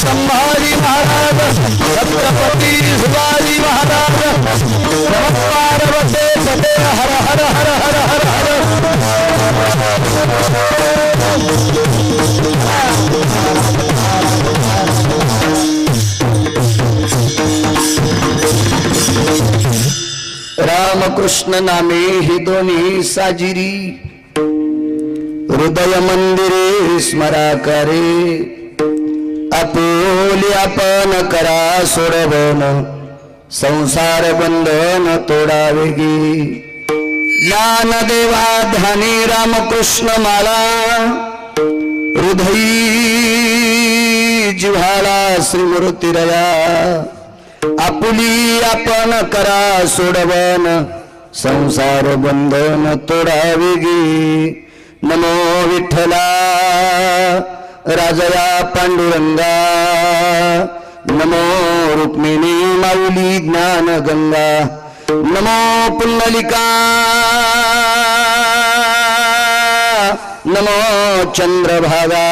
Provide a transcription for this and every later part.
संभाजी महाराज छत्रपती शिवाजी महाराज नमः पार्वते पते हर हर हर हर हर हर रामकृष्ण नामे हि दोन्ही साजिरी हृदय मंदिरे स्मराकारे आपुले आपण करा सोडवन संसार बंधन तोडावे गे ज्ञानदेवा ध्यानी रामकृष्ण माला हृदयी जिव्हाळा श्रीमूर्तिरया आपुली आपण करा सोडवन संसार बंधन तोडावे गे नमो विठ्ठला राजया पांडुरंगा नमो रुक्मिणी माऊली ज्ञान गंगा नमो पुंडलिका नमो चंद्रभागा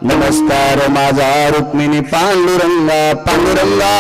नमस्कार माझा रुक्मिणी पांडुरंगा पांडुरंगा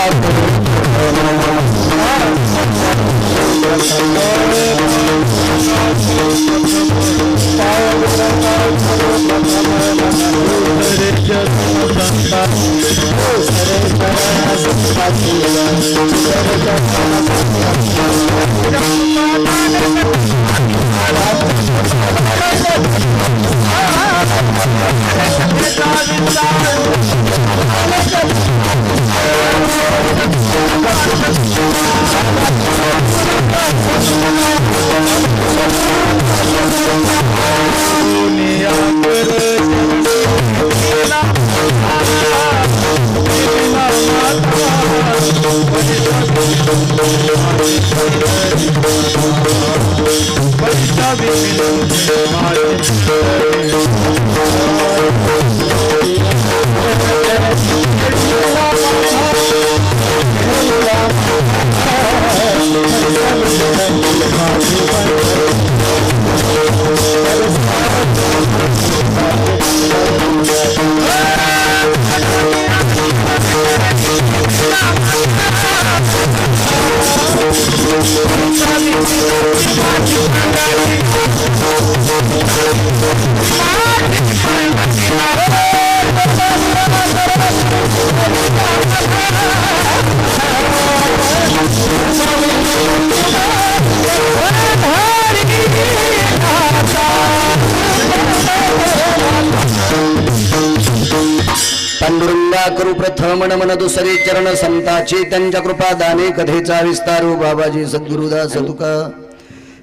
पांडुरंगा करू प्रथम नमन दुसरे चरण संताचे त्यांच्या कृपा दाने कथेचा विस्तारू बाबाजी सद्गुरुदास तुका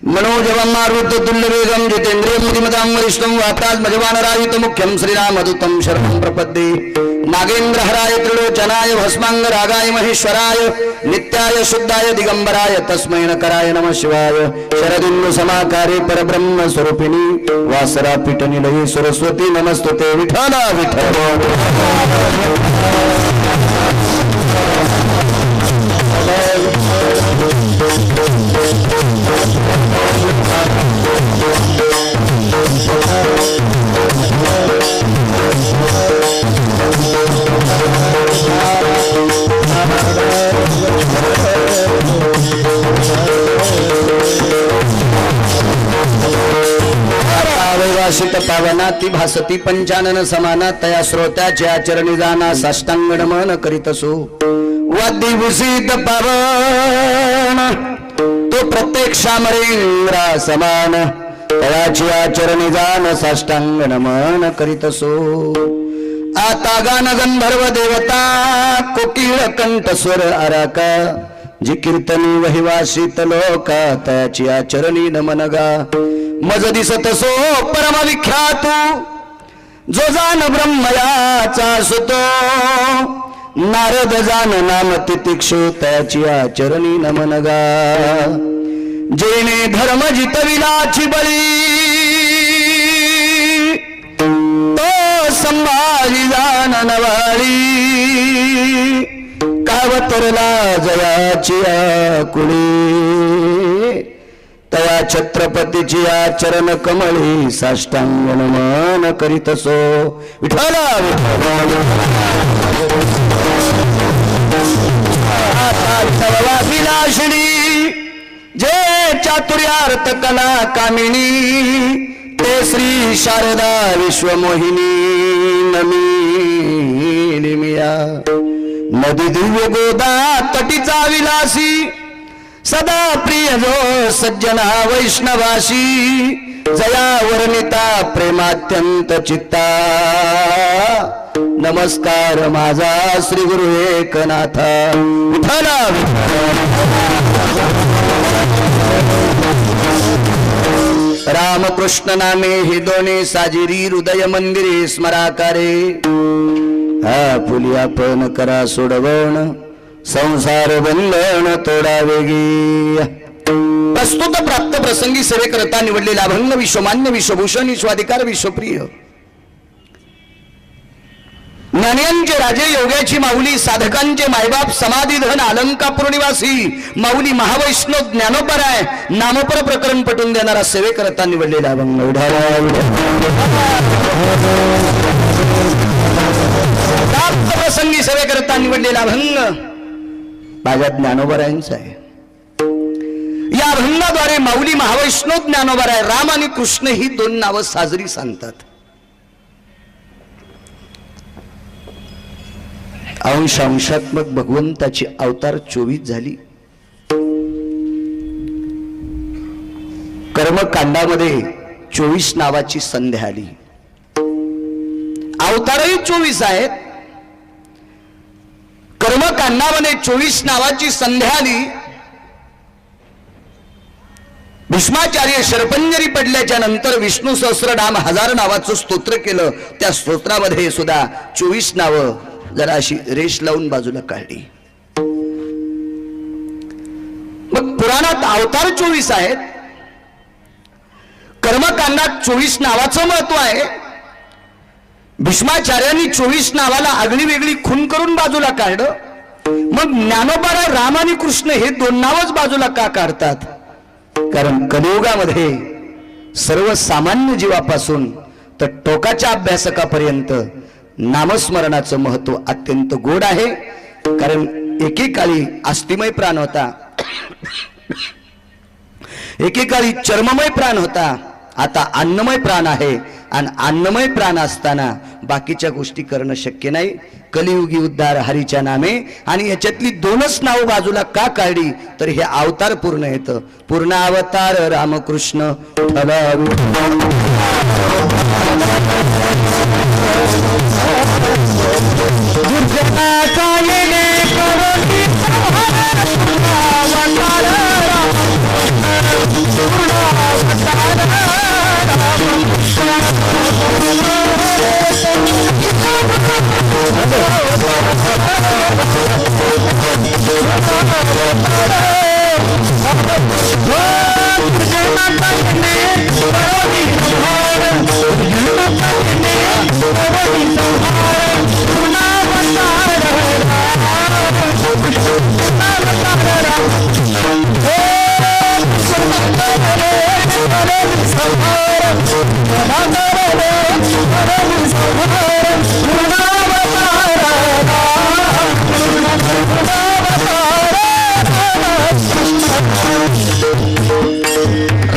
मनोजवं मारुत तुल्य वेगम जितेंद्रिय बुद्धिमतां वरिष्ठं वाताज मजवान राजित मुख्यं श्रीरामदूतं शरणं प्रपद्ये नागेंद्र हराय त्रिलोचनाय भस्मांग रागाय महेश्वराय नित्याय शुद्धाय दिगंबराय तस्मै नकराय नमः शिवाय शरदिन्दु समाकारे परब्रह्म स्वरूपिणी वासरा पीठ निलये सरस्वती नमस्तुते विठ्ठला विठ्ठल भाषित पावना ती भासती पंचानन समाना तया श्रोत्याचे आचरणी जाना साष्टांग नमन करीतसो वाद्य भूषित पावन तो प्रत्येक शामरेंद्रा समान तयाची आचरणी जान साष्टांग नमन करीतसो आता गान गंधर्व देवता कोकिळ कंठ स्वर आराका जी कीर्तनी वहिवासित लोका त्याची आचरणी नमनगा मज दिसत सो परम विख्यात जो जान ब्रह्मयाचा सुतो नारद जान नाम तितिक्षु त्याची आचरणी नमनगा जेणे धर्म जितविलाची बळी तो संभाजी जान नवाळी कावतरला जयाची आकुळी तया छत्रपतीची चरण कमळी साष्टांग नमन करीतसो. विठ्ठल विलासिनी जे चातुर्यार्थ कला कामिनी ते श्री शारदा विश्वमोहिनी नमिया. नदी दिव्य गोदा तटीचा विलासी सदा प्रिय जो सज्जना वैष्णवाशी जया वर्णिता प्रेमात्यंत चित्ता. नमस्कार माझा श्री गुरु एकनाथ विठ्ठल. रामकृष्ण नामे हे दोन्ही साजिरी हृदय मंदिरे स्मराकारे. हा फुली आपण करा सोडवण संसार बंधन तोडा वेगी. प्रस्तुत प्राप्त प्रसंगी सेवेकरता निवडलेला अभंग विश्वमान्य विश्वभूषण विश्वाधिकार विश्वप्रिय ज्ञानियांचे राजे योग्याची माऊली साधकांचे मायबाप समाधी धन अलंकापूर निवासी माऊली महावैष्णव ज्ञानोपराय नामपर प्रकरण पटून देणारा सेवेकरता निवडलेला अभंग. प्राप्त प्रसंगी सेवेकरता निवडलेला अभंग माझ्या ज्ञानोबरायांचा आहे. या अभंगाद्वारे माऊली महावैष्णव ज्ञानोबराय राम आणि कृष्ण ही दोन नावं साजरी सांगतात. अंशात्मक भगवंताची अवतार 24 झाली. कर्मकांडामध्ये 24 नावाची संध्या आली. अवतारही 24 आहेत. कर्मकांडामध्ये 24 नावाची संध्या आली. भीष्माचार्य शरपंजरी पडल्याच्या नंतर विष्णू सहस्रनाम 1000 नावाचं स्तोत्र केलं. त्या स्तोत्रामध्ये सुद्धा 24 नावं जरा अशी रेष लावून बाजूला काढली. मग पुराणात अवतार 24 आहेत. कर्मकांडात 24 नावाचं महत्व आहे. भीष्माचार्यांनी 24 नावाला आगळी वेगळी खून करून बाजूला काढलं. मग ज्ञानोबा राम आणि कृष्ण हे दोन नावच बाजूला का काढतात? कारण कलियुगामध्ये सर्वसामान्य जीवापासून तर टोकाच्या अभ्यासकापर्यंत नामस्मरणाचं महत्व अत्यंत गोड आहे. कारण एकेकाळी अस्थिमय प्राण होता, एकेकाळी चर्ममय प्राण होता, आता अन्नमय प्राण आहे. आणि अन्नमय प्राण असताना बाकीच्या गोष्टी करणं शक्य नाही. कलियुगी उद्धार हरीच्या नामे. आणि याच्यातली दोनच नाव बाजूला का काढली तर हे अवतार पूर्ण येतं. पूर्ण अवतार रामकृष्ण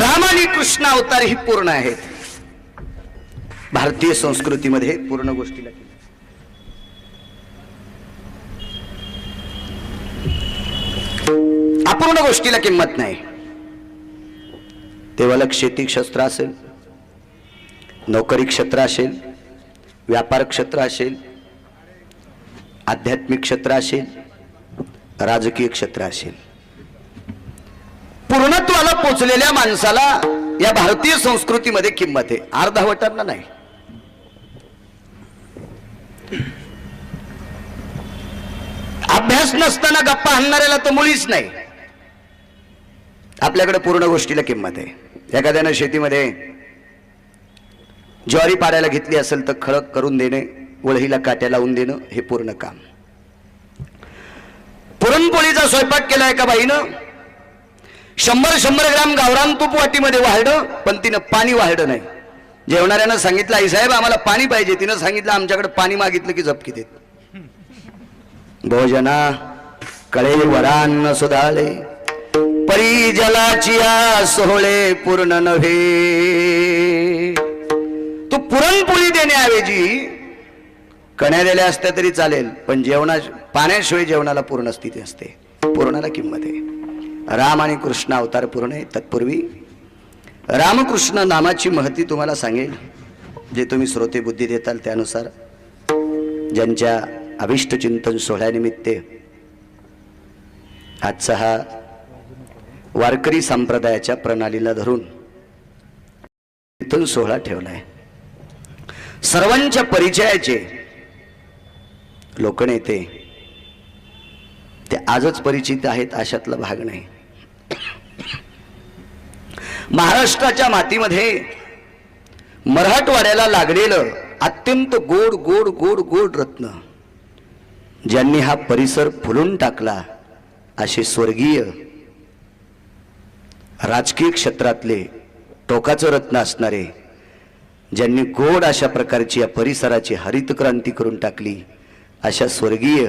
राम आणि कृष्ण अवतार ही पूर्ण आहेत. भारतीय संस्कृतीमध्ये पूर्ण गोष्टीला अपूर्ण गोष्टीला किंमत नाही. तेव्हा शेती क्षेत्र असेल, नोकरी क्षेत्र असेल, व्यापार क्षेत्र असेल, आध्यात्मिक क्षेत्र असेल, राजकीय क्षेत्र असेल, पूर्णत्वाला पोचलेल्या माणसाला या भारतीय संस्कृतीमध्ये किंमत आहे. अर्धावटांना नाही. अभ्यास नसताना गप्पा हाणणाऱ्याला तर मुळीच नाही. आपल्याकडे पूर्ण गोष्टीला किंमत आहे. एखाद्यानं शेतीमध्ये ज्वारी पाडायला घेतली असेल तर खळक करून देणे, वळहीला काट्या लावून देणं हे पूर्ण काम. पुरणपोळीचा स्वयंपाक केला एका बाईनं, 100 ग्राम गावरान तूप वाटीमध्ये वाढलं, पण तिनं पाणी वाढलं नाही. जेवणाऱ्यानं सांगितलं, आई साहेब आम्हाला पाणी पाहिजे. तिनं सांगितलं, आमच्याकडे पाणी मागितलं की झपकी देत. भोजना कळे वरान्न सुधाळे, परी जलाची सोहळे पूर्ण नव्हे. तू पुरणपोळी देण्याऐवजी कण्या दिल्या असत्या तरी चालेल, पण पाण्याशिवाय जेवणाला पूर्ण स्थिती असते, पूर्णाला किंमत आहे. राम आणि कृष्ण अवतार पूर्ण आहे. तत्पूर्वी रामकृष्ण नामाची महती तुम्हाला सांगेल, जे तुम्ही श्रोते बुद्धी देताल त्यानुसार. ज्यांच्या अभिष्ट चिंतन सोहळ्यानिमित्त आजचा हा वारकरी संप्रदायाच्या प्रणालीला धरून चिंतन सोहळा ठेवलाय. सर्वांच्या परिचयाचे लोकनेते ते आजच परिचित आहेत अशातला भाग नाही. महाराष्ट्राच्या मातीमध्ये मराठवाड्याला लागलेलं अत्यंत गोड गोड गोड गोड रत्न, ज्यांनी हा परिसर फुलून टाकला असे स्वर्गीय राजकीय क्षेत्रातले टोकाचं रत्न असणारे, ज्यांनी गोड अशा प्रकारची या परिसराची हरित क्रांती करून टाकली, अशा स्वर्गीय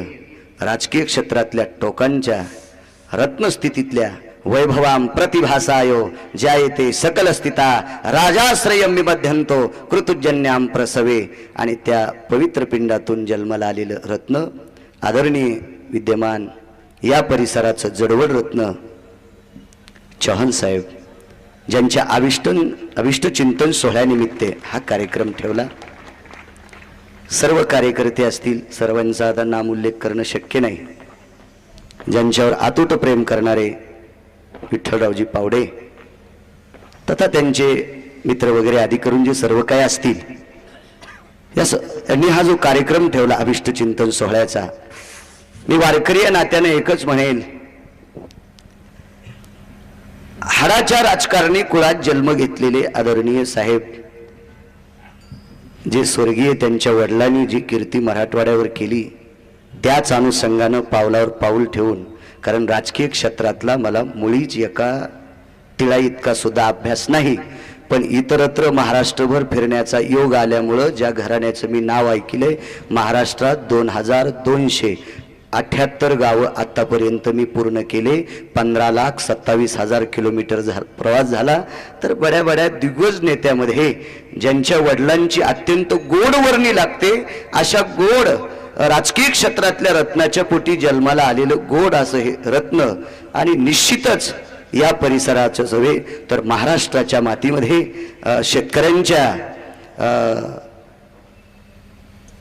राजकीय क्षेत्रातल्या टोकांच्या रत्नस्थितीतल्या वैभवाम प्रतिभासायो जायते सकल स्थिता राजाश्रयम विबध्यंतो कृतुजन्याम प्रसवे. आणि त्या पवित्र पिंडातून जन्माला आलेलं रत्न आदरणीय विद्यमान या परिसराचं जडवड रत्न चव्हाण साहेब, ज्यांच्या अभिष्ट चिंतन सोहळ्यानिमित्त हा कार्यक्रम ठेवला. सर्व कार्यकर्ते असतील, सर्वांचा आता नामोल्लेख करणं शक्य नाही. ज्यांच्यावर अतूट प्रेम करणारे विठ्ठलरावजी पावडे तथा त्यांचे मित्र वगैरे आदी करून जे सर्व काय असतील, यांनी हा जो कार्यक्रम ठेवला अभिष्ट चिंतन सोहळ्याचा, मी वारकरी या नात्याने एकच म्हणेल, हाडाच्या राजकारणी कुळात जन्म घेतलेले आदरणीय साहेब, जे स्वर्गीय त्यांच्या वडिलांनी जी कीर्ती मराठवाड्यावर केली, त्याच अनुषंगानं पावलावर पाऊल ठेवून, कारण राजकीय क्षेत्रातला मला मुळीच एका तिळा इतका सुद्धा अभ्यास नाही, पण इतरत्र महाराष्ट्रभर फिरण्याचा योग आल्यामुळं ज्या घराण्याचं मी नाव ऐकलंय, महाराष्ट्रात 2278 गावं आत्तापर्यंत मी पूर्ण केले. 15,27,000 किलोमीटर प्रवास झाला. तर बड्या बड्या दिग्गज नेत्यामध्ये ज्यांच्या वडिलांची अत्यंत गोड वर्णी लागते, अशा गोड राजकीय क्षेत्रातल्या रत्नाच्या पोटी जन्माला आलेलं गोड असं हे रत्न, आणि निश्चितच या परिसराचं सवे तर महाराष्ट्राच्या मातीमध्ये शेतकऱ्यांच्या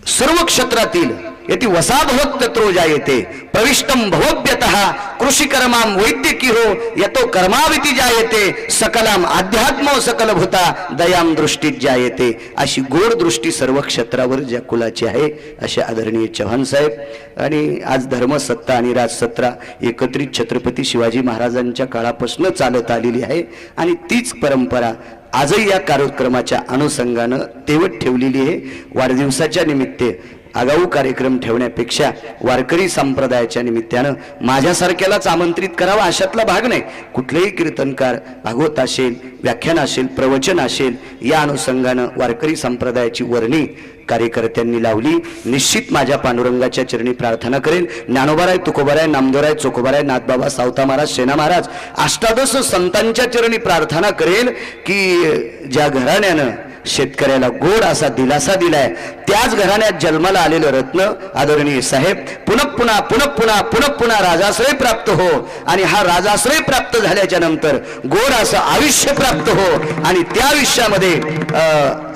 सर्व क्षेत्रातील यति वसाभवत तत्रो जायते प्रविष्टम भवभ्यतः कृषिकर्माम वैद्यकी हो यतो कर्माविती जायते सकलाम अध्यात्म सकल भूता दयाम दृष्टीत जायते. अशी गोड दृष्टी सर्व क्षेत्रावर ज्या कुलाची आहे अशा आदरणीय चव्हाण साहेब. आणि आज धर्मसत्ता आणि राजसत्ता एकत्रित छत्रपती शिवाजी महाराजांच्या काळापासून चालत आलेली आहे, आणि तीच परंपरा आजही या कार्यक्रमाच्या अनुषंगानं तेवत ठेवलेली आहे. वाढदिवसाच्या निमित्त आगाऊ कार्यक्रम ठेवण्यापेक्षा वारकरी संप्रदायाच्या निमित्तानं माझ्यासारख्यालाच आमंत्रित करावा अशातला भाग नाही. कुठलेही कीर्तनकार, भागवत असेल, व्याख्यान असेल, प्रवचन असेल, या अनुषंगानं वारकरी संप्रदायाची वर्णी कार्यकर्त्यांनी लावली. निश्चित माझ्या पांडुरंगाच्या चरणी प्रार्थना करेन. ज्ञानोबाराय, तुकोबाराय, नामदेवराय, चोखोबाराय, नाथबाबा, सावता महाराज, सेना महाराज, अष्टादश संतांच्या चरणी प्रार्थना करेल की ज्या घराण्यानं शेतकऱ्याला गोड असा दिलासा दिलाय, त्याच घराण्यात जन्माला आलेलं रत्न आदरणीय साहेब पुन्हा पुन्हा पुन्हा पुन्हा पुन्हा पुन्हा राजाश्रय प्राप्त हो, आणि हा राजाश्रय प्राप्त झाल्याच्या नंतर गोड असं आयुष्य प्राप्त हो, आणि त्या आयुष्यामध्ये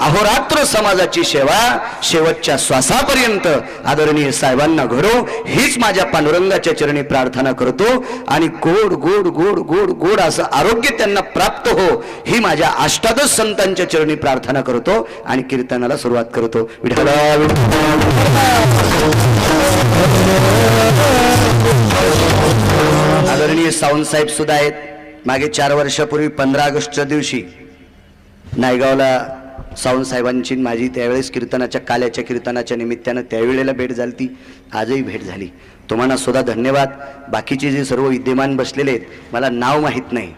अहोरात्र समाजाची सेवा शेवटच्या श्वासापर्यंत आदरणीय साहेबांना घडो, हीच माझ्या पांडुरंगाच्या चरणी प्रार्थना करतो. आणि गोड गोड गोड गोड गोड असं आरोग्य त्यांना प्राप्त हो, ही माझ्या अष्टादश संतांच्या चरणी प्रार्थना करतो आणि कीर्तनाला सुरुवात करतो. आदरणीय सावंत साहेब सुद्धा आहेत. मागे 4 वर्षापूर्वी 15 ऑगस्टच्या दिवशी नायगावला सावंत साहेबांची माझी त्यावेळेस कीर्तनाच्या काल्याच्या कीर्तनाच्या निमित्तानं त्यावेळेला भेट झाली, ती आजही भेट झाली. तुम्हाला सुद्धा धन्यवाद. बाकीचे जे सर्व विद्यमान बसलेले आहेत मला नाव माहीत नाही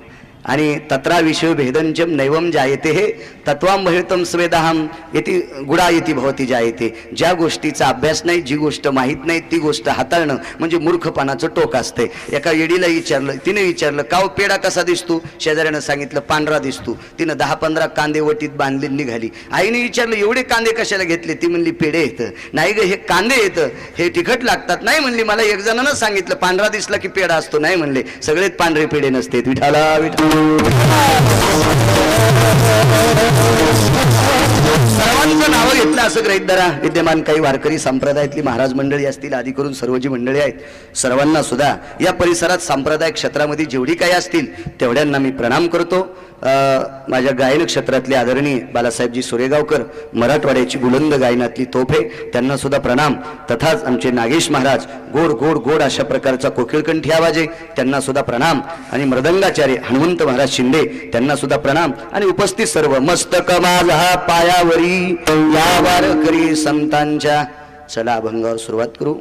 आणि तत्रा विषय भेदंचम नैवम जायते हे तत्वाम बहितम स्वेदाहम येती गुडा येती भवती जायते. ज्या गोष्टीचा अभ्यास नाही, जी गोष्ट माहीत नाही ती गोष्ट हाताळणं म्हणजे मूर्खपणाचं टोक असते. एका येडीला विचारलं, तिने विचारलं काव पेडा कसा दिसतो? शेजाऱ्यानं सांगितलं पांढरा दिसतो. तिनं 10-15 कांदे वटीत बांधले निघाली. आईने विचारलं एवढे कांदे कशाला घेतले? ती म्हणली पेढे येतं. नाही ग हे कांदे येतं, हे तिखट लागतात. नाही म्हणली मला एक जणांना सांगितलं पांढरा दिसला की पेढा असतो. नाही म्हणले सगळेच पांढरे पेढे नसते. विठाला विठा सर्वांचं नाव घेतलं असं गृहीत धरा. विद्यमान काही वारकरी संप्रदायातली महाराज मंडळी असतील, आदी करून सर्व जी मंडळी आहेत सर्वांना सुद्धा या परिसरात सांप्रदायिक क्षेत्रामध्ये जेवढी काही असतील तेवढ्यांना मी प्रणाम करतो. माझ्या गायन क्षेत्रातले आदरणीय बालासाहेबजी सुरेगावकर, मराठवाड्याची बुलंद गायनातली तोफे, त्यांना सुद्धा प्रणाम. तथाच आमचे नागेश महाराज गोड गोड गोड अशा प्रकारचा कोकिळकंठी आवाज आहे, त्यांना सुद्धा प्रणाम. आणि मृदंगाचार्य हनुमंत महाराज शिंदे, त्यांना सुद्धा प्रणाम. आणि उपस्थित सर्व मस्तक माझा पायावरी या वारकरी संतांच्या. चला अभंगावर सुरुवात करू.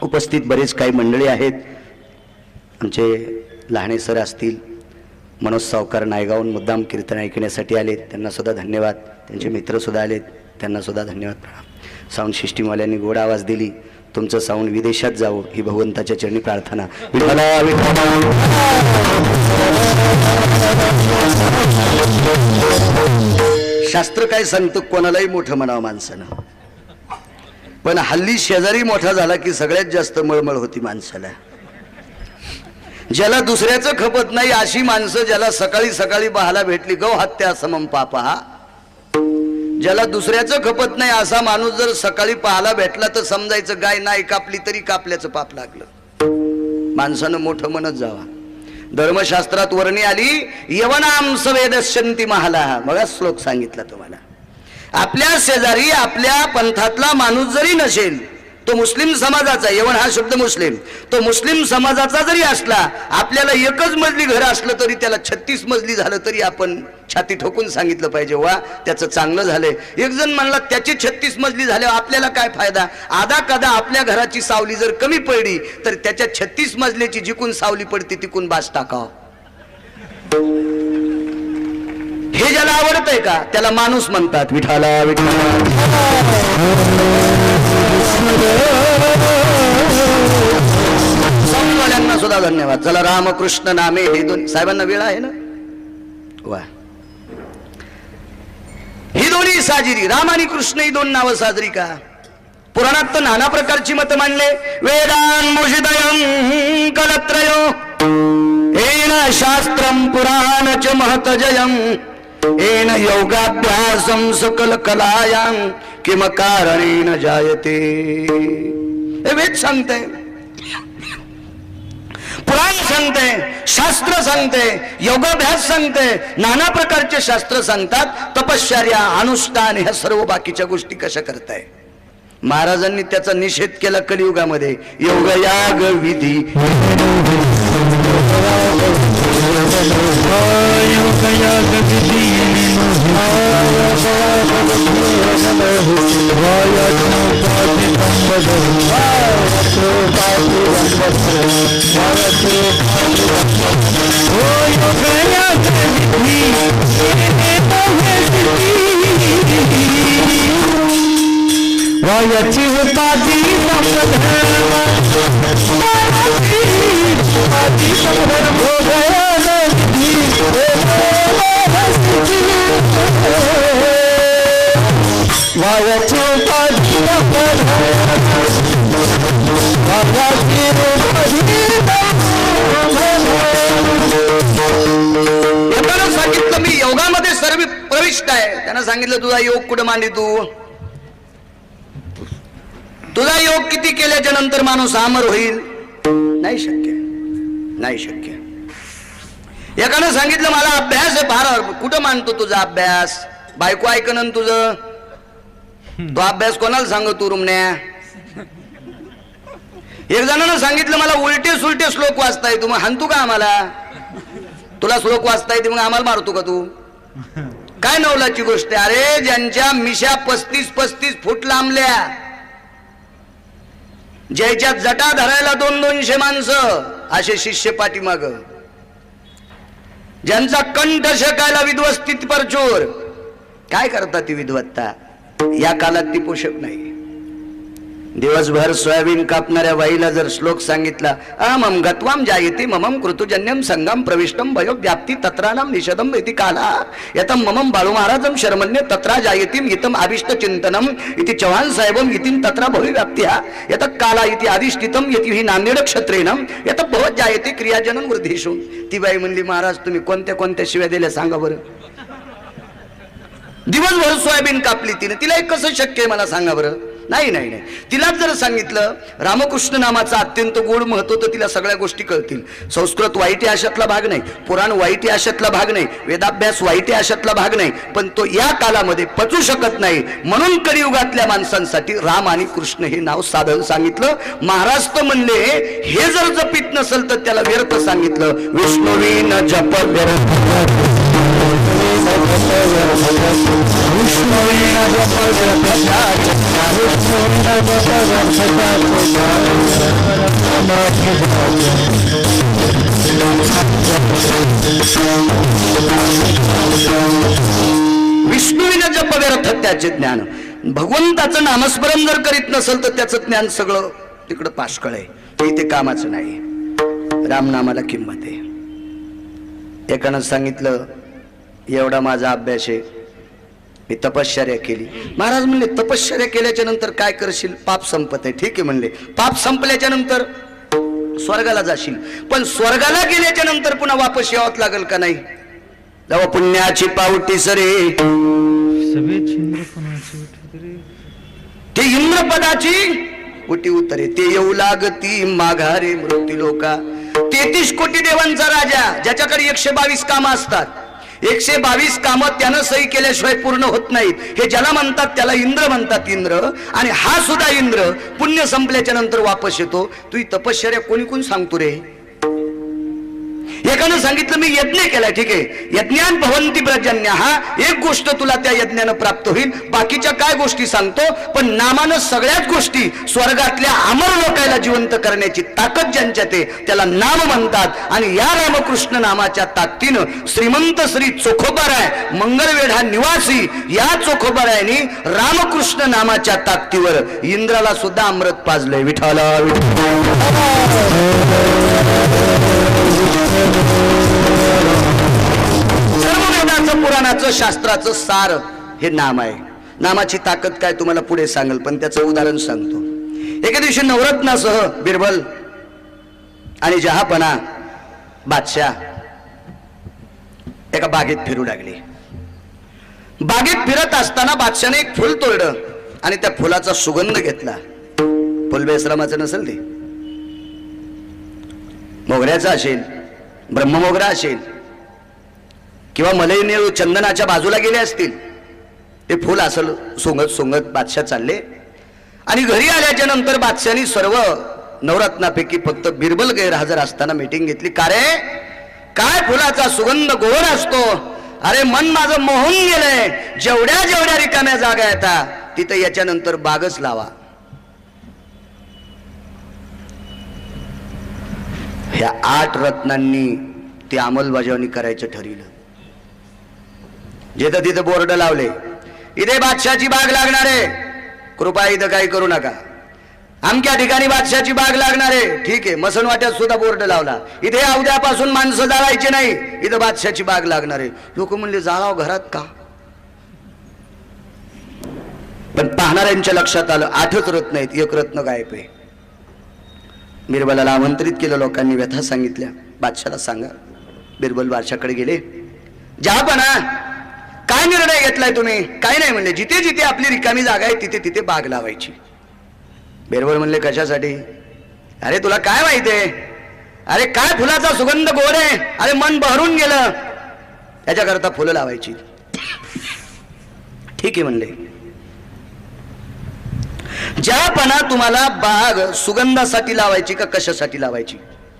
उपस्थित बरेच काही मंडळी आहेत. आमचे लहाने सर असतील, मनोज सावकार नायगावून मुद्दाम कीर्तन ऐकण्यासाठी आलेत, त्यांना सुद्धा धन्यवाद. त्यांचे मित्र सुद्धा आलेत, त्यांना सुद्धा धन्यवाद प्रणाम. साऊंड सिस्टीमवाल्यांनी गोड आवाज दिली, तुमचं साऊंड विदेशात जावं ही भगवंताच्या चरणी प्रार्थना. विठ्ठला विठ्ठला. शास्त्र काय सांगतं कोणालाही मोठं म्हणावं माणसानं, पण हल्ली शेजारी मोठा झाला की सगळ्यात जास्त मळमळ होती माणसाला. ज्याला दुसऱ्याचं खपत नाही अशी माणसं, ज्याला सकाळी सकाळी पाहायला भेटली गौ हत्या समम पापहा, ज्याला दुसऱ्याचं खपत नाही असा माणूस जर सकाळी पाहायला भेटला तर समजायचं गाय नाही कापली तरी कापल्याचं पाप लागलं. माणसानं मोठं म्हणत जावा. धर्मशास्त्रात वर्णी आली यवनाम सवेदशंती महाला. बघा श्लोक सांगितला तुम्हाला. आपल्या शेजारी आपल्या पंथातला माणूस जरी नसेल, तो मुस्लिम समाजाचा, यवन हा शब्द मुस्लिम, तो मुस्लिम समाजाचा जरी असला, आपल्याला एकच मजली घर असलं तरी त्याला 36 मजली झालं तरी आपण छाती ठोकून सांगितलं पाहिजे वा त्याचं चांगलं झालंय. एक जण म्हणला त्याची 36 मजली झाल्यावर आपल्याला काय फायदा? आधा कदा आपल्या घराची सावली जर कमी पडली तर त्याच्या 36 मजलीची जिकून सावली पडते तिकून बास टाकाव. हे ज्याला आवडतंय का त्याला माणूस म्हणतात. विठाला विठाला. समजवाल्यांना सुद्धा धन्यवाद. चला रामकृष्ण नामे हे दोन साहेबांना वेळ आहे ना वा. ही दोन्ही साजिरी, राम आणि कृष्ण ही दोन नावं साजरी का? पुराणात तर नाना प्रकारची मत मांडले. वेदान मुषिदयं कलत्रयो येन शास्त्रम पुराण च महतजयं येन योगाभ्यासं सकल कलायां किम कारणेन जायते. हे वेद सांगते, पुराण सांगते, शास्त्र सांगते, योगाभ्यास सांगते, नाना प्रकारचे शास्त्र सांगतात. तपश्चर्या, अनुष्ठान ह्या सर्व बाकीच्या गोष्टी कशा करताय? महाराजांनी त्याचा निषेध केला कलियुगामध्ये. योगयाग विधी वायाची उपाधी सांगितलं मी योगामध्ये सर्व प्रविष्ट आहे. त्यांना सांगितलं तुझा योग कुठं मांडी, तुझा योग किती केल्याच्या नंतर माणूस अमर होईल? नाही शक्य, नाही शक्य. एकानं सांगितलं मला अभ्यास आहे फार. कुठं मानतो तुझा अभ्यास? बायको ऐकन तुझं, तो अभ्यास कोणाला सांगतो तू रुमण्या? एक जणांना सांगितलं मला उलटे सुलटे श्लोक वाचता येतो, मग हाणतू का आम्हाला? तुला श्लोक वाचता येते मग आम्हाला मारतो का तू? काय नवलाची गोष्ट आहे? अरे ज्यांच्या मिशा 35-35 फूट लांबल्या, ज्याच्यात जटा धरायला 200-200 माणसं असे शिष्य पाठीमाग, ज्यांचा कंठ शेकायला विद्वस्तीत परचोर. काय करतात ती विद्वत्ता? या काळात ती पोषक नाही. दिवसभर सोयाबीन कापणाऱ्या बाईला जर श्लोक सांगितला, अमम गत्वाम जायते ममम कृतुजन्यम संगम प्रविष्टम भयो व्याप्ती तत्रानाम निषदम इति काला यतम ममम बाळू महाराजम शर्मण्य तत्रा जायतीम इतम अभिष्ट चिंतनम इति चव्हाण साहेबम इतिम तत्रा भवी व्याप्त्या यत काला इति अधिष्ठितम यति ही नांदेड क्षत्रेनम यत भवत जायते क्रियाजनम वृद्धीषु. ती बाई म्हणली, महाराज तुम्ही कोणत्या कोणत्या शिव्या दिल्या सांगा बरं. दिवसभर सोयाबीन कापली तिने, तिला एक कसं शक्य आहे मला सांगा बरं. नाही नाही नाही, तिला जर सांगितलं रामकृष्ण नामाचा अत्यंत गोड महत्व, तर तिला सगळ्या गोष्टी कळतील. संस्कृत वाईट अशातला भाग नाही, पुराण वाईट अशातला भाग नाही, वेदाभ्यास वाईट अशातला भाग नाही, पण तो या काळामध्ये पचू शकत नाही. म्हणून कलियुगातल्या माणसांसाठी राम आणि कृष्ण हे नाव साधन सांगितलं. महाराज तर म्हणले हे जर जपित नसेल तर त्याला व्यर्थ सांगितलं. विष्णुवीन जप विष्णुविना जप व्यर्थ त्याचे ज्ञान. भगवंताचं नामस्मरण जर करीत नसेल तर त्याचं ज्ञान सगळं तिकडं पाष्कळ आहे, ते कामाचं नाही. रामनामाला किंमत आहे. एकानं सांगितलं एवढा माझा अभ्यास आहे, मी तपश्चर्या केली. महाराज म्हणले तपश्चर्या केल्याच्या नंतर काय करशील? पाप संपत आहे. ठीक आहे म्हणले, पाप संपल्याच्या नंतर स्वर्गाला जाशील, पण स्वर्गाला गेल्याच्या नंतर पुन्हा वापस यावं लागेल का नाही? जेव्हा पुण्याची पावटी सरे ते इंद्रपदाची उटी उतरे, ते येऊ लागती माघारे मृत्यू लोका. 33 कोटी देवांचा राजा, ज्याच्याकडे 122 कामं असतात. 122 कामं त्यानं सही केल्याशिवाय पूर्ण होत नाहीत. हे ज्याला म्हणतात त्याला इंद्र म्हणतात. इंद्र, आणि हा सुद्धा इंद्र पुण्य संपल्याच्या नंतर वापस येतो. तू ही तपश्चर्या कोणी कोण सांगतो रे? एकानं सांगितलं मी यज्ञ केलाय. ठीक आहे, यज्ञान भवंती प्रजन्य, हा एक गोष्ट तुला त्या यज्ञानं प्राप्त होईल. बाकीच्या काय गोष्टी सांगतो, पण नामानं सगळ्याच गोष्टी स्वर्गातल्या अमर लोकायला जिवंत करण्याची ताकद ज्यांच्यात आहे त्याला नाम म्हणतात. आणि या रामकृष्ण नामाच्या ताकदीनं श्रीमंत श्री चोखोबाराय मंगळवेढा निवासी या चोखोबारायनी रामकृष्ण नामाच्या ताकदीवर इंद्राला सुद्धा अमृत पाजलंय. विठाला सर्व वेदाचं पुराणाचं शास्त्राचं सार हे नाम आहे. नामाची ताकद काय तुम्हाला पुढे सांगेल, पण त्याचं उदाहरण सांगतो. एके दिवशी नवरत्नासह बिरबल आणि जहापना बादशाह एका बागेत फिरू लागले. बागेत फिरत असताना बादशाने एक फुल तोडलं आणि त्या फुलाचा सुगंध घेतला. फुल बेसरामाचं नसेल, ते मोगऱ्याचं असेल, ब्रह्ममोगरा असेल, किंवा मलई नेळू चंदनाच्या बाजूला गेले असतील. ते फुल असं सोंगत सोंगत बादशाह चालले. आणि घरी आल्याच्या नंतर बादशाहनी सर्व नवरत्नापैकी फक्त बिरबल गैरहजर असताना मीटिंग घेतली. का रे, काय फुलाचा सुगंध गोड असतो. अरे मन माझं मोहून गेलंय. जेवढ्या जेवढ्या रिकाम्या जागा येतात तिथं याच्यानंतर बागच लावा. ह्या 8 रत्नांनी ती अंमलबजावणी करायचं ठरविलं. जिथं तिथं बोर्ड लावले, इथे बादशाची बाग लागणार आहे, कृपा इथं काही करू नका. अमक्या ठिकाणी बादशाची बाग लागणार आहे, ठीक आहे. मसनवाट्यात सुद्धा बोर्ड लावला, इथे उद्यापासून माणसं जाळायचे नाही, इथं बादशाची बाग लागणार आहे. लोक म्हणले जाळाव घरात का? पण पाहणाऱ्यांच्या लक्षात आलं 8च रत्न आहेत, 1 रत्न गायब आहे. बिरबलाला आमंत्रित केलं, लोकांनी व्यथा सांगितल्या. बादशाला सांगा. बिरबल बादशाकडे गेले. जहापना, काय निर्णय घेतलाय तुम्ही? काय नाही म्हणले, जिथे जिथे आपली रिकामी जागा आहे तिथे तिथे बाग लावायची. बिरबल म्हणले कशासाठी? अरे तुला काय माहितीये, अरे काय फुलाचा सुगंध गोड आहे, अरे मन बहरून गेलं, त्याच्याकरता फुलं लावायची. ठीक आहे म्हणले. ज्यापणा तुम्हाला बाग सुगंधासाठी लावायची का कशासाठी लावायची?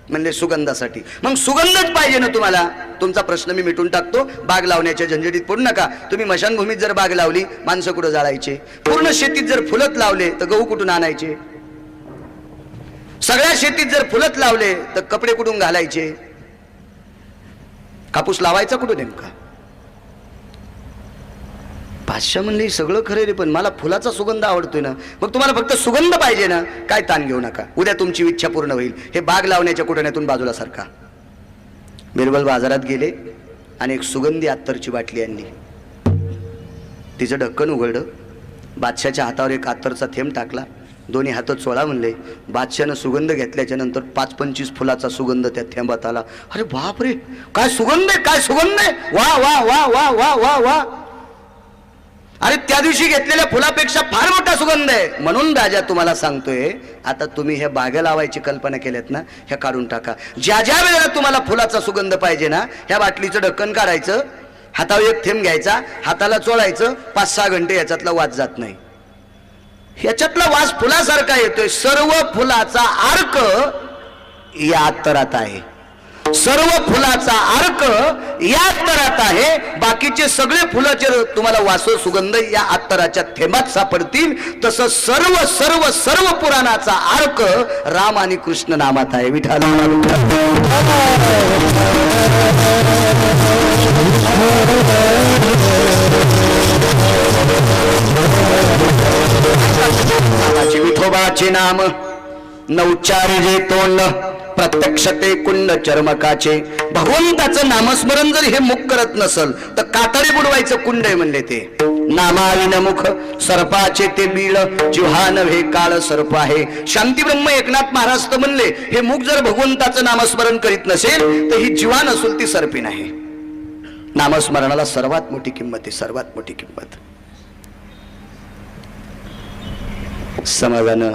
म्हणले सुगंधासाठी. मग सुगंधच पाहिजे ना तुम्हाला. तुमचा प्रश्न मी मिटून टाकतो, बाग लावण्याच्या झंझटीत पडू नका. तुम्ही मशानभूमीत जर बाग लावली, माणसं कुठं जाळायचे? पूर्ण शेतीत जर फुलत लावले तर गहू कुठून आणायचे? सगळ्या शेतीत जर फुलत लावले तर कपडे कुठून घालायचे, कापूस लावायचा कुठून नेमका? बादशाह म्हणले सगळं खरं रे, पण मला फुलाचा सुगंध आवडतोय ना. मग तुम्हाला फक्त सुगंध पाहिजे ना, काय ताण घेऊ नका, उद्या तुमची इच्छा पूर्ण होईल. हे बाग लावण्याच्या कुठण्यातून बाजूला सारखा बिरबल बाजारात गेले आणि एक सुगंधी अत्तरची बाटली आणली. तिचं ढक्कन उघडलं, बादशाच्या हातावर एक अत्तरचा थेंब टाकला, दोन्ही हात चोळा म्हणले. बादशानं सुगंध घेतल्याच्या नंतर 5-25 फुलाचा सुगंध त्या थेंबात आला. अरे बाप रे, काय सुगंध आहे, काय सुगंध आहे, वा वा वा वा वा वा वा. अरे त्या दिवशी घेतलेल्या फुलापेक्षा फार मोठा सुगंध आहे. म्हणून राजा तुम्हाला सांगतोय, आता तुम्ही ह्या बागा लावायची कल्पना केल्यात ना, ह्या काढून टाका. ज्या ज्या वेळेला तुम्हाला फुलाचा सुगंध पाहिजे ना, ह्या बाटलीचं ढक्कन काढायचं, हातावर एक थेंब घ्यायचा, हाताला चोळायचं, 5-6 घंटे याच्यातला वास जात नाही. ह्याच्यातला वास फुलासारखा येतोय. सर्व फुलाचा अर्क या अत्तरात आहे, सर्व फुलाचा अर्क या अत्तरात आहे. बाकीचे सगळे फुलाचे तुम्हाला वास सुगंध या अत्तराच्या थेंबात सापडतील. तसं सर्व सर्व सर्व पुराणाचा अर्क राम आणि कृष्ण नामात आहे. विठ्ठल विठोबाचे नाम न उच्चारे जे तोंड, प्रत्यक्ष ते कुंड चर्मकाचे. भगवंताचं नामस्मरण जर हे मुख करत नसल तर कातडे बुडवायचं कुंड आहे म्हणले ते. नामाविन मुख सर्पाचे ते बीळ, जिव्हा नव्हे काळ सर्प आहे. शांती ब्रह्म एकनाथ महाराज तर म्हणले, हे मुख जर भगवंताचं नामस्मरण करीत नसेल तर ही जीवा नसूल ती सर्पीन आहे. नामस्मरणाला सर्वात मोठी किंमत आहे, सर्वात मोठी किंमत. समाजानं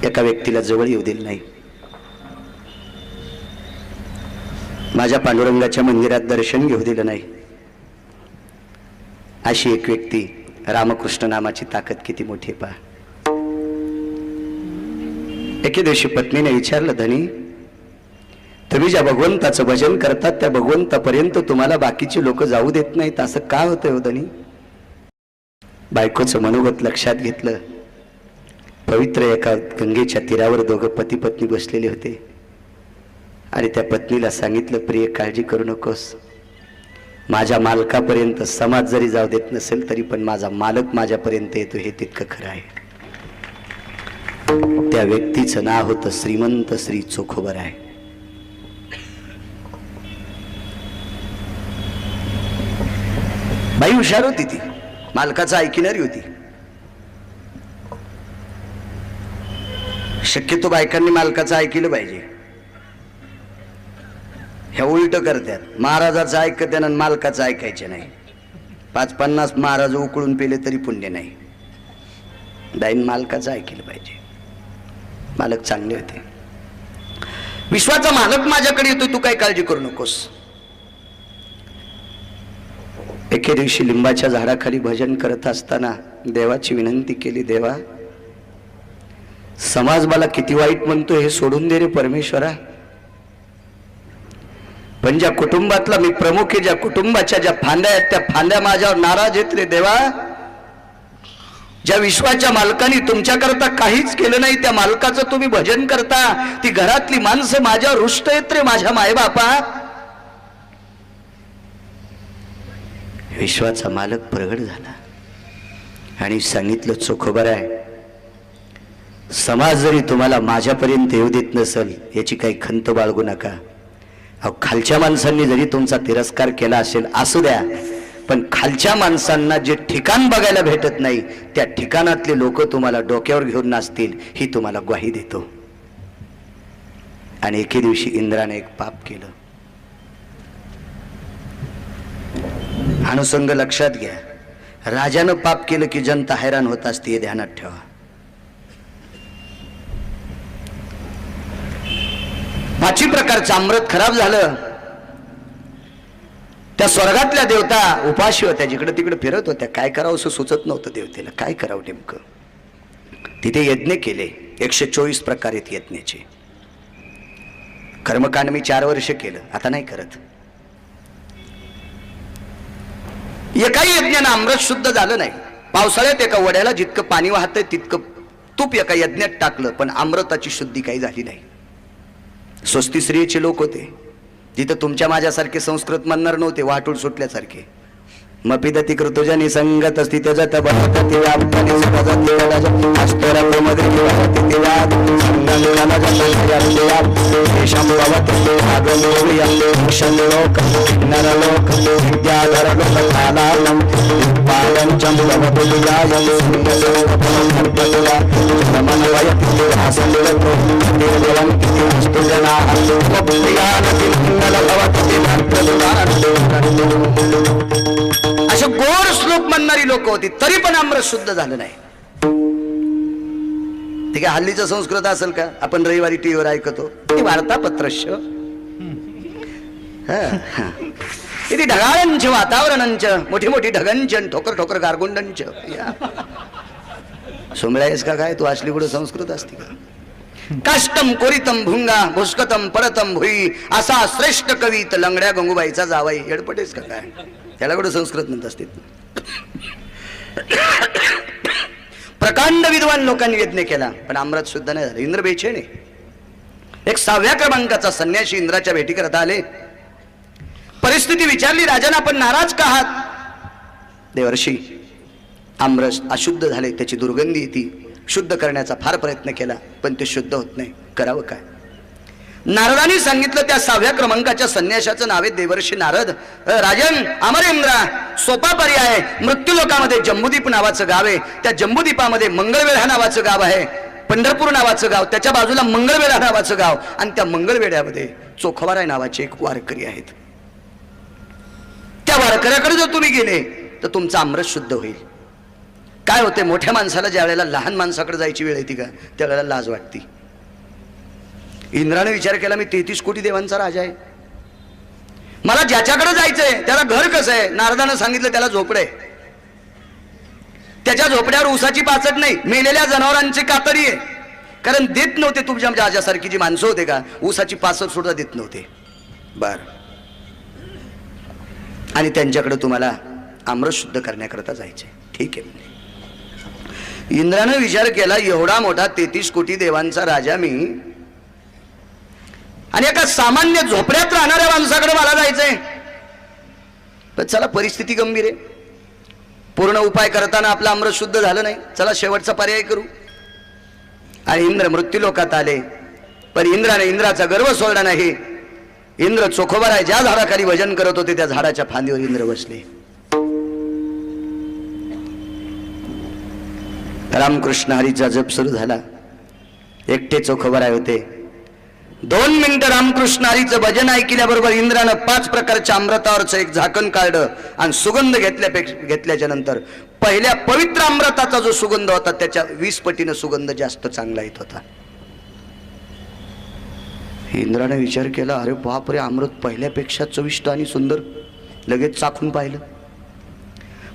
एका व्यक्तीला जवळ येऊ दिलं नाही. माझ्या पांडुरंगाच्या मंदिरात दर्शन घेऊ दिलं नाही. अशी एक व्यक्ती, रामकृष्ण नामाची ताकद किती मोठी पहा. एके दिवशी पत्नीने विचारलं, धनी तुम्ही ज्या भगवंताचं भजन करतात त्या भगवंतापर्यंत तुम्हाला बाकीचे लोक जाऊ देत नाहीत, असं का होतंय हो धनी? बायकोचं मनोगत लक्षात घेतलं. पवित्र एका गंगेच्या तीरावर दोघं पती पत्नी बसलेले होते आणि त्या पत्नीला सांगितलं, प्रिय काळजी करू नकोस, माझ्या मालकापर्यंत समाज जरी जाऊ देत नसेल तरी पण माझा मालक माझ्यापर्यंत येतो हे तितकं खरं आहे. त्या व्यक्तीचं नाव होतं श्रीमंत श्री चोखोबराय. बाई हुशार होती, ती मालकाचं ऐकणारी होती. शक्यतो बायकांनी मालकाचं ऐकलं पाहिजे. ह्या उलट करतात, महाराजाचं ऐकत आणि मालकाचं ऐकायचे नाही. 5-50 महाराज उकळून पेले तरी पुण्य नाही. बाईन मालकाचं ऐकलं पाहिजे. मालक चांगले होते. विश्वाचा मालक माझ्याकडे येतो, तू काय काळजी करू नकोस. एके दिवशी लिंबाच्या झाडाखाली भजन करत असताना देवाची विनंती केली, देवा समाज मला किती वाईट म्हणतो हे सोडून दे रे परमेश्वरा, पण ज्या कुटुंबातला मी प्रमुख आहे, ज्या कुटुंबाच्या ज्या फांद्या आहेत त्या फांद्या माझ्यावर नाराज आहेत रे देवा. ज्या विश्वाच्या मालकाने तुमच्याकरता काहीच केलं नाही त्या मालकाचं तुम्ही भजन करता, ती घरातली माणसं माझ्यावर रुष्ट आहेत रे माझ्या मायबापा. विश्वाचा मालक प्रगट झाला आणि सांगितलं, चोखोबराय, समाज जरी तुम्हाला माझ्यापर्यंत येऊ देत नसेल याची काही खंत बाळगू नका. अहो, खालच्या माणसांनी जरी तुमचा तिरस्कार केला असेल असू द्या, पण खालच्या माणसांना जे ठिकाण बघायला भेटत नाही त्या ठिकाणातले लोक तुम्हाला डोक्यावर घेऊन नाचतील ही तुम्हाला ग्वाही देतो. आणि एके दिवशी इंद्राने एक पाप केलं. अनुसंग लक्षात घ्या, राजानं पाप केलं की जनता हैराण होत असते, हे ध्यानात ठेवा. पाचही प्रकारचं अमृत खराब झालं. त्या स्वर्गातल्या देवता उपाशी होत्या, जिकडे तिकडे फिरत होत्या. काय करावं असं सुचत नव्हतं देवतेला, काय करावं नेमकं. तिथे यज्ञ केले, 124 प्रकार आहेत यज्ञाचे. कर्मकांड मी 4 वर्ष केलं, आता नाही करत. एकाही यज्ञानं अमृत शुद्ध झालं नाही. पावसाळ्यात एका वड्याला जितकं पाणी वाहतंय तितकं तूप एका यज्ञात टाकलं पण अमृताची शुद्धी काही झाली नाही. स्वस्ती स्त्रियेचे लोक होते, जिथं तुमच्या माझ्यासारखे संस्कृत म्हणणार नव्हते, वाटून सुटल्यासारखे. मपिदती कृतुजनी संगत स्थित जत बहतती व्याप्तनी सपजती वदज अस्तरमध्ये विवाहती दिवाद संगंगन जत देशम भवती आगमोयम क्षणलोक नरलोक विद्याधर लोक कालालम पालंचम भवतु विजायम सुंदरलोकपरमपतुला रमणवयति आसंगतो देवं इति अस्तु जनाः मुक्तियानति मंगल भवति भक्तदुरान. असे गोड श्लोक म्हणणारी लोक होती, तरी पण अमृत शुद्ध झालं नाही. ठीक आहे, हल्लीचं संस्कृत असेल का? आपण रविवारी टीव्हीवर ऐकतो ती वार्तापत्रश्य, किती ढगाळंच वातावरणंच, मोठी मोठी ढगंच, ठोकर ठोकर गारगुंडंच. सोमळायस का काय तू? असली कुठं संस्कृत असते का? काष्टम कोरितम भुंगा भुस्कतम परतम भुई असा श्रेष्ठ कवीत लंगड्या गंगूबाईचा जावाई. येडपटेस का काय? त्याला कुठं संस्कृत म्हणत असते? प्रकांड विद्वान लोकांनी यज्ञ केला पण अमृत शुद्ध नाही झालं. इंद्र बेचैन. एक 6व्या क्रमांकाचा संन्यासी इंद्राच्या भेटी करता आले. परिस्थिती विचारली, राजांना आपण नाराज का आहात? देवर्षी, अमृत अशुद्ध झाले, त्याची दुर्गंधी येते. शुद्ध करण्याचा फार प्रयत्न केला पण ते शुद्ध होत नाही, करावं काय? नारदांनी सांगितलं, त्या 6व्या क्रमांकाच्या संन्याशाचं नाव आहे देवर्षी नारद. राजन अमरेंद्रा, सोपा पर्याय. मृत्यूलोकामध्ये जम्बूद्वीप नावाचं गाव आहे, त्या जम्बूद्वीपामध्ये मंगळवेढा नावाचं गाव आहे, पंढरपूर नावाचं गाव, त्याच्या बाजूला मंगळवेढा नावाचं गाव, आणि त्या मंगळवेढ्यामध्ये चोखवाराय नावाचे एक वारकरी आहेत. त्या वारकऱ्याकडे जर तुम्ही गेले तर तुमचं अमृत शुद्ध होईल. काय होते, मोठ्या माणसाला ज्या वेळेला लहान माणसाकडे जायची वेळ येते का त्यावेळेला लाज वाटते. इंद्राने विचार केला, मी 33 कोटी देवांचा राजा आहे, मला ज्याच्याकडे जायचंय त्याला घर कसं आहे? नारदानं सांगितलं त्याला झोपडं आहे. त्याच्या झोपड्यावर ऊसाची पाचट नाही, मेलेल्या जनावरांची कातडी आहे. कारण देत नव्हते तुमच्या राजासारखी जी माणसं होते का, ऊसाची पाचट सुद्धा देत नव्हते. बर, आणि त्यांच्याकडे तुम्हाला अमृत शुद्ध करण्याकरता जायचंय. ठीक आहे. इंद्रानं विचार केला, एवढा मोठा 33 कोटी देवांचा राजा मी, आणि एका सामान्य झोपड्यात राहणाऱ्या माणसाकडे मला जायचंय. पण चला, परिस्थिती गंभीर आहे. पूर्ण उपाय करताना आपलं अमृत शुद्ध झालं नाही, चला शेवटचा पर्याय करू. आणि इंद्र मृत्यूलोकात आले. पण इंद्राचा गर्व सोडला नाही. इंद्र चोखोबाराय ज्या झाडाखाली भजन करत होते त्या झाडाच्या फांदीवर इंद्र बसले. रामकृष्ण हरीचा जप सुरू झाला. एकटे चोखोबाराय होते. 2 मिनिटं रामकृष्ण हरीचं भजन ऐकल्याबरोबर इंद्रानं 5 प्रकारच्या अमृतावरचं एक झाकण काढलं आणि सुगंध घेतल्याच्या नंतर पहिल्या पवित्र अमृताचा जो सुगंध होता त्याच्या 20 पटीनं सुगंध जास्त चांगला येत होता. इंद्राने विचार केला, अरे बापरे, अमृत पहिल्यापेक्षा चविष्ट आणि सुंदर. लगेच चाखून पाहिलं.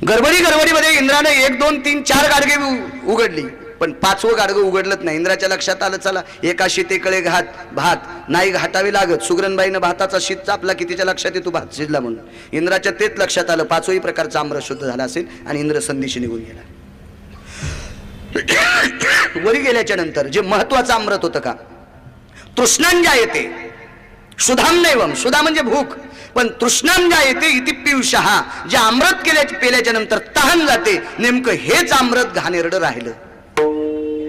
गडबडीमध्ये इंद्राने 1 2 3 4 गाडगे उघडली, पण 5वं गाडगं उघडलंच नाही. इंद्राच्या लक्षात आलं, चला एका शीतेकडे भात नाही घाटावी लागत. सुगरणबाईनं भाताचा शीत चापला की तिच्या लक्षात येतो भात शिजला म्हणून. इंद्राच्या तेच लक्षात आलं, 5व्ही प्रकारचा अमृत शुद्ध झाला असेल, आणि इंद्र संदेशी निघून गेला. वरी गेल्याच्या नंतर जे महत्वाचं अमृत होतं का, तृष्णांजा येते सुधाम नैवम, सुधा म्हणजे भूक, पण तृष्णांजा येते इति पियुषः, जे अमृत पेल्याच्या नंतर तहान जाते, नेमकं हेच अमृत घाणेरडं राहिलं.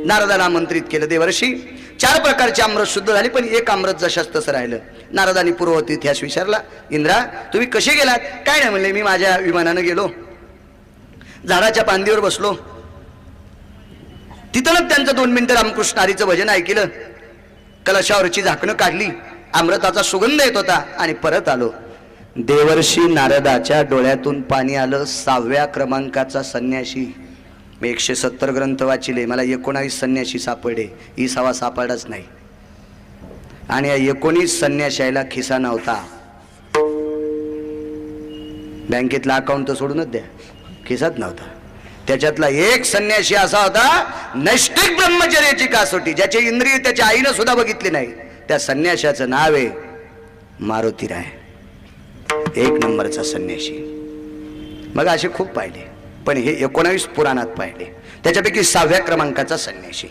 नारदाला आमंत्रित केलं. देवर्षी, 4 प्रकारचे अमृत शुद्ध झाले पण एक अमृत जशास तसं राहिलं. नारदानी पूर्ववत इतिहास विचारला, इंद्रा तुम्ही कसे गेलात? काय नाही म्हणले, मी माझ्या विमानानं गेलो, झाडाच्या फांदीवर बसलो, तिथूनच त्यांचं 2 मिनिटं रामकृष्ण हरीचं भजन ऐकलं, कलशावरची झाकणं काढली, अमृताचा सुगंध येत होता, आणि परत आलो. देवर्षी नारदाच्या डोळ्यातून पाणी आलं. 6व्या क्रमांकाचा संन्यासी. मी 170 ग्रंथ वाचिले, मला 19 संन्यासी सापडे, 20वा सापडच नाही. आणि या 19 संन्याशाला खिसा नव्हता. बँकेतला अकाउंट तर सोडूनच द्या, खिसाच नव्हता. त्याच्यातला एक संन्यासी असा होता, नैष्ठिक ब्रह्मचर्याची कसोटी, ज्याचे इंद्रिय त्याच्या आईनं सुद्धा बघितले नाही. त्या संन्याशाचं नाव आहे मारुतीराय. 1 नंबरचा संन्यासी. मग असे खूप पाहिले, पण हे 19 पुराणात पाहिले. त्याच्यापैकी 6व्या क्रमांकाचा संन्यासी.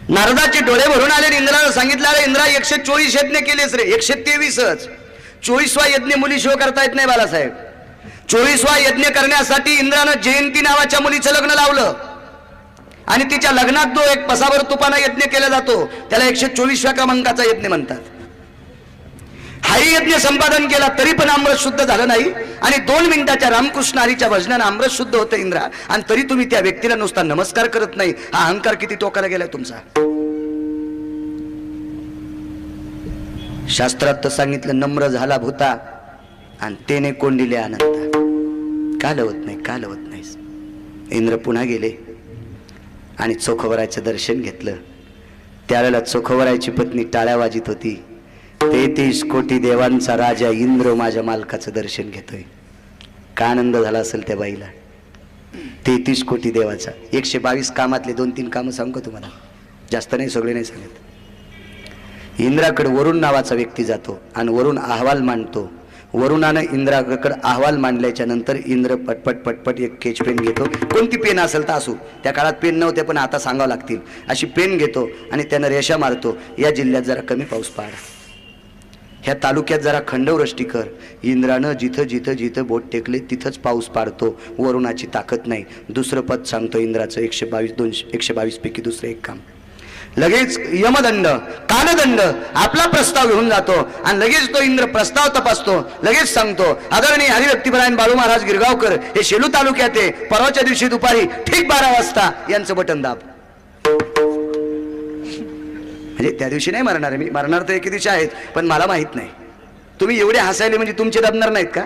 नारदाचे डोळे भरून आले. इंद्राला सांगितलं, अरे इंद्रा 124 यज्ञ केलेस रे. 123च. 24वा यज्ञ मुलीशिवाय करता येत नाही बालासाहेब. 24वा यज्ञ करण्यासाठी इंद्रानं जयंती नावाच्या मुलीचं लग्न लावलं आणि तिच्या लग्नात जो एक पसाभर तुपाना यज्ञ केला जातो त्याला 124व्या क्रमांकाचा यज्ञ म्हणतात. हाही यज्ञ संपादन केला तरी पण अमृत शुद्ध झालं नाही. आणि 2 मिनिटाच्या रामकृष्ण हरीच्या भजनानं अमृत शुद्ध होतं इंद्रा. आणि तरी तुम्ही त्या व्यक्तीला नुसता नमस्कार करत नाही. हा अहंकार किती टोकाला गेलाय तुमचा. शास्त्रात तर सांगितलं, नम्र झाला भूता आणि तेने कोंडिले अनंता. का लवत नाही, का लवत नाहीस. इंद्र पुन्हा गेले आणि चोखवराचं दर्शन घेतलं. त्यावेळेला चोखवराची पत्नी टाळ्या वाजित होती. 33 कोटी देवांचा राजा इंद्र माझ्या मालकाचं दर्शन घेतोय. का आनंद झाला असेल त्या बाईला. 33 कोटी देवाचा. 122 कामातले 2-3 कामं सांगू का तुम्हाला, जास्त नाही, सगळे नाही सांगत. इंद्राकडे वरुण नावाचा व्यक्ती जातो आणि वरुण अहवाल मांडतो. वरुणानं इंद्राकडे अहवाल मांडल्याच्या नंतर इंद्र पटपट पटपट एक केच पेन घेतो. कोणती पेन असेल तर असू, त्या काळात पेन नव्हते पण आता सांगावं लागतील. अशी पेन घेतो आणि त्यानं रेषा मारतो. या जिल्ह्यात जरा कमी पाऊस पाड, ह्या तालुक्यात जरा खंडवृष्टी कर. इंद्रानं जिथं जिथं जिथं बोट टेकले तिथंच पाऊस पाडतो. वरुणाची ताकद नाही. दुसरं पद सांगतो इंद्राचं, 122 पैकी दुसरं एक काम. लगेच यमदंड, कालदंड आपला प्रस्ताव घेऊन जातो आणि लगेच तो इंद्र प्रस्ताव तपासतो. लगेच सांगतो, आदरणीय हरिभक्तीपरायण बाळू महाराज गिरगावकर हे शेलू तालुक्यात आहे. परवाच्या दिवशी दुपारी ठीक 12 वाजता यांचं बटन दाब. म्हणजे त्या दिवशी नाही मरणार मी, मरणार तर एके दिवशी आहेत पण मला माहित नाही. तुम्ही एवढे हसायले म्हणजे तुमचे दबणार नाहीत का.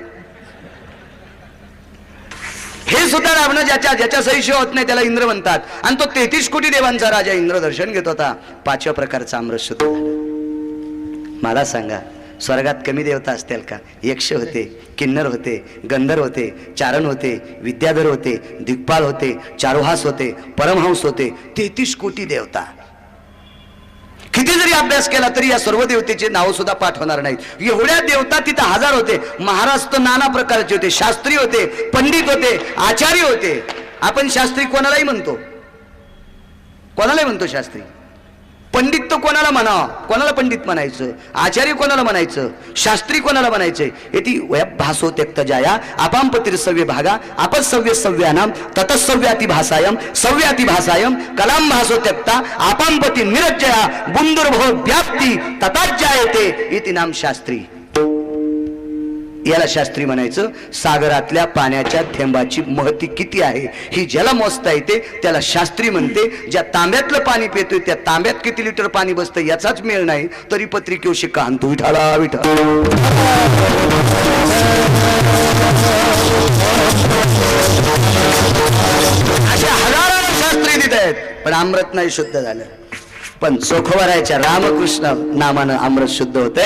हे सुद्धा रावण ज्याच्या सहीशी होत नाही त्याला इंद्र म्हणतात. आणि तो 33 कोटी देवांचा राजा इंद्र दर्शन घेत होता. 5व्या प्रकारचा अमृत शुद्ध झालं. मला सांगा, स्वर्गात कमी देवता असतील का. यक्ष होते, किन्नर होते, गंधर्व होते, चारण होते, विद्याधर होते, दिग्पाल होते, चारुहास होते, परमहंस होते. 33 कोटी देवता. किती जरी अभ्यास केला तरी या सर्व देवतेचे नाव सुद्धा पाठ होणार नाहीत. एवढ्या देवता तिथं 1000 होते. महाराज तर नाना प्रकारचे होते. शास्त्री होते, पंडित होते, आचार्य होते. आपण शास्त्री कोणालाही म्हणतो, कोणालाही म्हणतो शास्त्री. पंडित तर कोणाला म्हणावा, कोणाला पंडित म्हणायचं. आचार्य कोणाला म्हणायचं, शास्त्री कोणाला म्हणायचंय. येती भासो त्यक्त जाया अपांपतिर सव्य भागा अपसव्य सव्यानाम ततसव्याती भासायम सव्याती भासायम कलाम भासो त्यक्ता अपांपती निरज्जया बुंदुर्भव व्याप्ती तताज्जायते इति नाम शास्त्री. याला शास्त्री म्हणायचं. सागरातल्या पाण्याच्या थेंबाची महती किती आहे ही ज्याला मोजता येते त्याला शास्त्री म्हणते. ज्या तांब्यातलं पाणी पितोय त्या तांब्यात किती लिटर पाणी बसतं याचाच मेळ नाही तरी पत्रिकेवर शिक्का आणतो. विठाला विठा. अशा हजारो शास्त्री तिथे आहेत पण अमृत नाही शुद्ध झालं. पण चोखवरायच्या रामकृष्ण नामानं अमृत शुद्ध होते.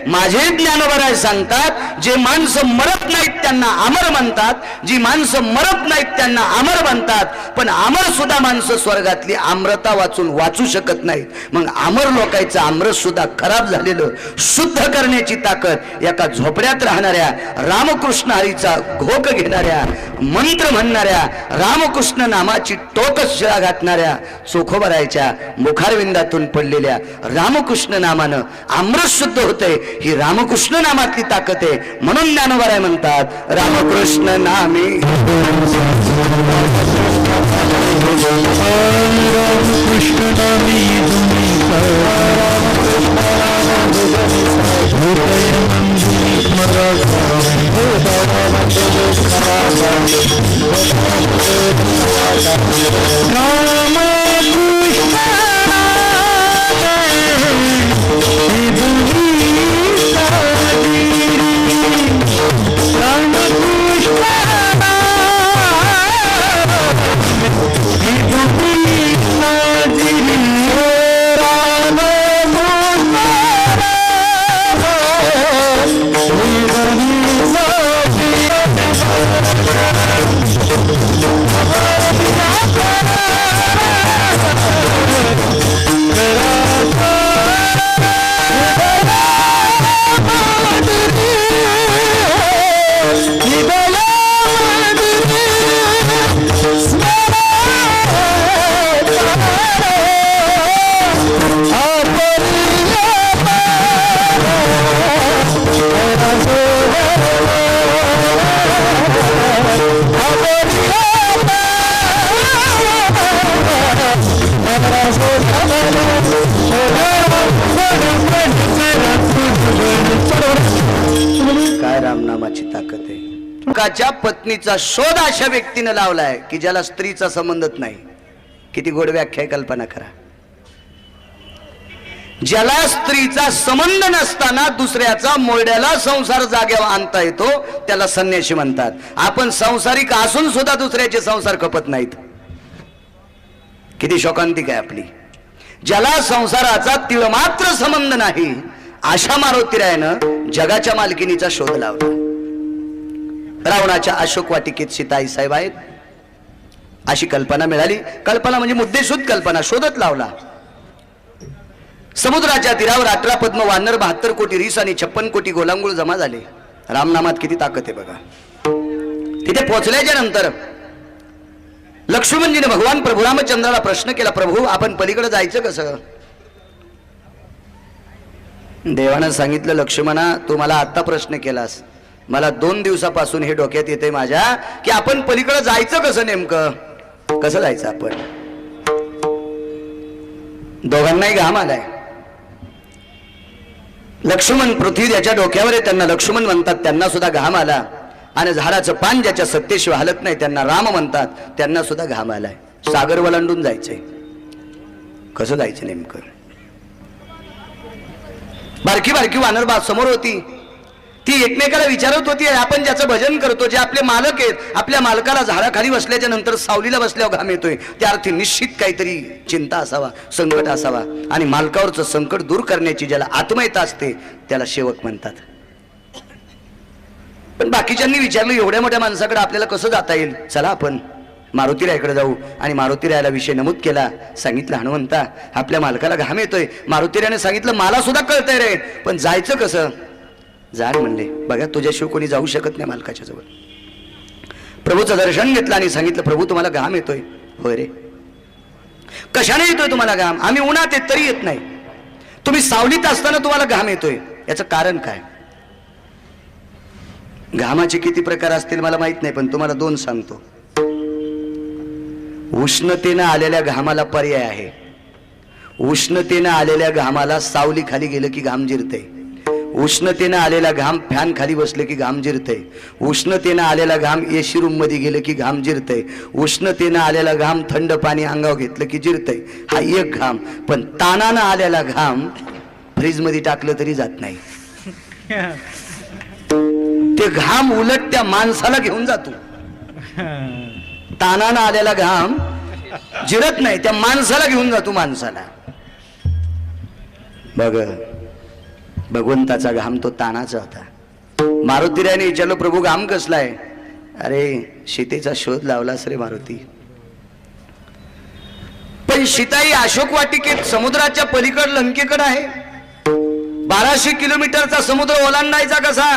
माझे ज्ञानोबराय सांगतात, जे माणसं मरत नाहीत त्यांना अमर म्हणतात. जी माणसं मरत नाहीत त्यांना अमर म्हणतात. पण अमर सुद्धा माणसं स्वर्गातली अमृता वाचू शकत नाहीत. मग अमर लोकांचं अमृत सुद्धा खराब झालेलं शुद्ध करण्याची ताकद एका झोपड्यात राहणाऱ्या रामकृष्ण हरीचा घोक घेणाऱ्या, मंत्र म्हणणाऱ्या, रामकृष्ण नामाची टोकच शिळा घातणाऱ्या चोखोबरायच्या मुखारविंदा पडलेल्या रामकृष्ण नामानं अमृत शुद्ध होते. ही रामकृष्ण नामातली ताकद आहे. म्हणून ज्ञानोबराय म्हणतात, रामकृष्ण नामी कृष्ण नामी लोकाच्या पत्नीचा शोध अशा व्यक्तीनं लावलाय की ज्याला स्त्रीचा संबंधच नाही. किती गोड व्याख्या आहे, कल्पना करा. ज्याला स्त्रीचा संबंध नसताना दुसऱ्याचा मोरड्याला संसार जाग्यावर आणता येतो त्याला संन्यासी म्हणतात. आपण संसारिक असून सुद्धा दुसऱ्याचे संसार खपत नाहीत. किती शोकांतिक आहे आपली. ज्याला संसाराचा तिळमात्र संबंध नाही अशा मारुतीरायानं जगाच्या मालकिनीचा शोध लावला. रावणाच्या अशोक वाटिकेत सीताई साहेब आहेत अशी कल्पना मिळाली. कल्पना म्हणजे मुद्देसूद कल्पना, शोधत लावला. समुद्राच्या तीरावर 18 पद्म वानर, 72 कोटी रीस आणि 56 कोटी गोलांगुळ जमा झाले. रामनामात किती ताकद आहे बघा. तिथे पोहोचल्याच्या नंतर लक्ष्मणजीने भगवान प्रभू रामचंद्राला प्रश्न केला, प्रभू आपण पलीकडे जायचं कसं? देवानं सांगितलं, लक्ष्मणा तू मला आता प्रश्न केलास, मला 2 दिवसापासून हे डोक्यात येते माझ्या की आपण पलीकडे जायचं कसं, नेमकं कसं जायचं आपण. दोघांनाही घाम आलाय. लक्ष्मण पृथ्वी ज्याच्या डोक्यावर आहे त्यांना लक्ष्मण म्हणतात, त्यांना सुद्धा घाम आला. आणि झाडाचं पान ज्याच्या सत्तेशिवाय हलत नाही त्यांना राम म्हणतात, त्यांना सुद्धा घाम आलाय. सागर वलांडून जायचंय, कसं जायचं नेमकं. बारकी बारकी वानरबाग समोर होती. ती एकमेकाला विचारत होती, आपण ज्याचं भजन करतो, जे आपले मालक आहेत, आपल्या मालकाला झाडाखाली बसल्याच्या नंतर सावलीला बसल्यावर घाम येतोय, त्या अर्थी निश्चित काहीतरी चिंता असावा, संकट असावा. आणि मालकावरचं संकट दूर करण्याची ज्याला आत्मीयता असते त्याला सेवक म्हणतात. पण बाकीच्यांनी विचारलं, एवढ्या मोठ्या माणसाकडे आपल्याला कसं जाता येईल, चला आपण मारुतीरायाकडे जाऊ. आणि मारुतीरायाला विषय नमूद केला. सांगितलं, हनुमंता आपल्या मालकाला घाम येतोय. मारुतीरायाने सांगितलं, मला सुद्धा कळतंय रे, पण जायचं कसं. जाण म्हणले, बघा तुझ्याशिवाय कोणी जाऊ शकत नाही मालकाच्या जवळ. प्रभूचं दर्शन घेतलं आणि सांगितलं, प्रभू तुम्हाला घाम येतोय. होय रे. कशाने येतोय तुम्हाला घाम? आम्ही उन्हात येत तरी येत नाही. तुम्ही सावलीत असताना तुम्हाला घाम येतोय, याचं कारण काय? घामाचे किती प्रकार असतील मला माहित नाही, पण तुम्हाला 2 सांगतो. उष्णतेनं आलेल्या घामाला पर्याय आहे. उष्णतेनं आलेल्या घामाला सावली खाली गेलं की घाम जिरते. उष्णतेनं आलेला घाम फॅन खाली बसले की घाम जिरते. उष्णतेनं आलेला घाम एसी रूम मध्ये गेलं की घाम जिरते. उष्णतेनं आलेला घाम थंड पाणी अंगावर घेतलं की जिरते. हा एक घाम. पण तानानं आलेला घाम फ्रीज मध्ये टाकलं तरी जात नाही. ते घाम उलट त्या माणसाला घेऊन जातो. तानानं आलेला घाम जिरत नाही, त्या माणसाला घेऊन जातो. माणसाला बघ, भगवंताचा घाम तो तानाचा होता. मारुतीरायाने विचारलं, प्रभू घाम कसलाय? अरे सीतेचा शोध लावलास रे मारुती. पण सीताई अशोक वाटिकेत समुद्राच्या पलीकड लंकेकडे आहे. 1200 किलोमीटरचा समुद्र ओलांडायचा कसा?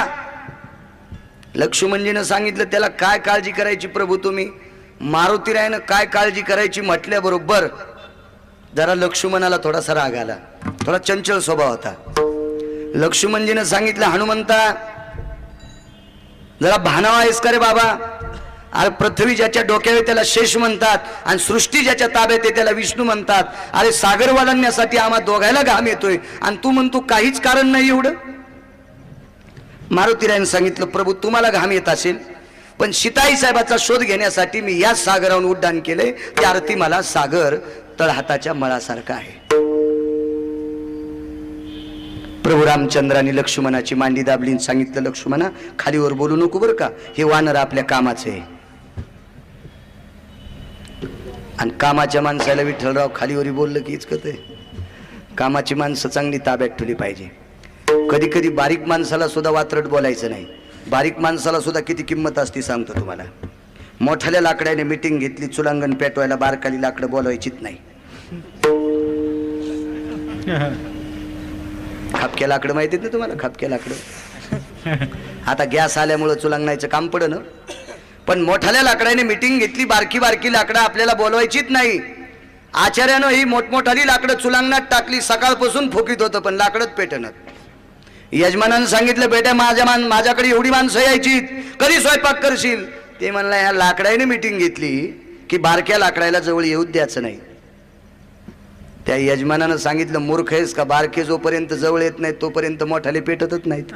लक्ष्मणजीनं सांगितलं, त्याला काय काळजी करायची प्रभू तुम्ही? मारुतीरायानं काय काळजी करायची म्हटल्याबरोबर जरा लक्ष्मणाला थोडासा राग आला. थोडा चंचल स्वभाव होता. लक्ष्मणजीनं सांगितलं, हनुमंता जरा भानावा आहेस का रे बाबा? अरे पृथ्वी ज्याच्या डोक्यावर त्याला शेष म्हणतात आणि सृष्टी ज्याच्या ताब्यात आहे त्याला विष्णू म्हणतात. अरे सागर वलांडण्यासाठी आम्हा दोघायला घाम येतोय आणि तू म्हणतो काहीच कारण नाही एवढं. मारुतीरायानं सांगितलं, प्रभू तुम्हाला घाम येत असेल, पण सीताई साहेबाचा शोध घेण्यासाठी मी या सागरावरून उड्डाण केले. त्या अर्थी मला सागर तळहाताच्या मळासारखा आहे. प्रभू रामचंद्राने लक्ष्मणाची मांडी दाबली, सांगितलं, लक्ष्मणा खालीवर बोलू नको बरं का, हे वानर आपल्या कामाचे आहे. आणि कामाच्या माणसाला विठ्ठलराव खालीवरी बोललं की इचकत आहे. कामाची माणसं चांगली ताब्यात ठेवली पाहिजे. कधी कधी बारीक माणसाला सुद्धा वात्रट बोलायचं नाही. बारीक माणसाला सुद्धा किती किंमत असते सांगतो तुम्हाला. मोठ्याल्या लाकड्याने मिटिंग घेतली, चुलांगण पेटवायला बारकाली लाकडं बोलवायचीच नाही. खापक्या लाकडं माहितीत ना तुम्हाला? खापक्या लाकडं आता गॅस आल्यामुळं चुलांगणायचं काम पडलं. पण मोठ्याल्या लाकडाने मिटिंग घेतली, बारकी बारकी लाकडं आपल्याला बोलवायचीच नाही. आचार्यानं ही मोठमोठाली लाकडं चुलांगणात टाकली. सकाळपासून फुकीत होतं पण लाकडच पेटणार. यजमानानं सांगितलं, बेटा माझ्याकडे एवढी माणसं यायची, कधी स्वयंपाक करशील? ते म्हणलं, ह्या लाकडाने मिटिंग घेतली की बारक्या लाकडाला जवळ येऊ द्यायचं नाही. त्या यजमानानं सांगितलं, मूर्ख आहेस का? बारके जोपर्यंत जवळ येत नाहीत तोपर्यंत मोठाले पेटतच नाहीत.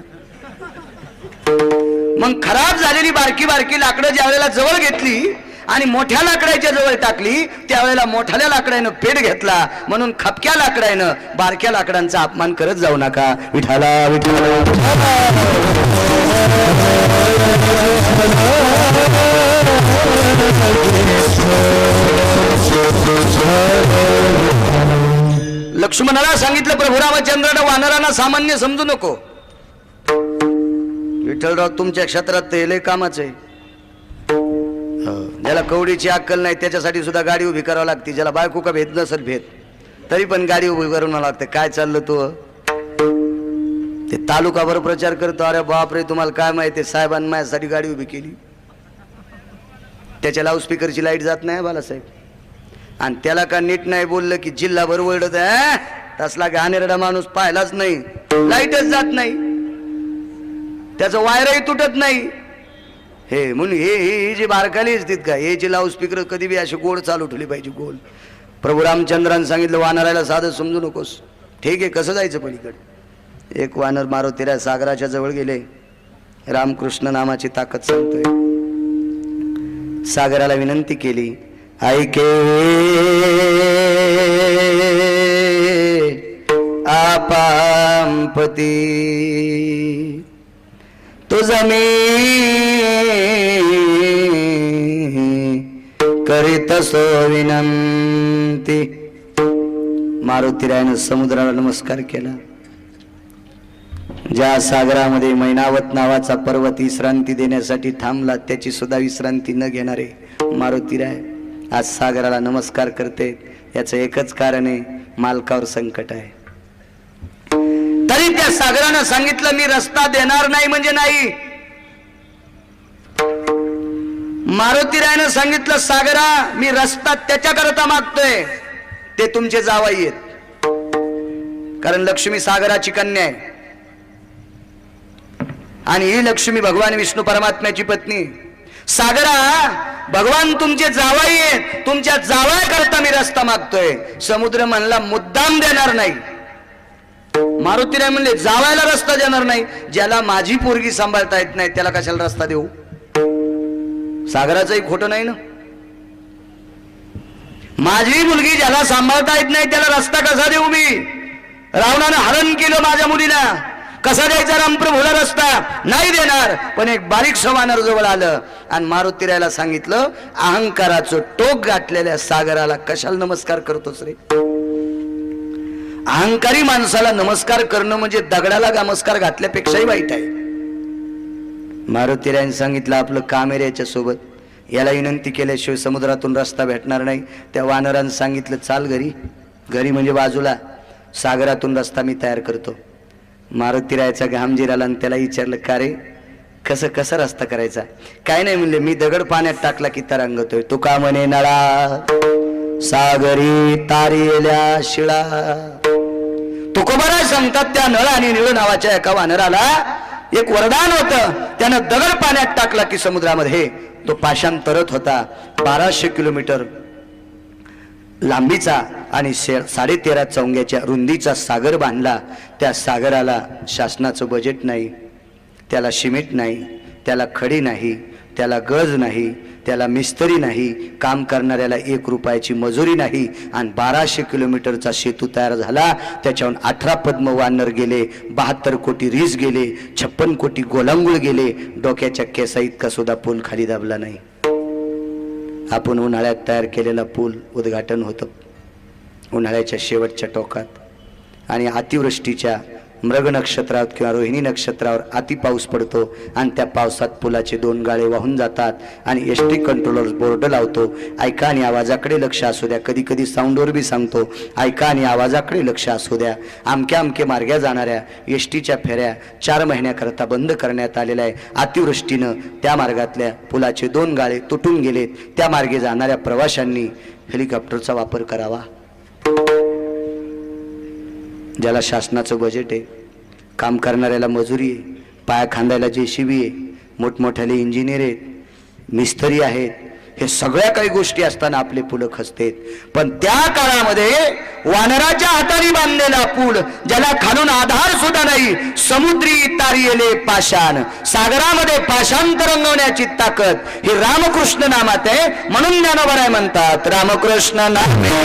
मग खराब झालेली बारकी बारकी लाकडं ज्या वेळेला जवळ घेतली आणि मोठ्या लाकडाच्या जवळ टाकली, त्यावेळेला मोठ्या लाकडानं पेट घेतला. म्हणून खपक्या लाकडानं बारक्या लाकडांचा अपमान करत जाऊ नका. विठाला विठाला लक्ष्मणाला सांगितलं, प्रभू रामचंद्रानं वानरांना सामान्य समजू नको. विठ्ठलराव तुमच्या क्षेत्रात ते लय कामाचं आहे. ज्याला कवडीची अक्कल नाही त्याच्यासाठी सुद्धा गाडी उभी करावी लागते. ज्याला बायको का भेद नसेल भेद तरी पण गाडी उभी करून लागते. काय चाललं तू ते तालुकाभर प्रचार करतो. अरे बापरे, तुम्हाला काय माहिती, साहेबांनी माझ्यासाठी गाडी उभी केली. त्याच्या लाऊडस्पीकरची लाईट जात नाही बालासाहेब, आणि त्याला का नीट नाही बोललं की जिल्हाभर ओरडत आहे. तसला घाणेरडा माणूस पाहिलाच नाही. लाईटच जात नाही, त्याचं वायरही तुटत नाही. हे म्हणून हे जी बारकाली असतात का, हे जे लाऊडस्पीकर कधी बी अशी गोड चालू ठेवली पाहिजे, गोल. प्रभू रामचंद्रांनी सांगितलं वानराला साधं समजू नकोस. ठीक आहे, कसं जायचं पलीकडे. एक वानर मारुतीला सागराच्या जवळ गेले. रामकृष्ण नामाची ताकद सांगतोय. सागराला विनंती केली, ऐके आपांपती तुझ मी करीत सो विनंती. मारुतीरायानं समुद्राला नमस्कार केला. ज्या सागरामध्ये मैनावत नावाचा पर्वत विश्रांती देण्यासाठी थांबला, त्याची सुद्धा विश्रांती न घेणारे मारुतीराय आज सागराला नमस्कार करते. याचं एकच कारण आहे, मालकावर संकट आहे. तरी त्या सागरानं सांगितलं, मी रस्ता देणार नाही म्हणजे नाही. मारुतीरायानं सांगितलं, सागरा मी रस्ता त्याच्याकरता मागतोय, ते तुमचे जावई आहेत. कारण लक्ष्मी सागराची कन्या आहे आणि ही लक्ष्मी भगवान विष्णू परमात्म्याची पत्नी. सागरा भगवान तुमचे जावई आहेत, तुमच्या जावयाकरता मी रस्ता मागतोय. समुद्र म्हणला मुद्दाम देणार नाही. मारुतीराय म्हणले जावायला रस्ता देणार नाही. ज्याला माझी पोरगी सांभाळता येत नाही त्याला कशाला रस्ता देऊ. सागराचंही खोटं नाही ना. माझी मुलगी ज्याला सांभाळता येत नाही त्याला रस्ता कसा देऊ मी. रावणानं हरण केलं माझ्या मुलीला, कसा द्यायचा रामप्रभूला रस्ता. नाही देणार. पण एक बारीक वानर जवळ आलं आणि मारुतीरायला सांगितलं, अहंकाराचं टोक गाठलेल्या सागराला कशाला नमस्कार करतोस रे. अहंकारी माणसाला नमस्कार करणं म्हणजे दगडाला नमस्कार घातल्यापेक्षाही वाईट आहे. मारुतीरायाने सांगितलं, आपलं काम आहे याच्या सोबत. याला विनंती केल्याशिवाय समुद्रातून रस्ता भेटणार नाही. त्या वानरानं सांगितलं, चाल घरी. घरी म्हणजे बाजूला, सागरातून रस्ता मी तयार करतो. मारुतीरायाचा घाम जिराला आणि त्याला विचारलं, का रे कसं कसं रस्ता करायचा. काय नाही म्हणले, मी दगड पाण्यात टाकला की तरंगतोय. तू का म्हणे नळा सागरी तारिल्या शिळा. तुकोबाराय सांगतात, त्या नळ आणि निळ नावाच्या एका वानराला एक वरदान होतं. त्यानं दगड पाण्यात टाकला की समुद्रामध्ये तो पाषाण तरत होता. 1200 किलोमीटर लांबीचा आणि 13.5 चौंग्याच्या रुंदीचा सागर बांधला. त्या सागराला शासनाचं बजेट नाही, त्याला सिमेंट नाही, त्याला खडी नाही, त्याला गज नाही, त्याला मिस्त्री नाही, काम करणाऱ्याला 1 रुपयाची मजुरी नाही. आणि 1200 किलोमीटरचा सेतू तयार झाला. त्याच्याहून 18 पद्म वानर गेले, 72 कोटी रीस गेले, 56 कोटी गोलांगुळ गेले. डोक्याच्या केसा इतका सुद्धा पूल खाली दाबला नाही. आपण उन्हाळ्यात तयार केलेला पूल उद्घाटन होतं उन्हाळ्याच्या शेवटच्या टोकात. आणि अतिवृष्टीच्या मृग नक्षत्रात किंवा रोहिणी नक्षत्रावर अति पाऊस पडतो आणि त्या पावसात पुलाचे 2 गाळे वाहून जातात. आणि एसटी कंट्रोलर बोर्ड लावतो, ऐका आणि आवाजाकडे लक्ष असू द्या. कधी कधी साऊंडवर बी सांगतो, ऐका आणि आवाजाकडे लक्ष असू द्या. अमक्या अमक्या मार्ग्या जाणाऱ्या एसटीच्या फेऱ्या 4 महिन्याकरता बंद करण्यात आलेल्या आहे. अतिवृष्टीनं त्या मार्गातल्या पुलाचे 2 गाळे तुटून गेलेत. त्या मार्गे जाणाऱ्या प्रवाशांनी हेलिकॉप्टरचा वापर करावा. ज्याला शासनाचं बजेट आहे, काम करणाऱ्याला मजुरी आहे, पाया खांदायला JCB आहे, मोठमोठ्याले इंजिनियर आहेत, मिस्त्री आहेत, हे सगळ्या काही गोष्टी असताना आपले पुलं खचतेत. पण त्या काळामध्ये वानराच्या हाताने बांधलेला पूल, ज्याला खालून आधार सुद्धा नाही, समुद्री तारियले पाषाण, सागरामध्ये पाषांत रंगवण्याची ताकद ही रामकृष्ण नामात आहे. म्हणून ज्ञानोबराय म्हणतात रामकृष्ण नामे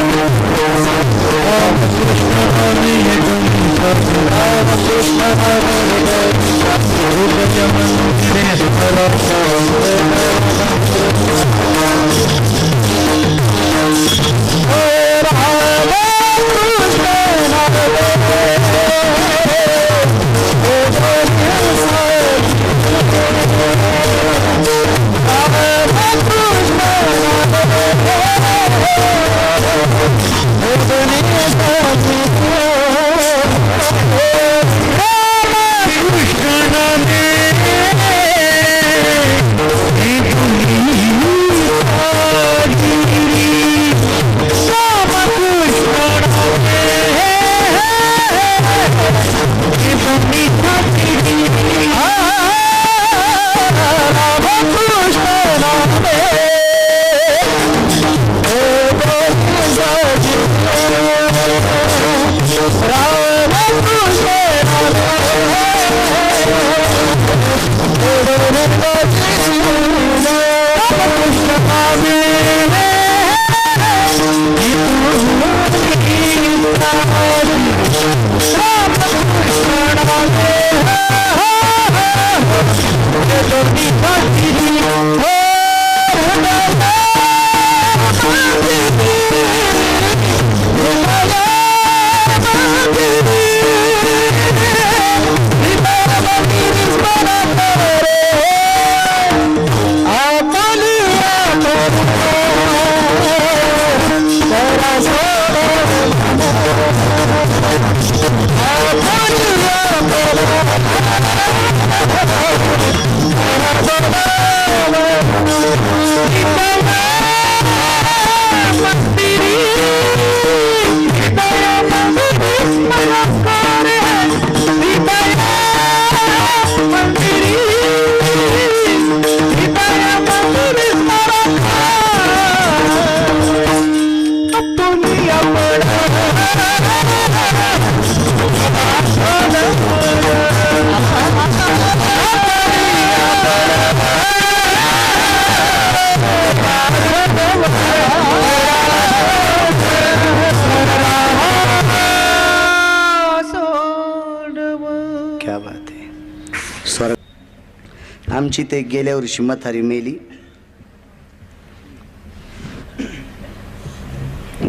आमची ते गेल्या वर्षी म्हातारी मेली.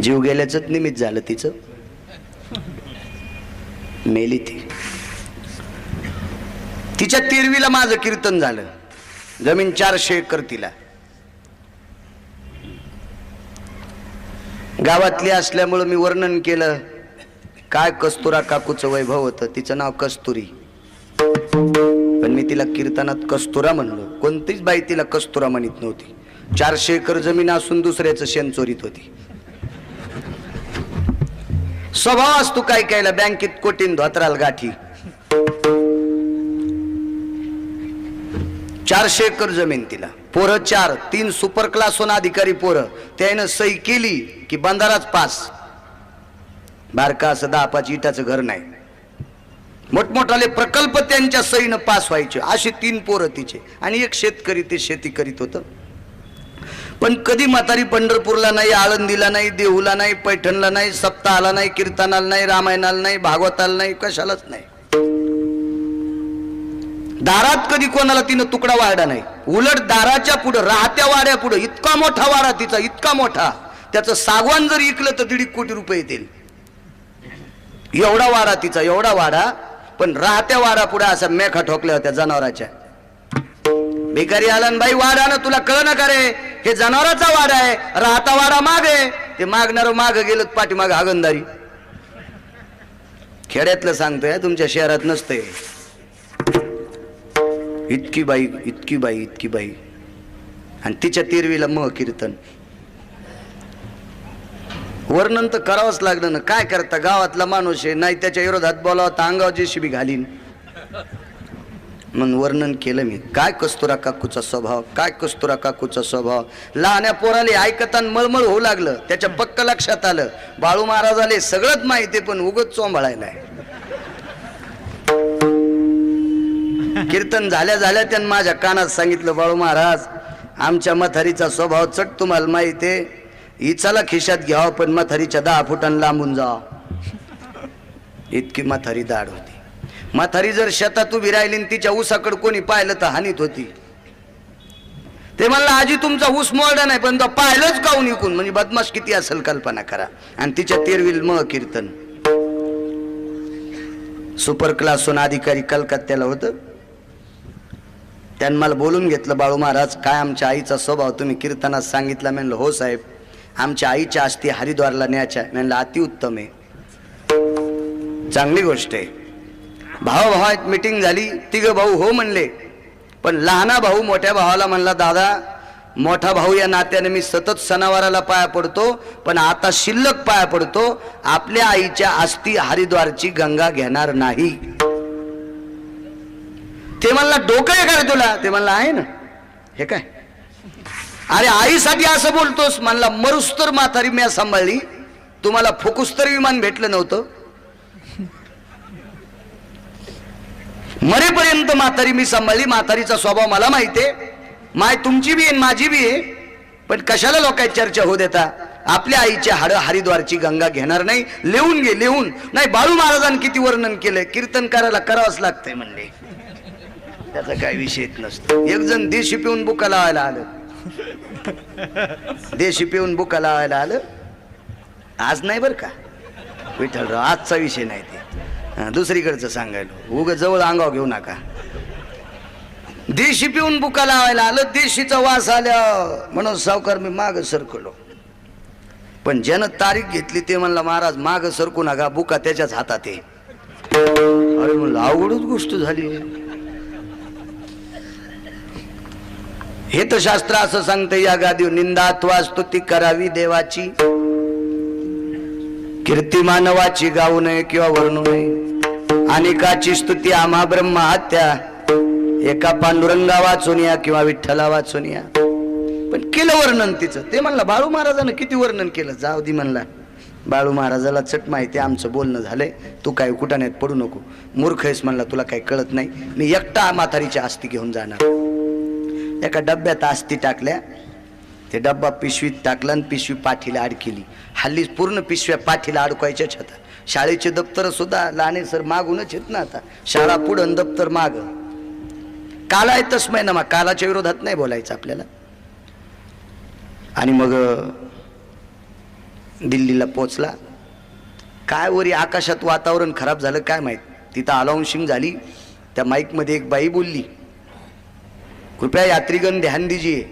जीव गेल्याच निमित्त झालं तिचं, मेली ती. तिच्या तिरवीला माझं कीर्तन झालं. जमीन 400 एकर तिला. गावातली असल्यामुळं मी वर्णन केलं काय कस्तुरा काकूचं वैभव होतं. तिचं नाव कस्तुरी, पण मी तिला कीर्तनात कस्तुरा म्हणलो. कोणतीच बाई तिला कस्तुरा म्हणत नव्हती. 400 एकर जमीन असून दुसऱ्याचं शेण चोरीत होती. स्वभाव असतो काय कायला, बँकेत कोटीन धोत्राल गाठी. 400 एकर जमीन तिला. पोरं 4, 3 सुपर क्लास होऊन अधिकारी पोरं. त्यानं सही केली की बंधाराच पास. बारका असं 10-5 इटाचं घर नाही. मोठमोठाले प्रकल्प त्यांच्या सहीनं पास व्हायचे. अशी 3 पोरं तिचे आणि एक शेतकरी, ते शेती करीत होतं. पण कधी म्हातारी पंढरपूरला नाही, आळंदीला नाही, देहूला नाही, पैठणला नाही, सप्ताहाला नाही, कीर्तनाला नाही, रामायणाला नाही, भागवताला नाही, कशालाच नाही. दारात कधी कोणाला तिनं तुकडा वाढा नाही. उलट दाराच्या पुढं, राहत्या वाड्या पुढं इतका मोठा वाडा तिचा, इतका मोठा, त्याचं सागवान जर इकलं तर 1.5 कोटी रुपये येतील. एवढा वाडा तिचा, एवढा वाडा. पण राहत्या वाडा पुढे असा मेखा ठोकल्या होत्या जनावराच्या. भिकारी आला बाई वाडा ना, तुला कळ ना का रे, हे जनावराचा वाडा आहे, राहता वाडा माग आहे. ते मागणार माग गेलं पाठीमाग हागंदारी. खेड्यातलं सांगतोय, तुमच्या शहरात नसतंय. इतकी बाई, इतकी बाई, इतकी बाई. आणि तिच्या तिरवीला मग कीर्तन. वर्णन तर करावंच लागलं ना. काय करता, गावातला माणूस आहे, नाही त्याच्या विरोधात बोलावं तर अंगावर JCB घालीन. मग वर्णन केलं मी, काय कस्तुरा काकूचा स्वभाव, काय कस्तुरा काकूचा स्वभाव. लहान्या पोराले ऐकताना मळमळ होऊ लागलं. त्याच्या पक्क लक्षात आलं बाळू महाराज आले, सगळंच माहिती पण उगच चोंबाळायला. कीर्तन झाल्या झाल्या त्यानं माझ्या कानात सांगितलं, बाळू महाराज आमच्या म्हातारीचा स्वभाव चट तुम्हाला माहिती आहे, हिचाला खिशात घ्यावं पण म्हातारीच्या 10 फुटांना लांबून जा. इतकी म्हातारी दाढ होती. म्हातारी जर शेतात उभी राहिली तिच्या ऊसाकडे कोणी पाहिलं तर हानीत होती. ते म्हणलं आजी तुमचा ऊस मोडा नाही पण तो पाहिलंच काऊन इकून, म्हणजे बदमाश किती असेल कल्पना करा. आणि तिच्या तेरविल कीर्तन सुपर क्लासून अधिकारी कलकत्त्याला होतं. त्यांनी मला बोलून घेतलं, बाळू महाराज काय आमच्या आईचा स्वभाव तुम्ही कीर्तनात सांगितला. म्हणलं हो साहेब, आमच्या आईच्या अस्थी हरिद्वारला न्यायच्या. म्हणलं अतिउत्तम आहे, चांगली गोष्ट आहे. भावाभावात मीटिंग झाली, 3 भाऊ हो म्हणले. पण लहाना भाऊ मोठ्या भावाला म्हणला, दादा मोठा भाऊ या नात्याने मी सतत सणावाराला पाया पडतो, पण आता शिल्लक पाया पडतो, आपल्या आईच्या अस्थी हरिद्वारची गंगा घेणार नाही. ते म्हणला डोकं आहे का रे तुला. ते म्हणला आहे ना. हे काय अरे आईसाठी असं बोलतोस. म्हणला मरुस्तर म्हातारी मी सांभाळली, तुम्हाला फुकुस्तर विमान भेटलं नव्हतं. मरेपर्यंत म्हातारी मी सांभाळली, म्हातारीचा स्वभाव मला माहितीये, माय तुमची बी आहे माझी बी आहे. पण कशाला लोकांची चर्चा होऊ देता. आपल्या आईचे हाड हरिद्वारची गंगा घेणार नाही. लिहून घे, लिहून. नाही बाळू महाराजांनी किती वर्णन केलंय, कीर्तन करायला करावंच लागतंय म्हणले, त्याचा काही विषयच नसतो. एक जण देशी पिऊन बुका लावायला आलं, देशी पिऊन बुका लावायला आलं. आज नाही बरं का विठ्ठलराव, आजचा विषय नाही ते, दुसरीकडचं सांगायलो. उग जवळ अंगाव घेऊ नका. देशी पिऊन बुका लावायला आलं, देशीचा वास आल्या म्हणून सावकार मी माग सरकलो. पण ज्यानं तारीख घेतली ते म्हणला, महाराज माग सरकू नका, बुका त्याच्याच हातात आहे. अरे म्हणलं अवघडच गोष्ट झाली. हे तर शास्त्र असं सांगतं, या गादीवर निंदात्वा स्तुती करावी देवाची, कीर्ती मानवाची गाऊ नये किंवा वर्णू नये. अनेकाची स्तुती आम्हा ब्रह्म हत्या, एका पांडुरंगा वाचून या किंवा विठ्ठला वाचून या. पण केलं वर्णन तिचं. ते म्हणला बाळू महाराजानं किती वर्णन केलं. जाऊ दे म्हणला, बाळू महाराजाला चट माहिती आमचं बोलणं झालंय, तू काय कुटाण्यात पडू नको. मूर्ख आहेस म्हणला, तुला काही कळत नाही. मी एकटा म्हातारीच्या अस्थी घेऊन जाणार. एका डब्यात अस्थी टाकल्या, ते डब्बा पिशवीत टाकला आणि पिशवी पाठीला अडकिली. हल्ली पूर्ण पिशव्या पाठीला अडकवायच्याच होता. शाळेचे दप्तर सुद्धा लहाने सर मागूनच येत ना. आता शाळा पुढं दप्तर माग. काला आहे तस्मै ना, कालाच्या विरोधात नाही बोलायचं आपल्याला. आणि मग दिल्लीला पोचला. काय वरी आकाशात वातावरण खराब झालं काय माहित. तिथं अलाउन्सिंग झाली. त्या माईकमध्ये एक बाई बोलली, कृपया यात्रीगण ध्यान दीजिए.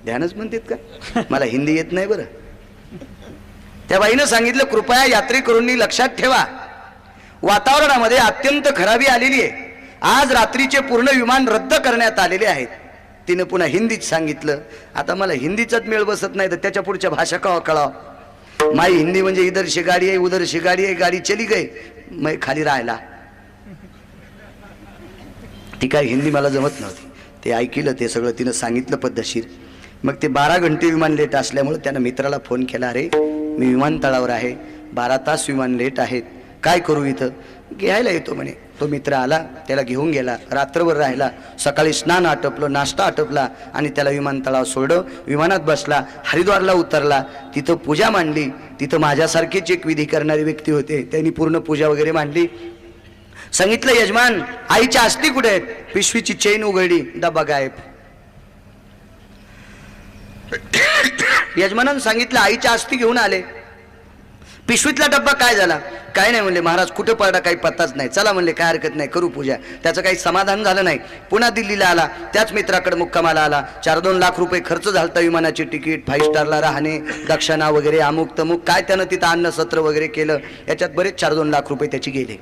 ध्यानच म्हणतात का, मला हिंदी येत नाही बरं. त्या बाईनं सांगितलं, कृपया यात्रेकरूंनी लक्षात ठेवा, वातावरणामध्ये अत्यंत खराबी आलेली आहे. आज रात्रीचे पूर्ण विमान रद्द करण्यात आलेले आहेत. तिनं पुन्हा हिंदीत सांगितलं. आता मला हिंदीचाच मेळ बसत नाही तर त्याच्या पुढच्या भाषा कवा कळाव. माई हिंदी म्हणजे इधर से गाडी आहे उधर से गाडी आहे, गाडी चली गई, मैं खाली राहिला. ती काय हिंदी मला जमत नव्हती. ते ऐकलं ते सगळं तिनं सांगितलं पद्धतशीर. मग ते 12 घंटे विमान लेट असल्यामुळे त्यानं मित्राला फोन केला, अरे मी विमानतळावर आहे, 12 तास विमान लेट आहेत, काय करू इथं. घ्यायला येतो म्हणे. तो मित्र आला, त्याला घेऊन गेला, रात्रभर राहिला. सकाळी स्नान आटपलं, नाश्ता आटपला आणि त्याला विमानतळावर सोडलं. विमानात बसला, हरिद्वारला उतरला. तिथं पूजा मांडली. तिथं माझ्यासारखीच एक विधी करणारी व्यक्ती होते, त्यांनी पूर्ण पूजा वगैरे मांडली. सांगितलं, यजमान आईच्या अस्थी कुठे आहेत. पिशवीची चेन उघडली, डबा गायब. यजमानानं सांगितलं, आईच्या अस्थी घेऊन आले. पिशवीतला डब्बा काय झाला. काय नाही म्हणले, महाराज कुठं पडला काही पत्ताच नाही. चला म्हणले, काय हरकत नाही, करू पूजा. त्याचं काही समाधान झालं नाही. पुन्हा दिल्लीला आला, त्याच मित्राकडे मुक्कामाला आला. 4-2 लाख रुपये खर्च झालता. विमानाची तिकीट, 5 स्टारला राहणे, दक्षिणा वगैरे, अमुक तमुक काय त्यानं तिथं अन्न सत्र वगैरे केलं. याच्यात बरेच 4-2 लाख रुपये त्याची गेले.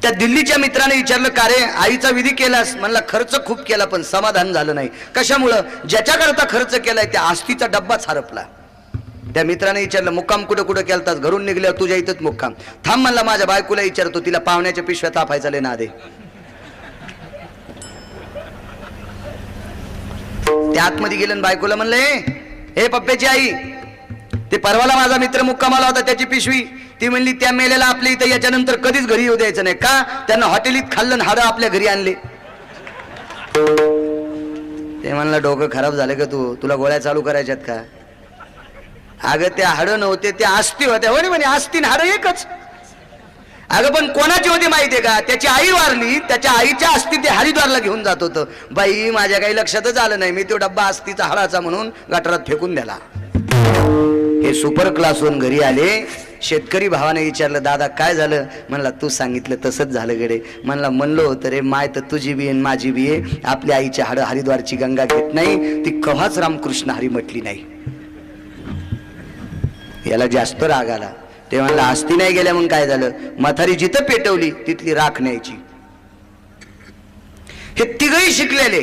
त्या दिल्लीच्या मित्राने विचारलं, का रे आईचा विधी केलास. म्हणला, खर्च खूप केला पण समाधान झालं नाही. कशामुळं. ज्याच्याकरता खर्च केलाय त्या आस्थीचा डब्बाच हरपला. त्या मित्राने विचारलं, मुक्काम कुठं कुठं केलतास. घरून निघल्यावर तुझ्या इथंच मुक्काम. थांब म्हणला, माझ्या बायकोला विचारतो, तिला पाहुण्याच्या पिशव्या तापायचा ले ना दे. ते आतमध्ये गेलं आणि बायकोला म्हणलं हे पप्प्याची आई, ते परवाला माझा मित्र मुक्कामाला होता त्याची पिशवी, ती म्हणली त्या मेलेला आपल्या इथं याच्यानंतर कधीच घरी येऊ द्यायचं नाही का, त्यांना हॉटेलीत खाल्लं आणि हाडं आपल्या घरी आणले. ते म्हणलं डोकं खराब झालं का तुला गोळ्या चालू करायच्यात का? अगं त्या हाडं नव्हते, त्या अस्थी होत्या. हो म्हणे अस्थी हाडं एकच. अगं पण कोणाची होती माहितीये का? त्याची आई वारली, त्याच्या आईच्या अस्थी ते हरिद्वारला घेऊन जात होतं. बाई माझ्या काही लक्षातच आलं नाही, मी तो डब्बा अस्थीचा हाडाचा म्हणून गटारात फेकून दिला. हे सुपर क्लासहून घरी आले, शेतकरी भावाने विचारलं दादा काय झालं? म्हणला तू सांगितलं तसंच झालं गडे. म्हणलं होतं रे, माय तर तुझी बी आहे माझी बी आहे, आपल्या आईच्या हाडं हरिद्वारची गंगा घेत नाही, ती कव्हाच रामकृष्ण हरी म्हटली नाही. याला जास्त राग आला. ते म्हणला अस्थी नाही गेल्या मग काय झालं? म्हातारी जिथं पेटवली तिथली राख न्यायची. हे तिघही शिकलेले,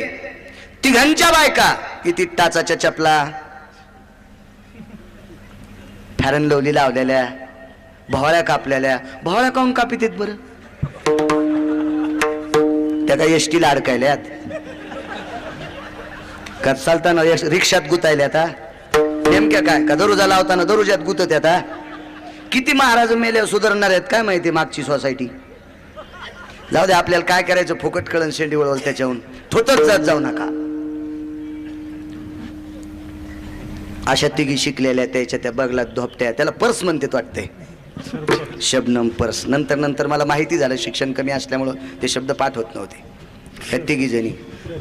तिघांच्या बायका किती टाचाच्या चपला, फॅरन लवली लावलेल्या, भोवळ्या कापलेल्या. भोवळ्या काऊन कापित आहेत बरं? त्या काय एसटीला अडकायल्यात का? चालताना रिक्षात गुतायल्यात? नेमक्या काय का दरुजा लावताना दरुजात गुतत आता? किती महाराज मेले सुधारणार आहेत काय माहिती मागची सोसायटी. जाऊ दे, आपल्याला काय करायचं, फुकट कळण शेंडी वळवल त्याच्याहून थोतच जात जाऊ नका. अशा तिघी शिकलेल्या त्याच्या त्या बगलात धोपट्या, त्याला पर्स म्हणते वाटते, शबनम पर्स. नंतर मला माहिती झालं, शिक्षण कमी असल्यामुळं ते शब्द पाठ होत नव्हते. ह्या तिघी जणी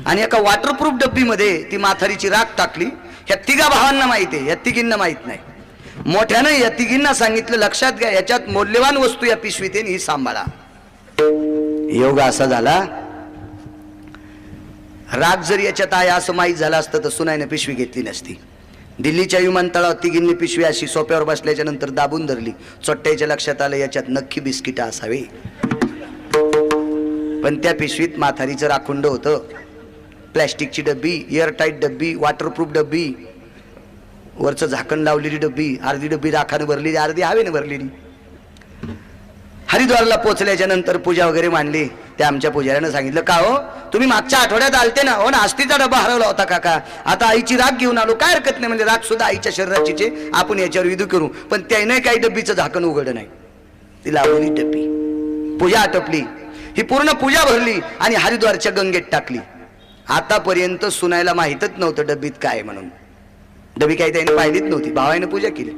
आणि एका वॉटरप्रूफ डब्बीमध्ये ती माथारीची राख टाकली. ह्या तिघा भावांना माहिती आहे, या तिघींना माहित नाही. मोठ्यानं या तिघींना सांगितलं लक्षात घ्या, याच्यात मौल्यवान वस्तू या पिशवीत आहे, ही सांभाळा. योग असा झाला, राग जर याच्यात आहे असं माहीत झालं असतं तर सुनाईने पिशवी घेतली नसती. दिल्लीच्या विमानतळावर तिघींनी पिशवी अशी सोप्यावर बसल्याच्या नंतर दाबून धरली. चोट्ट्याच्या लक्षात आलं याच्यात नक्की बिस्किट असावे, पण त्या पिशवीत माथारीचं राखुंड होतं. प्लॅस्टिकची डब्बी, एअरटाईट डब्बी, वॉटरप्रूफ डब्बी, वरचं झाकण लावलेली डब्बी, अर्धी डब्बी राखाने भरलेली, अर्धी हवेने भरलेली. हरिद्वारला पोहोचल्याच्या नंतर पूजा वगैरे मांडली. त्या आमच्या पुजाऱ्यानं सांगितलं का हो तुम्ही मागच्या आठवड्यात आलते ना, हो ना, अस्थीचा डब्बा हरवला होता काका, आता आईची राख घेऊन आलो. काय हरकत नाही, म्हणजे राख सुद्धा आईच्या शरीराचीचे, आपण याच्यावर विधी करू. पण त्याने काही डब्बीचं झाकण उघडं नाही, ती लावलेली डब्बी. पूजा आटपली, ही पूर्ण पूजा भरली आणि हरिद्वारच्या गंगेत टाकली. आतापर्यंत सुनायला माहीतच नव्हतं डब्बीत काय म्हणून. डबी काही त्याने पाहिलीच नव्हती. भावाने पूजा केली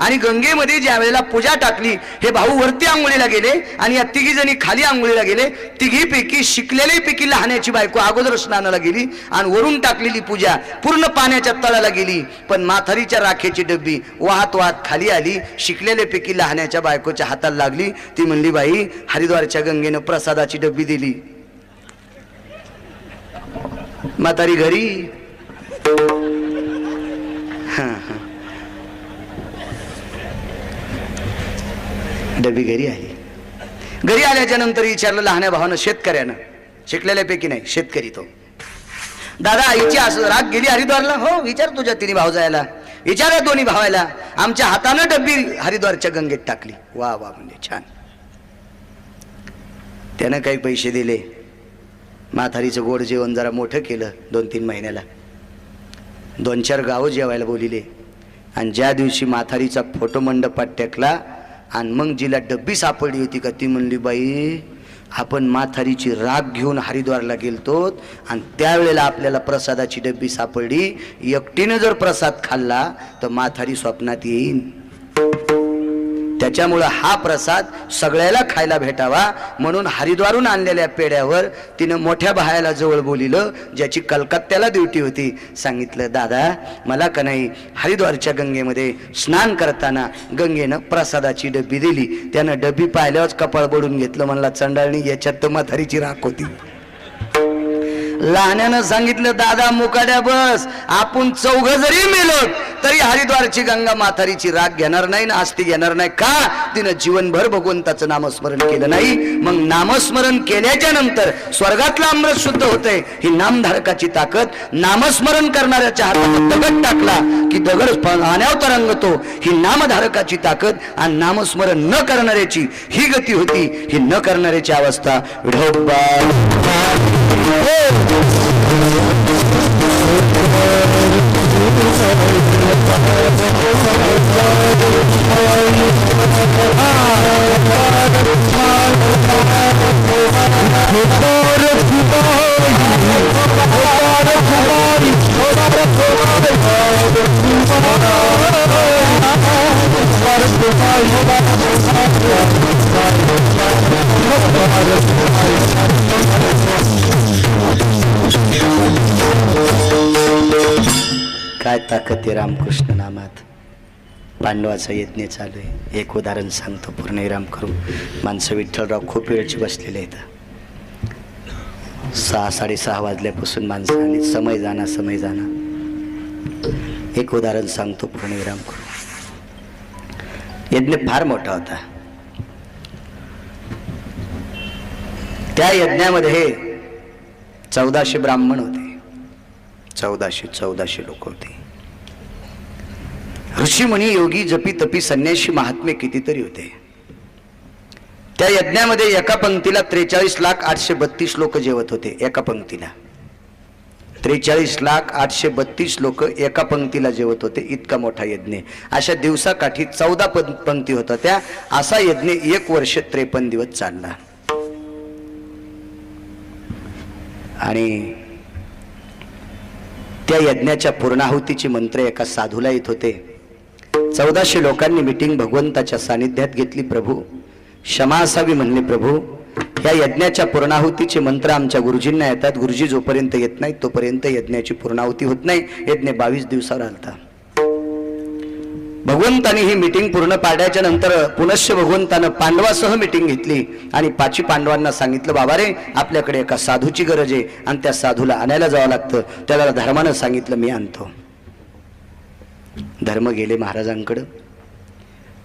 आणि गंगेमध्ये ज्या वेळेला पूजा टाकली, हे भाऊ वरती आंघोळीला गेले आणि या तिघी जणी खाली आंघोळीला गेले. तिघीपैकी शिकलेली पैकी लहाण्याची बायको अगोदर स्नानाला गेली आणि वरून टाकलेली पूजा पूर्ण पाण्याच्या तळाला गेली. पण माथारीच्या राखेची डब्बी वाहत वाहत खाली आली. शिकलेले पैकी लहाण्याच्या बायकोच्या हाताला लागली. ती म्हणली बाई हरिद्वारच्या गंगेनं प्रसादाची डब्बी दिली. म्हातारी घरी. डबी घरी आली. घरी आल्याच्या नंतर विचारलं लहान्या भावानं, शेतकऱ्यानं, शिकलेल्यापैकी नाही, शेतकरी तो, दादा आईची असं राग गेली हरिद्वारला? हो, विचार तुझ्या तिन्ही भाऊ जायला, विचारा दोन्ही भावायला. आमच्या हातानं डब्बी हरिद्वारच्या गंगेत टाकली. वा वा, म्हणजे छान. त्यानं काही पैसे दिले, म्हातारीचं गोड जेवण जरा मोठं केलं. 2-3 महिन्याला 2-4 गावं जेवायला बोलिले आणि ज्या दिवशी म्हातारीचा फोटो मंडपात टेकला आणि मग जिला डब्बी सापडली होती का, ती म्हणली बाई आपण म्हातारीची राख घेऊन हरिद्वारला गेलतो आणि त्यावेळेला आपल्याला प्रसादाची डब्बी सापडली. एकटीनं जर प्रसाद खाल्ला तर म्हातारी स्वप्नात येईन. त्याच्यामुळं हा प्रसाद सगळ्याला खायला भेटावा म्हणून हरिद्वारून आणलेल्या पेड्यावर तिनं मोठ्या भायाला जवळ बोलिलं, ज्याची कलकत्त्याला ड्युटी होती. सांगितलं दादा मला का नाही हरिद्वारच्या गंगेमध्ये स्नान करताना गंगेनं प्रसादाची डब्बी दिली. त्यानं डब्बी पाहिल्यावरच कपाळ बडून घेतलं. म्हणला चंडाळणी, याच्यात तर म्हातारीची राख होती. लहान्यानं सांगितलं दादा मुकाड्या बस, आपण 4 जरी मेलो तरी हरिद्वारची गंगा म्हातारीची राग घेणार नाही ना आस्ती घेणार नाही. का? तिनं जीवनभर भगवंताचं नामस्मरण केलं नाही. मग नामस्मरण केल्याच्या नंतर स्वर्गातलं अमृत शुद्ध होतंय. ही नामधारकाची ताकद. नामस्मरण करणाऱ्याच्या हातात दगड टाकला की दगड पाण्यावर तरंगतो. ही नामधारकाची ताकद. आणि नामस्मरण न करणाऱ्याची ही गती होती. ही न करणाऱ्याची अवस्था. विठोबा काय ताकद आहे रामकृष्ण नामात. पांडवाचा यज्ञ चालू आहे. एक उदाहरण सांगतो, पूर्ण विराम करू. माणसं विठ्ठलराव खूप वेळची बसलेले आहेत. 6-6:30 वाजल्यापासून माणसं आली. समय जाना. एक उदाहरण सांगतो, पूर्ण विराम करू. यज्ञ फार मोठा होता. त्या यज्ञामध्ये 1400 ब्राह्मण होते. 1400 लोक होते. ऋषीमुनी, योगी, जपी, तपी, संन्यासी, महात्मे कितीतरी होते. त्या यज्ञामध्ये एका पंक्तीला 43,832 लोक जेवत होते. एका पंक्तीला 43,832 लोक एका पंक्तीला जेवत होते. इतका मोठा यज्ञ. अशा दिवसाकाठी 14 पंक्ती होत्या त्या. असा यज्ञ 1 वर्ष 53 दिवस चालला. आणि त्या यज्ञाच्या पूर्णाहुतीचे मंत्र एका साधूला येत होते. 1400 लोकांनी मीटिंग भगवंताच्या सानिध्यात घेतली. प्रभू क्षमा असावी म्हणले. प्रभू या यज्ञाच्या पूर्णाहुतीचे मंत्र आमच्या गुरुजींना येतात. गुरुजी जोपर्यंत येत नाही तोपर्यंत यज्ञाची पूर्णाहुती होत नाही. यज्ञ 22 दिवसावर आलता. भगवंतानी ही मीटिंग पूर्ण पाडल्याच्या नंतर पुनश्च भगवंतानं पांडवासह मीटिंग घेतली आणि 5 पांडवांना सांगितलं, बाबा रे, आपल्याकडे एका साधूची गरज आहे आणि त्या साधूला आणायला जावं लागतं. त्याला धर्मानं सांगितलं, मी आणतो. धर्म गेले महाराजांकडं.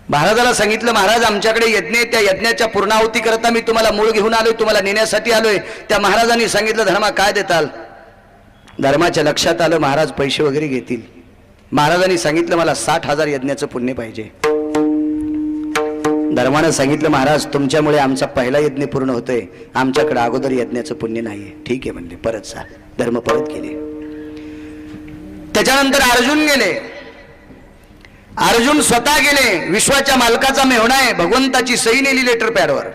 महाराजाला सांगितलं, महाराज आमच्याकडे यज्ञ आहे, त्या यज्ञाच्या पूर्णाहुती करता मी तुम्हाला मूळ घेऊन आलोय, तुम्हाला नेण्यासाठी आलोय. त्या महाराजांनी सांगितलं, धर्मा काय देताल? धर्माच्या लक्षात आलं महाराज पैसे वगैरे घेतील. महाराजांनी सांगितलं, मला 60,000 यज्ञाचं पुण्य पाहिजे. धर्मानं सांगितलं, महाराज तुमच्यामुळे आमचा पहिला यज्ञ पूर्ण होतोय, आमच्याकडे अगोदर यज्ञाचं पुण्य नाहीये. ठीक आहे म्हणले, परत जा. धर्म परत गेले. त्याच्यानंतर अर्जुन गेले. अर्जुन स्वतः गेले. विश्वाच्या मालकाचा मेहुणा आहे, भगवंताची सही नेली लेटर पॅडवर.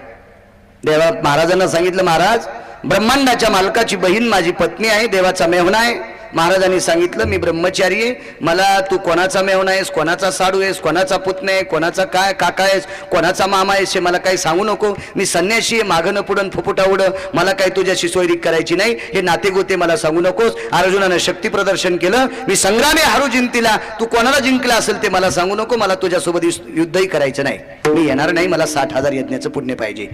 देवा महाराजांना सांगितलं, महाराज ब्रह्मांडाच्या मालकाची बहीण माझी पत्नी आहे, देवाचा मेहुणा आहे. महाराजांनी सांगितलं, मी ब्रह्मचारी आहे, मला तू कोणाचा मेहुणा आहेस, कोणाचा साडू आहेस, कोणाचा पुतण्या आहे, कोणाचा काय काका आहेस, कोणाचा मामा आहेस हे मला काही सांगू नको. मी संन्यासी आहे, मागणं पुढं फुफुटा उड, मला काही तुझ्याशी सोयरीक करायची नाही. हे नातेगोते मला सांगू नकोस. अर्जुनानं शक्ती प्रदर्शन केलं. मी संग्रामे हारू जिंतीला, तू कोणाला जिंकला असेल ते मला सांगू नको. मला तुझ्यासोबत युद्धही करायचं नाही. मी येणार नाही. मला 60,000 यज्ञाचं पुण्य पाहिजे.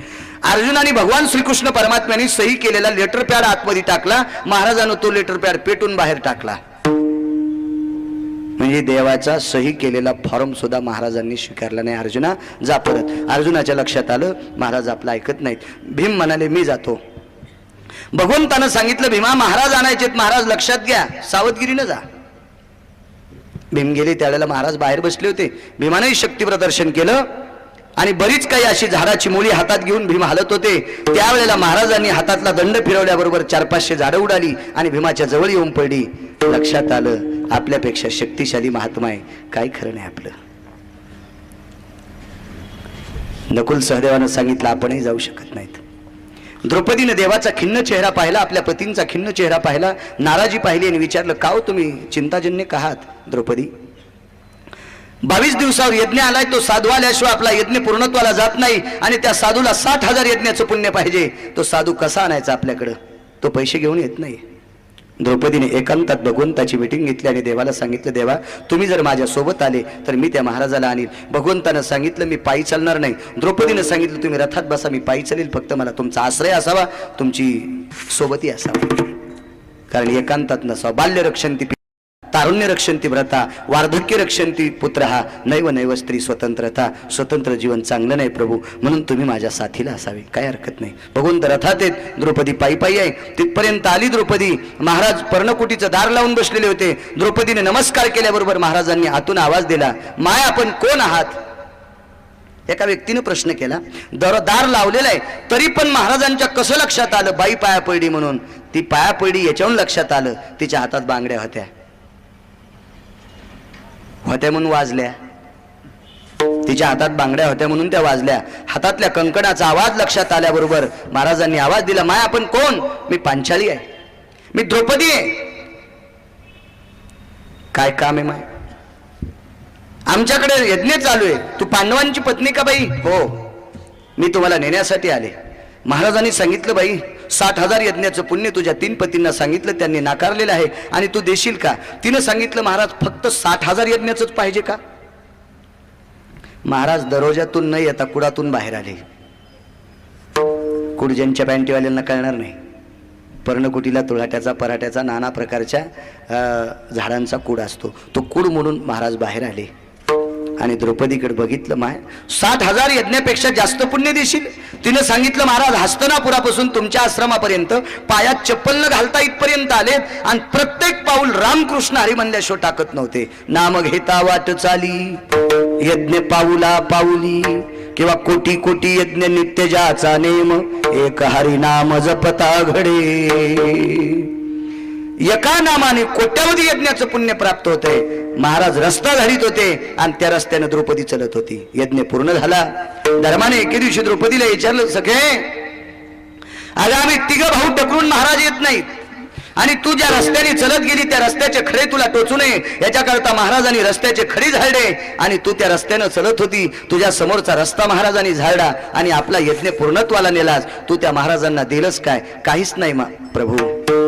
अर्जुनाने भगवान श्रीकृष्ण परमात्म्याने सही केलेला लेटर पॅड आतमध्ये टाकला. महाराजानं तो लेटर पॅड पेटून बाहेर टाकला. म्हणजे देवाचा सही केलेला फॉर्म सुद्धा महाराजांनी स्वीकारला नाही. अर्जुना जा परत. अर्जुनाच्या लक्षात आलं, महाराज आपलं ऐकत नाहीत. भीम म्हणाले, मी जातो. भगवंतानं सांगितलं, भीमा महाराज आणायचेत, महाराज लक्षात घ्या, सावधगिरीनं जा. भीम गेले. त्यावेळेला महाराज बाहेर बसले होते. भीमानेही शक्ती प्रदर्शन केलं आणि बरीच काही अशी झाडाची मुळी हातात घेऊन भीम हालत होते. त्यावेळेला महाराजांनी हातातला दंड फिरवल्याबरोबर 400-500 झाडं उडाली आणि भीमाच्या जवळ येऊन पडली. लक्षात आलं, आपल्यापेक्षा शक्तिशाली महात्मा आहे, काय खरं नाही आपलं. नकुल सहदेवानं सांगितलं, आपणही जाऊ शकत नाहीत. द्रौपदीनं देवाचा खिन्न चेहरा पाहिला, आपल्या पतींचा खिन्न चेहरा पाहिला, नाराजी पाहिली आणि विचारलं, का हो तुम्ही चिंताजन्य का आहात? द्रौपदी, 22 दिवसावर यज्ञ आलाय, तो साधू आल्याशिवाय आपला यज्ञ पूर्णत्वाला जात नाही आणि त्या साधूला 60,000 यज्ञाचं पुण्य पाहिजे. तो साधू कसा आणायचा आपल्याकडं? तो पैसे घेऊन येत नाही. द्रौपदीने एकांतात भगवंताची मीटिंग घेतली आणि देवाला सांगितलं, देवा तुम्ही जर माझ्या सोबत आले तर मी त्या महाराजाला आणील. भगवंतानं सांगितलं, मी पायी चालणार नाही. द्रौपदीनं सांगितलं, तुम्ही रथात बसा, मी पायी चालेल, फक्त मला तुमचा आश्रय असावा, तुमची सोबती असावा. कारण एकांतात नसावा. बाल्य रक्षंती, तारुण्य रक्षंती व्रता, वार्धक्य रक्षंती पुत्रहा, नैव नैव स्त्री स्वतंत्रता. स्वतंत्र जीवन चांगलं नाही प्रभू, म्हणून तुम्ही माझ्या साथीला असावे. काय हरकत नाही. भगवंत रथात आहेत, द्रौपदी पायी पायी आहे. तिथपर्यंत आली द्रौपदी. महाराज पर्णकुटीचं दार लावून बसलेले होते. द्रौपदीने नमस्कार केल्याबरोबर महाराजांनी आतून आवाज दिला, माय आपण कोण आहात? एका व्यक्तीने प्रश्न केला. दार लावलेला आहे तरी पण महाराजांच्या कसं लक्षात आलं बाई पाया पडली म्हणून? ती पाया पडली याच्यावरून लक्षात आलं, तिच्या हातात बांगड्या होत्या म्हणून वाजल्या. तिच्या हातात बांगड्या होत्या म्हणून त्या वाजल्या. हातातल्या कंकणाचा आवाज लक्षात आल्याबरोबर महाराजांनी आवाज दिला, माय आपण कोण? मी पांचाली आहे, मी द्रौपदी आहे. काय काम आहे माय? आमच्याकडे यज्ञ चालू आहे. तू पांडवांची पत्नी का बाई? हो, मी तुम्हाला नेण्यासाठी आले. महाराजांनी सांगितलं, बाई 60,000 यज्ञाचं पुण्य तुझ्या 3 पतींना सांगितलं, त्यांनी नाकारलेलं आहे आणि तू देशील का? तिनं सांगितलं, महाराज फक्त 60,000 यज्ञाचंच पाहिजे का? महाराज दरवाजातून न येता कुडातून बाहेर आले. कुड ज्यांच्या पॅन्टीवाल्यांना कळणार नाही, पर्णकुटीला तुळाट्याचा पराठ्याचा नाना प्रकारच्या झाडांचा कूड असतो, तो कूड म्हणून महाराज बाहेर आले आणि द्रौपदीकडे बघितलं, माय 60,000 यज्ञापेक्षा जास्त पुण्य देशील? तिनं सांगितलं, महाराज हस्तनापुरापासून तुमच्या आश्रमापर्यंत पायात चप्पल न घालता इथपर्यंत आले आणि प्रत्येक पाऊल रामकृष्ण हरी म्हणल्याशिवाय टाकत नव्हते. नाम घेता वाट चाली, यज्ञ पाऊला पाऊली, किंवा कोटी कोटी यज्ञ नित्य ज्याचा नेम, एक हरी नाम जपता घडे. एका नामाने कोट्यावधी यज्ञाचं पुण्य प्राप्त होतंय. महाराज रस्ता झाडीत होते आणि त्या रस्त्याने द्रौपदी चलत होती. यज्ञ पूर्ण झाला. धर्माने एके दिवशी द्रौपदीला विचारलं, सखे अगं आम्ही 3 भाऊ टकरून महाराज येत नाहीत आणि तू ज्या रस्त्याने चलत गेली त्या रस्त्याचे खडे तुला टोचू नये याच्याकरता महाराजांनी रस्त्याचे खडी झाडले आणि तू त्या रस्त्यानं चलत होती. तुझ्या समोरचा रस्ता महाराजांनी झाडला आणि आपला यज्ञ पूर्णत्वाला नेलास. तू त्या महाराजांना दिलंस काय? काहीच नाही प्रभू.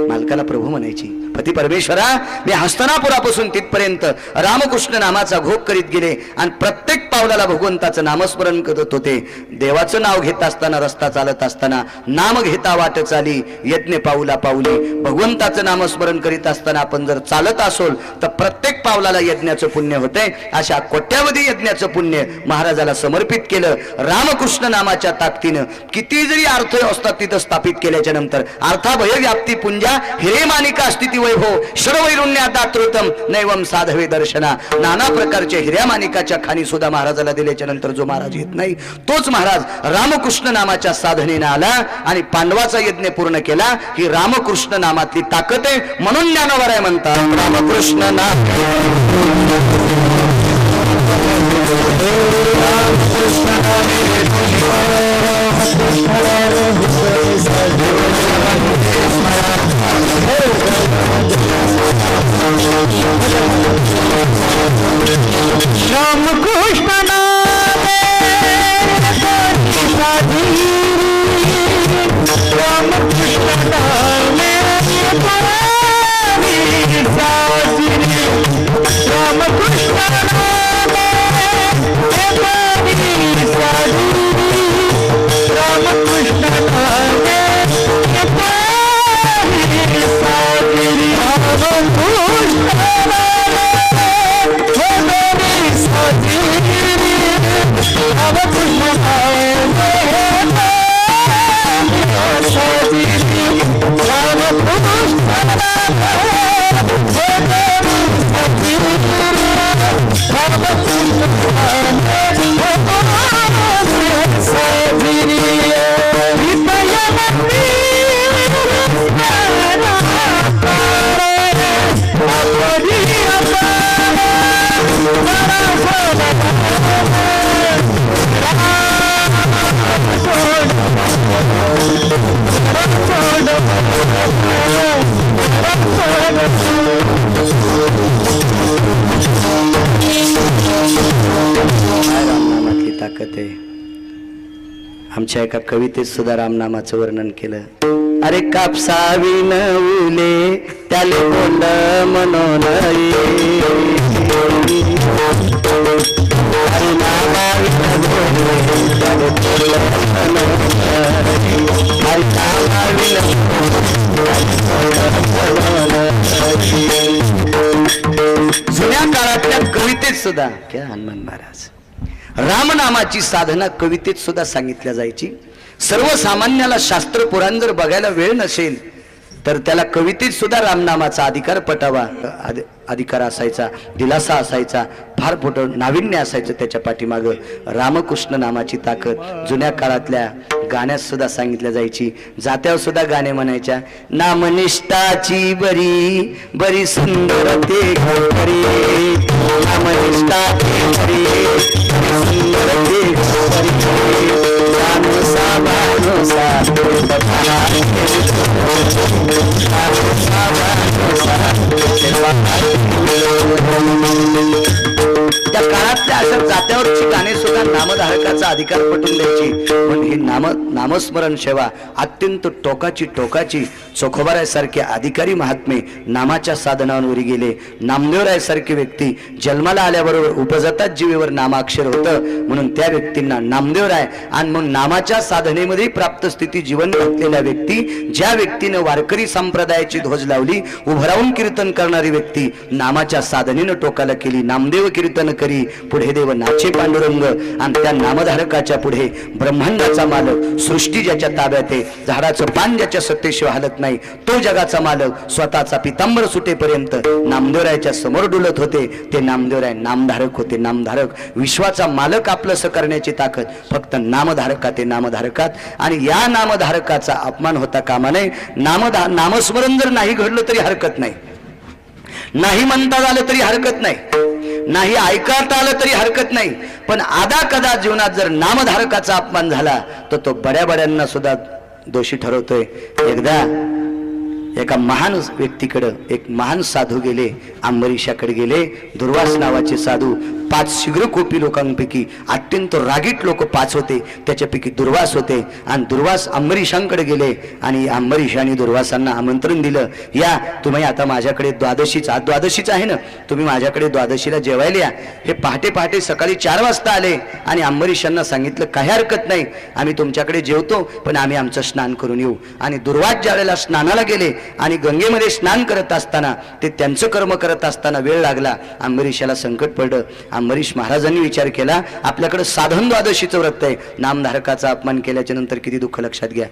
मालकाला प्रभू म्हणायची. पती परमेश्वरा, मी हस्तनापुरापासून तिथपर्यंत रामकृष्ण नामाचा घोष करीत गेले आणि प्रत्येक पावलाला भगवंताचं नामस्मरण करत होते. देवाचं नाव घेत असताना, रस्ता चालत असताना, नाम घेता वाट चाली, यज्ञ पाऊला पाऊली. भगवंताचं नामस्मरण करीत असताना आपण जर चालत असोल तर प्रत्येक पावलाला यज्ञाचं पुण्य होतंय. अशा कोट्यावधी यज्ञाचं पुण्य महाराजाला समर्पित केलं. रामकृष्ण नामाच्या ताकदीनं किती जरी अर्थव्यवस्था तिथं स्थापित केल्याच्या नंतर अर्थाभय व्याप्ती पुंजा हिरे मानिका स्थिती वैभव शरवैरुण्या दातृतम नैवम साधवे दर्शना. नाना प्रकारच्या हिऱ्या मानिकाच्या खाणी सुद्धा महाराजाला दिल्याच्या नंतर जो महाराज येत नाही तोच महाराज रामकृष्ण नामाच्या साधनेने आला आणि पांडवाचा यज्ञ पूर्ण केला. ही रामकृष्ण नामातली ताकद आहे. म्हणून ज्ञानोबराय म्हणतात, रामकृष्ण नाम रामकृष्ण नामे रामकृष्ण नामे रामकृष्ण नामे रामकृष्ण रामनामातली ताकद आहे. आमच्या एका कवितेत सुद्धा रामनामाचं वर्णन केलं. अरे कापसा विनवले त्याले बोल म्हणून जुन्या काळातल्या कवितेत सुद्धा क्या हनुमान महाराज रामनामाची साधना कवितेत सुद्धा सांगितल्या जायची. सर्वसामान्याला शास्त्र पुराण जर बघायला वेळ नसेल तर त्याला कवितेत सुद्धा रामनामाचा अधिकार पटावा अधिकार असायचा, दिलासा असायचा, फार मोठं नाविन्य असायचं त्याच्या पाठीमागं. रामकृष्ण नामाची ताकद जुन्या काळातल्या गाण्यात सुद्धा सांगितल्या जायची. जात्यावर सुद्धा गाणे म्हणायच्या, नामनिष्ठाची बरी बरी सुंदर ते घरी, नामनिष्ठाची बरी बरी सुंदर ते घरी, मानुसा मानुसा त्या काळातल्या अशा जात्यावरची गाणे सुद्धा नामधारकाचा अधिकार पटवून द्यायची. पण ही नामस्मरण सेवा अत्यंत टोकाची चोखोबारायसारखे अधिकारी महात्मे नामाच्या साधनांवर गेले. नामदेवरायसारखी व्यक्ती जन्माला आल्याबरोबर उपजताच जीवेवर नामाक्षर होतं, म्हणून त्या व्यक्तींना नामदेवराय. आणि मग नामाच्या साधनेमध्ये प्राप्त स्थिती जीवन घातलेल्या व्यक्ती, ज्या व्यक्तीनं वारकरी संप्रदायाची ध्वज लावली, उभं राहून कीर्तन करणारी व्यक्ती नामाच्या साधनेनं टोकाला केली. नामदेव कीर्तन करी पुढे देव नाचे पांडुरंग. आणि त्या नामधारकाच्या पुढे ब्रह्मांडाचा मालक, सृष्टी ज्याच्या ताब्यात आहे, झाडाचं पान ज्याच्या सत्तेशिवाय हलत नाही, तो जगाचा मालक स्वतःचा पितांबर सुटेपर्यंत नामदेवरायाच्या समोर डुलत होते. ते नामदेवराय नामधारक होते. नामधारक विश्वाचा मालक आपलंसं करण्याची ताकद फक्त नामधारकात आहे, नामधारकात. आणि या नामधारकाचा अपमान होता कामा नये. नामस्मरण जर नाही घडलं तरी हरकत नाही, नाही म्हणता आलं तरी हरकत नाही, नाही ऐकता आलं तरी हरकत नाही. पण आदा कदा जीवनात जर नामधारकाचा अपमान झाला तर तो बड्यांना सुद्धा दोषी ठरवतोय. एकदा एका महान व्यक्तीकडे एक महान साधू गेले, अंबरीशाकडे गेले. दुर्वास नावाचे साधू. 5 शीघ्रकोपी लोकांपैकी अत्यंत रागीट लोक 5 होते, त्याच्यापैकी दुर्वास होते. आणि दुर्वास अंबरीशांकडे गेले आणि अंबरीशाने दुर्वासांना आमंत्रण दिलं, या तुम्ही आता माझ्याकडे द्वादशीच आहे ना, तुम्ही माझ्याकडे द्वादशीला जेवायला या. हे पहाटे सकाळी 4 वाजता आले आणि अंबरीशांना सांगितलं, काही हरकत नाही, आम्ही तुमच्याकडे जेवतो, पण आम्ही आमचं स्नान करून येऊ. आणि दुर्वास ज्या वेळेला स्नानाला गेले आणि गंगेमध्ये स्नान करत असताना, ते त्यांचं कर्म करत असताना वेळ लागला. अंबरीशाला संकट पडलं. अंबरीश महाराजांनी विचार केला, आपल्याकडे साधन द्वादशीचं व्रत आहे, नामधारकाचा अपमान केल्याच्या नंतर किती दुःख लक्षात घ्या.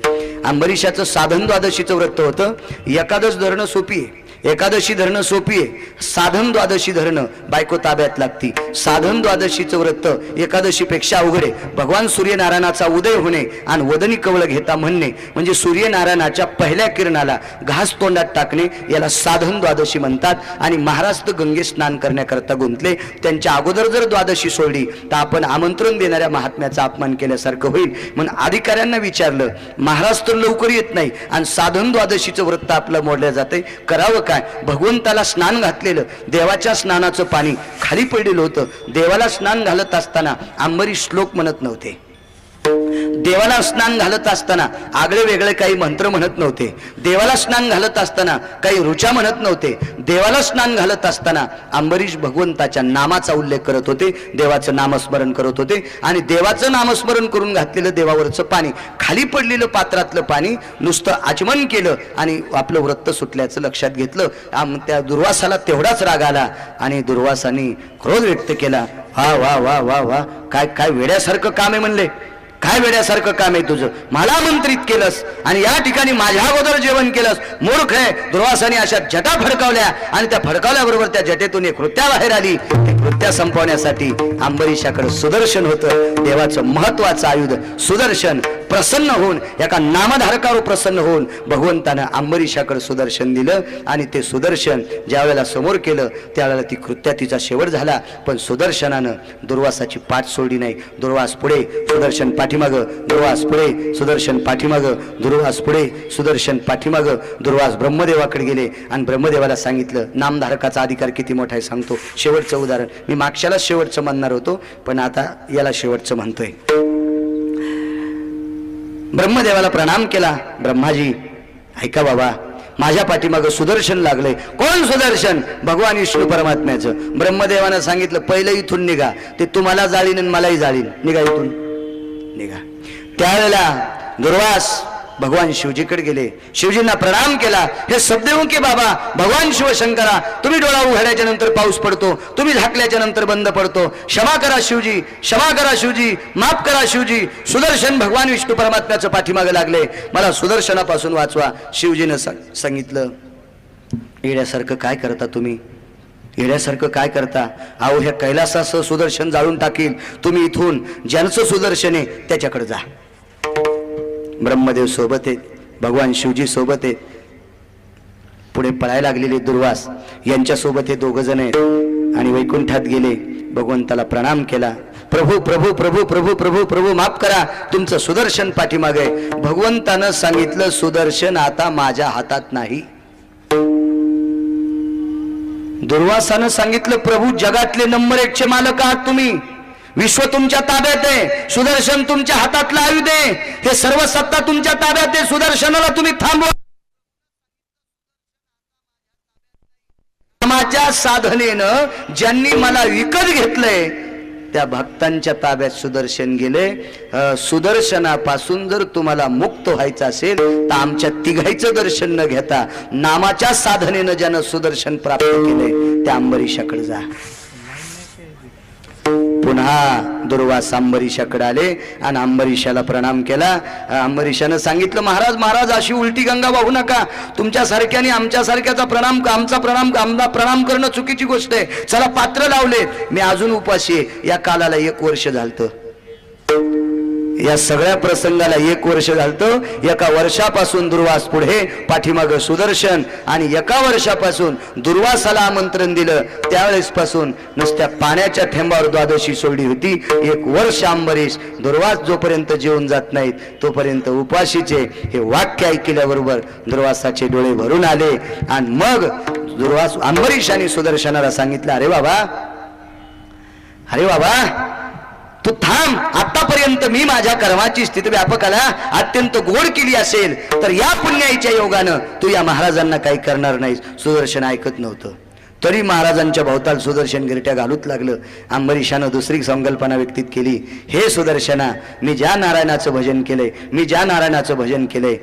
अंबरीशाचं साधन द्वादशीचं व्रत होतं. एकादश धरणं सोपी आहे, एकादशी धरणं सोपी आहे, साधन द्वादशी धरणं बायको ताब्यात लागती. साधन द्वादशीचं व्रत एकादशीपेक्षा अवघड आहे. भगवान सूर्यनारायणाचा उदय होणे आणि वदनी कवळ घेता म्हणणे, म्हणजे सूर्यनारायणाच्या पहिल्या किरणाला घास तोंडात टाकणे, याला साधन द्वादशी म्हणतात. आणि महाराज गंगे स्नान करण्याकरता गुंतले. त्यांच्या अगोदर जर द्वादशी सोडली तर आपण आमंत्रण देणाऱ्या महात्म्याचा अपमान केल्यासारखं होईल. म्हणून अधिकाऱ्यांना विचारलं, महाराज तर लवकर येत नाही आणि साधन द्वादशीचं व्रत आपलं मोडलं जाते, करावं काय? भगवंताला स्नान घातलेलं, देवाच्या स्नानाचं पाणी खाली पडलेलं होतं. देवाला स्नान घालत असताना अंबरीश श्लोक म्हणत नव्हते. देवाला स्नान घालत असताना आगळे वेगळे काही मंत्र म्हणत नव्हते. देवाला स्नान घालत असताना काही ऋचा म्हणत नव्हते. देवाला स्नान घालत असताना अंबरीश भगवंताच्या नामाचा उल्लेख करत होते, देवाचं नामस्मरण करत होते. आणि देवाचं नामस्मरण करून घातलेलं देवावरचं पाणी, खाली पडलेलं पात्रातलं पाणी नुसतं आचमन केलं आणि आपलं व्रत सुटल्याचं लक्षात घेतलं. त्या दुर्वासाला तेवढाच राग आला आणि दुर्वासाने क्रोध व्यक्त केला. वा वा वा वा वा, काय काय वेड्यासारखं काम आहे म्हणले, काय वेड्यासारखं काम आहे तुझं, मला आमंत्रित केलंस आणि या ठिकाणी माझ्या अगोदर जेवण केलंस, मूर्ख आहे. दुर्वासाने अशा जटा फडकावल्या आणि त्या फडकावल्याबरोबर त्या जटेतून एक कृत्या बाहेर आली. ते कृत्या संपवण्यासाठी अंबरीशाकडे सुदर्शन होतं, देवाचं महत्वाचं आयुध सुदर्शन. प्रसन्न होऊन, एका नामधारकावर प्रसन्न होऊन भगवंतानं अंबरीशाकडे सुदर्शन दिलं. आणि ते सुदर्शन ज्या वेळेला समोर केलं त्यावेळेला ती कृत्या तिचा शेवट झाला. पण सुदर्शनानं दुर्वासाची पाठ सोडली नाही. दुर्वास पुढे, सुदर्शन पाठीमागं, दुर्वास पुढे, सुदर्शन पाठीमागं, दुर्वास पुढे, सुदर्शन पाठीमागं. दुर्वास ब्रह्मदेवाकडे गेले आणि ब्रह्मदेवाला सांगितलं, नामधारकाचा अधिकार किती मोठा आहे सांगतो. शेवटचं उदाहरण, मी मागच्याला शेवटचं म्हणणार होतो पण आता याला शेवटचं म्हणतोय. ब्रह्मदेवाला प्रणाम केला. ब्रह्माजी ऐका बाबा, माझ्या पाठीमागं सुदर्शन लागलंय. कोण सुदर्शन? भगवान विष्णू परमात्म्याचं. ब्रह्मदेवानं सांगितलं, पहिलं इथून निघा, ते तुम्हाला जाळीन आणि मलाही जाळीन, निघा इथून निघा. त्यावेळेला दुर्वास भगवान शिवजीकडे गेले, शिवजींना प्रणाम केला. हे सद्देव की बाबा भगवान शिवशंकरा, तुम्ही डोळा उघडल्याच्या नंतर पाऊस पडतो, तुम्ही झाकल्याच्या नंतर बंद पडतो. क्षमा करा शिवजी, क्षमा करा शिवजी, माफ करा शिवजी. सुदर्शन भगवान विष्णू परमात्म्याचं पाठीमागे लागले, मला सुदर्शनापासून वाचवा. शिवजीनं सांगितलं, येड्यासारखं काय करता तुम्ही, येड्यासारखं काय करता? अहो ह्या कैलासाचं सुदर्शन जाळून टाकील. तुम्ही इथून ज्यांचं सुदर्शन आहे त्याच्याकडे जा. ब्रह्मदेव सोबत आहेत, भगवान शिवजी सोबत आहेत. पुढे पळायला लागलेले दुर्वास यांच्या सोबत हे दोघ जण आहेत आणि वैकुंठात गेले. भगवंताला प्रणाम केला. प्रभू प्रभू प्रभू प्रभू प्रभू प्रभू माफ करा, तुमचं सुदर्शन पाठीमागे. भगवंतानं सांगितलं, सुदर्शन आता माझ्या हातात नाही. दुर्वासानं सांगितलं, प्रभू जगातले नंबर 1 चे मालक आहात तुम्ही, विश्व तुमच्या ताब्यात आहे, सुदर्शन तुमच्या हातातलं आयुध आहे, हे सर्व सत्ता तुमच्या ताब्यात आहे. सुदर्शनाला तुम्ही थांबवा. नामाच्या साधनेनं ज्यांनी मला विकत घेतलंय त्या भक्तांच्या ताब्यात सुदर्शन गेले. सुदर्शनापासून जर तुम्हाला मुक्त व्हायचं असेल तर आमच्या तिघाईचं दर्शन न घेता नामाच्या साधनेनं ज्यानं सुदर्शन प्राप्त केले त्या अंबरीशाकडे जा. पुन्हा दुर्वास अंबरीशाकडे आले आणि अंबरीशाला प्रणाम केला. अंबरीशानं सांगितलं, महाराज महाराज अशी उलटी गंगा वाहू नका. तुमच्यासारख्याने आमच्यासारख्याचा आमचा प्रणाम करणं चुकीची गोष्ट आहे. चला पात्र लावले, मी अजून उपाशी आहे. या कालाला 1 वर्ष झालतं, या सगळ्या प्रसंगाला 1 वर्ष झालतं. 1 वर्षापासून दुर्वास पुढे, पाठीमागं सुदर्शन, आणि 1 वर्षापासून दुर्वासाला आमंत्रण दिलं. त्यावेळेस पासून नुसत्या पाण्याच्या थेंबावर द्वादशी सोडली होती. 1 वर्ष अंबरीश दुर्वास जोपर्यंत जेवून जात नाहीत तोपर्यंत उपाशीचे. हे वाक्य ऐकल्याबरोबर दुर्वासाचे डोळे भरून आले आणि मग दुर्वास अंबरीश आणि सुदर्शनाला सांगितलं, अरे बाबा तू थांब. आतापर्यंत मी माझ्या कर्माची स्थिती व्यापकाला अत्यंत गोड केली असेल तर या पुण्याईच्या योगानं तू या महाराजांना काही करणार नाहीस. सुदर्शन ऐकत नव्हतं, तरी महाराजांच्या भोवताल सुदर्शन गिरट्या घालूत लागलं. अंबरीशानं दुसरी संकल्पना व्यक्तित केली, हे सुदर्शना, मी ज्या नारायणाचं भजन केलंय, मी ज्या नारायणाचं भजन केलंय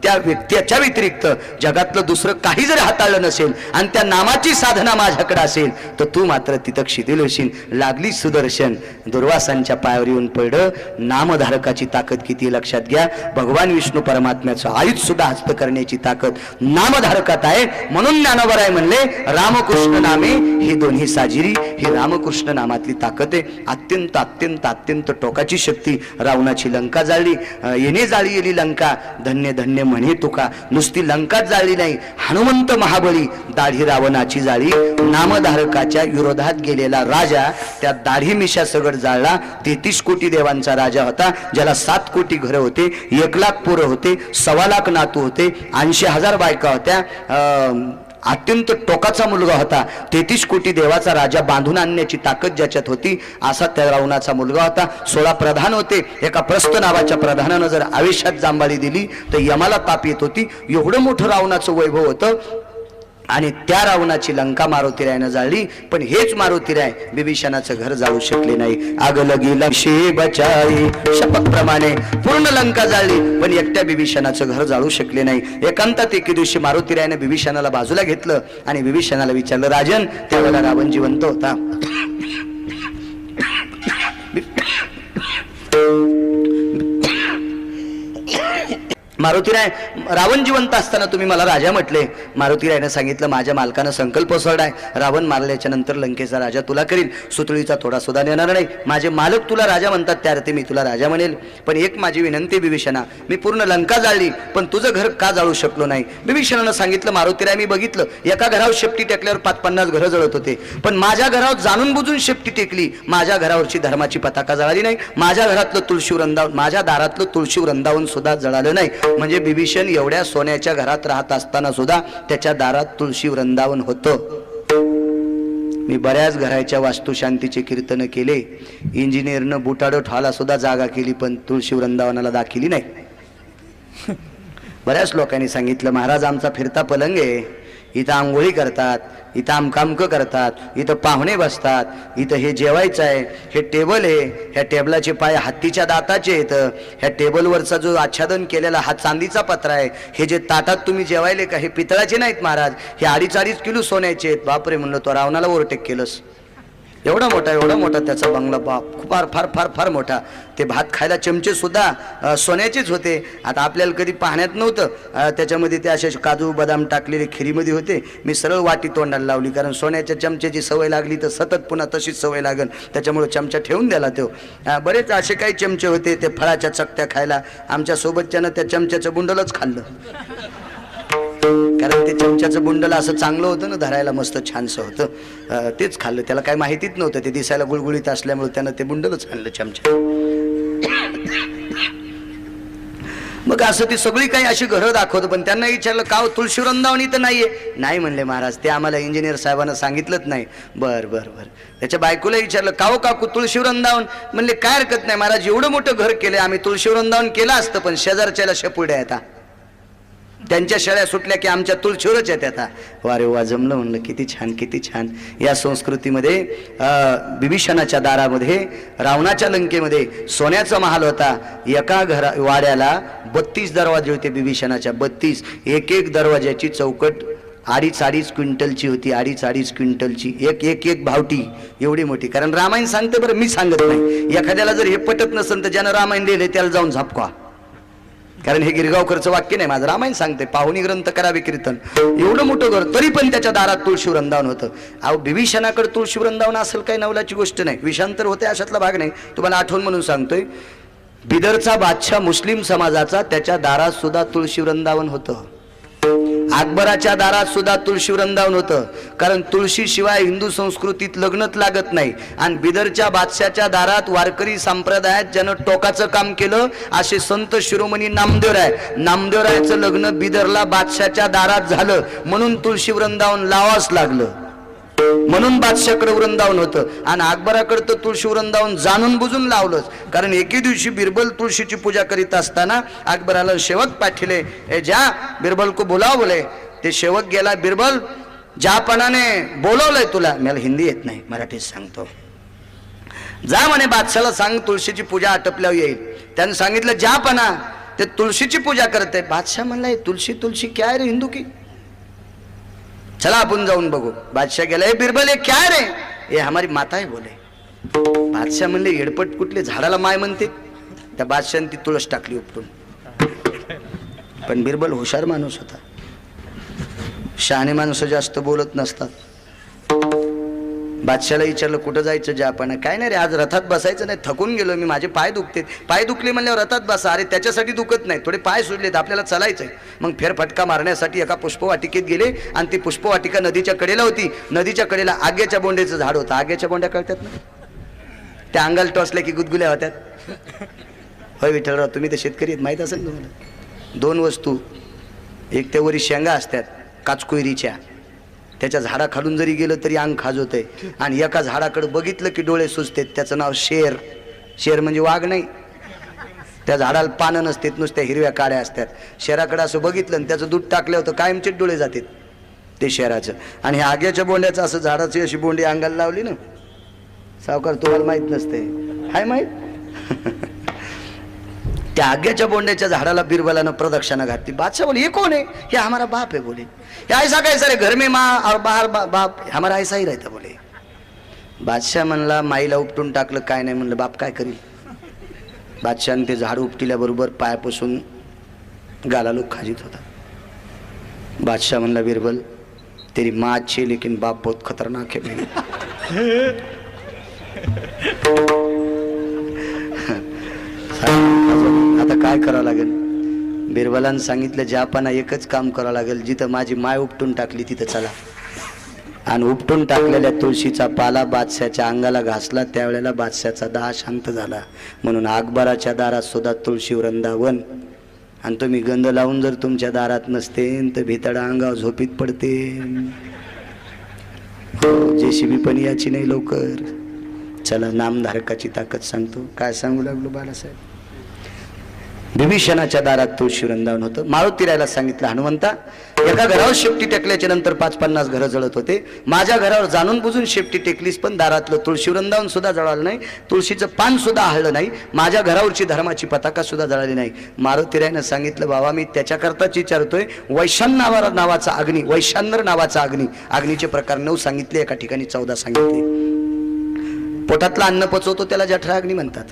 त्या व्यक्तीच्या व्यतिरिक्त जगातलं दुसरं काही जर हाताळलं नसेल आणि त्या नामाची साधना माझ्याकडे असेल तर तू मात्र तिथं शिथिल होशील. लागली सुदर्शन दुर्वासांच्या पायावर येऊन पडलं. नामधारकाची ताकद किती लक्षात घ्या. भगवान विष्णू परमात्म्याचं आयुध सुद्धा हस्त करण्याची ताकद नामधारकात आहे. म्हणून ज्ञानोबराय म्हणले, रामकृष्ण नामे ही दोन्ही साजिरी. ही रामकृष्ण नामातली ताकद आहे. अत्यंत अत्यंत अत्यंत टोकाची शक्ती. रावणाची लंका जाळली, येणे जाळी येली लंका, धन्य धन्य म्हणे तुका. नुसती लंकाच जाळली नाही, हनुमंत महाबळी दाढी रावणाची जाळी. नामधारकाच्या विरोधात गेलेला राजा त्या दाढी मिशा सगळ जाळला. 33 कोटी देवांचा राजा होता, ज्याला 7 कोटी घरं होते, 1 लाख पोरं होते, 1.25 लाख नातू होते, 80,000 बायका होत्या. अत्यंत टोकाचा मुलगा होता. 33 कोटी देवाचा राजा बांधून आणण्याची ताकद ज्याच्यात होती असा त्या रावणाचा मुलगा होता. 16 प्रधान होते. एका प्रस्थ नावाच्या प्रधानानं जर आवेशात जांभाळी दिली तर यमाला ताप येत होती. एवढं मोठं रावणाचं वैभव होतं. आणि त्या रावणाची लंका मारुतीरायनं जाळली. पण हेच मारुतीराय बिभीषणाचं घर जाळू शकले नाही. आग लगी लक्षी बचाई शपथप्रमाणे पूर्ण लंका जाळली पण एकट्या बिभीषणाचं घर जाळू शकले नाही. एकांतात एके दिवशी मारुतीरायनं बिभीषणाला बाजूला घेतलं आणि बिभीषणाला विचारलं, राजन त्यावेळेला रावण जिवंत होता. मारुतीराय, रावण जिवंत असताना तुम्ही मला राजा म्हटले. मारुतीरायनं सांगितलं, माझ्या मालकानं संकल्प सोडाय, रावण मारल्याच्या नंतर लंकेचा राजा तुला करील, सुतळीचा थोडा सुद्धा नेणार नाही. माझे मालक तुला राजा म्हणतात त्या अर्थी मी तुला राजा म्हणेल. पण एक माझी विनंती बिभीषणा, मी पूर्ण लंका जाळली पण तुझं घर का जाळू शकलो नाही? बिभीषणानं सांगितलं, मारुतीराय मी बघितलं एका घरावर शेपटी टेकल्यावर 50-50 घरं जळत होते, पण माझ्या घरावर जाणून बुजून शेपटी टेकली. माझ्या घरावरची धर्माची पताका जळाली नाही. माझ्या घरातलं तुळशी वृंदावन, माझ्या दारातलं तुळशी वृंदावन सुद्धा जळालं नाही. म्हणजे बिभीषण एवढ्या सोन्याच्या घरात राहत असताना सुद्धा त्याच्या दारात तुळशी वृंदावन होतं. मी बऱ्याच घराच्या वास्तुशांतीचे कीर्तन केले. इंजिनियरनं बुटाडो ठाला सुद्धा जागा केली पण तुळशी वृंदावनाला दाखिली नाही. बऱ्याच लोकांनी सांगितलं, महाराज आमचा फिरता पलंग आहे, इथं आंघोळी करतात, इथं आमकामकं करतात, इथं पाहुणे बसतात, इथं हे जेवायचं आहे, हे टेबल आहे, ह्या टेबलाचे पाय हत्तीच्या दाताचे येतं, ह्या टेबलवरचा जो आच्छादन केलेला हा चांदीचा पत्रा आहे, हे जे ताटात तुम्ही जेवायले का हे पितळाचे नाहीत महाराज, हे 2.5 किलो सोन्याचे आहेत. बापरे म्हणलं, तो रावणाला ओव्हरटेक केलंस. एवढा मोठा त्याचा बंगला, बाप फार फार फार फार मोठा. ते भात खायला चमचे सुद्धा सोन्याचेच होते. आता आपल्याला कधी पाहण्यात नव्हतं, त्याच्यामध्ये ते असे काजू बदाम टाकलेले खिरीमध्ये होते. मी सरळ वाटी तोंडाला लावली, कारण सोन्याच्या चमच्याची सवय लागली तर सतत पुन्हा तशीच सवय लागल, त्याच्यामुळे चमचा ठेवून द्याला तो. बरेच असे काही चमचे होते ते फळाच्या चकत्या खायला. आमच्या सोबतच्यानं त्या चमच्याचं बुंडलच खाल्लं, कारण ते चमच्याचं बुंडल असं चांगलं होतं ना, धरायला मस्त छानसं होतं, तेच खाल्लं. त्याला काही माहितीच नव्हतं, ते दिसायला गुळगुळीत असल्यामुळे त्यानं ते बुंडलच खाल्लं चमच्या. मग असं ती सगळी काही अशी घरं दाखवतं. पण त्यांना विचारलं, का तुळशी वृंदावन इथं नाहीये? नाही म्हणले महाराज, ते आम्हाला इंजिनियर साहेबांना सांगितलंच नाही. बर त्याच्या बायकोला विचारलं, का हो काकू तुळशी वृंदावन? म्हणले काय हरकत नाही महाराज, एवढं मोठं घर केलंय आम्ही, तुळशी वृंदावन केलं असतं पण शेजारच्याला शेपुड्या येतात, त्यांच्या शेळ्या सुटल्या की आमच्या तुळशीवरच येतात. वारे वा, जमलं म्हणलं, किती छान किती छान. या संस्कृतीमध्ये बिभीषणाच्या दारामध्ये, रावणाच्या लंकेमध्ये सोन्याचा महाल होता. एका वाड्याला 32 दरवाजे होते बिभीषणाच्या, 32. एक दरवाजाची चौकट 2.5 क्विंटलची होती, 2.5 क्विंटलची. एक भावटी एवढी मोठी. कारण रामायण सांगते बरं, मी सांगत नाही. एखाद्याला जर हे पटत नसेल तर ज्यानं रामायण लिहिले त्याला जाऊन झापका, कारण हे गिरगावकरचं वाक्य नाही, माझं रामायण सांगते. पाहुणी ग्रंथ करावे कीर्तन. एवढं मोठं घर, तरी पण त्याच्या दारात तुळशी वृंदावन होतं. अहो, बिभीषणाकडे तुळशी वृंदावन असेल काही नवलाची गोष्ट नाही, विषांतर होते अशातला भाग नाही. तुम्हाला आठवण म्हणून सांगतोय, बिदरचा बादशाह मुस्लिम समाजाचा, त्याच्या दारात सुद्धा तुळशी वृंदावन होतं. अकबराच्या दारात सुद्धा तुळशी वृंदावन होतं, कारण तुळशी शिवाय हिंदू संस्कृतीत लग्नच लागत नाही. आणि बिदरच्या बादशाच्या दारात वारकरी संप्रदायात ज्यानं टोकाचं काम केलं असे संत शिरोमणी नामदेवरायचं लग्न बिदरला बादशाच्या दारात झालं, म्हणून तुळशी वृंदावन लावाच लागलं, म्हणून बादशाकडे वृंदावन होतं. आणि अकबराकडे तर तुळशी वृंदावन जाणून बुजून लावलंच, कारण एके दिवशी बिरबल तुळशीची पूजा करीत असताना अकबराला सेवक पाठवले, जा बिरबल को बुलाव बोले. ते सेवक गेला, बिरबल ज्यापणाने बोलवलंय तुला, मला हिंदी येत नाही, मराठीत सांगतो, जा म्हणे बादशाला सांग तुळशीची पूजा आटपल्यावर येईल. त्यानं सांगितलं, ज्यापणा ते तुळशीची पूजा करते. बादशाह म्हणला, तुळशी क्या रे हिंदू की, चला आपण जाऊन बघू. बादशाह गेला, बिरबल क्या रे? ये हमारी माता है बोले. बादशाह म्हणले, येडपट कुठले, झाडाला माय म्हणते. त्या बादशाहने ती तुळस टाकली उपटून. पण बिरबल हुशार माणूस होता, शहाणे माणसं जास्त बोलत नसतात. बादशाला विचारलं, कुठं जायचं? ज्यापणा, काय नाही रे, आज रथात बसायचं नाही, थकून गेलो मी, माझे पाय दुखते. पाय दुखले म्हणल्यावर रथात बसा. अरे त्याच्यासाठी दुखत नाही, थोडे पाय सुजलेत, आपल्याला चालायचंय. मग फेरफटका मारण्यासाठी एका पुष्पवाटिकेत गेले, आणि ती पुष्पवाटिका नदीच्या कडेला होती. नदीच्या कडेला आग्याच्या बोंड्याचं झाड होतं. आग्याच्या बोंड्या कळतात ना, त्या अंगाला टोचल्या की गुदगुल्या होत्यात. होय विठ्ठलराव, तुम्ही तर शेतकरी आहेत, माहीत असेल तुम्हाला. 2 वस्तू, एक त्या वरी शेंगा असतात काचकोयरीच्या, त्याच्या झाडाखालून जरी गेलं तरी अंग खाजवतंय. आणि एका झाडाकडे बघितलं की डोळे सुचतात, त्याचं नाव शेर. शेर म्हणजे वाघ नाही, त्या झाडाला पानं नसतात, नुसत्या हिरव्या काड्या असतात. शेराकडे असं बघितलं आणि त्याचं दूध टाकलं होतं, कायमचेच डोळे जातात ते शेराचं. आणि ह्या आग्याच्या बोंड्याचं असं झाडाची अशी बोंडी अंगाला लावली ना, सावकार तुम्हाला माहित नसते, हाय माहित. त्या आग्याच्या बोंड्याच्या झाडाला बिरबलानं प्रदक्षिणा घातली. बादशाह बोले, ये कौन है? ये हमारा बाप है बोले. ऐसा कैसा रे, घर में माँ और बाहर बाप, हमारा ऐसा ही रहता बोले. बादशाह म्हणला, माईला उपटून टाकलं, काय नाही. म्हणलं, बाप काय करील? बादशाहने ते झाड उपटिल्याबरोबर पायापासून गाला खाजीत होता. बादशाह म्हणला, बिरबल तेरी माँ अच्छी लेकिन बाप बहुत खतरनाक है भाई. आता काय करावं लागेल? बिरबलानं सांगितलं, ज्यापणा एकच काम करावं लागेल, जिथं माझी माय उपटून टाकली तिथं चला. आणि उपटून टाकलेल्या तुळशीचा पाला बादशाच्या अंगाला घासला, त्यावेळेला बादशाचा दाह शांत झाला. म्हणून अकबराच्या दारात सुद्धा तुळशी वृंदावन. आणि तुम्ही गंध लावून जर तुमच्या दारात नसते तर भितडा अंगावर झोपीत पडते. जेसीबी पण याची नाही लवकर. चला, नामधारकाची ताकद सांगतो. काय सांगू लागलो बाळासाहेब? विभीषणाच्या दारात तुळशी वृंदावन होतं. मारुती रायाला सांगितलं, हनुमंता एका घरावर शेपटी टेकल्याच्या नंतर 50-50 घरं जळत होते. माझ्या घरावर जाणून बुजून शेपटी टेकलीस, पण दारातलं तुळशी वृंदावन सुद्धा जळालं नाही, तुळशीचं पान सुद्धा हळलं नाही, माझ्या घरावरची धर्माची पताका सुद्धा जळाली नाही. मारुती रायानं सांगितलं, बाबा मी त्याच्याकरताच विचारतोय. वैशान नावाचा अग्नी, वैशानर नावाचा अग्नी, अग्नीचे प्रकार 9 सांगितले, एका ठिकाणी 14 सांगितले. पोटातलं अन्न पचवतो त्याला जठरा अग्नी म्हणतात.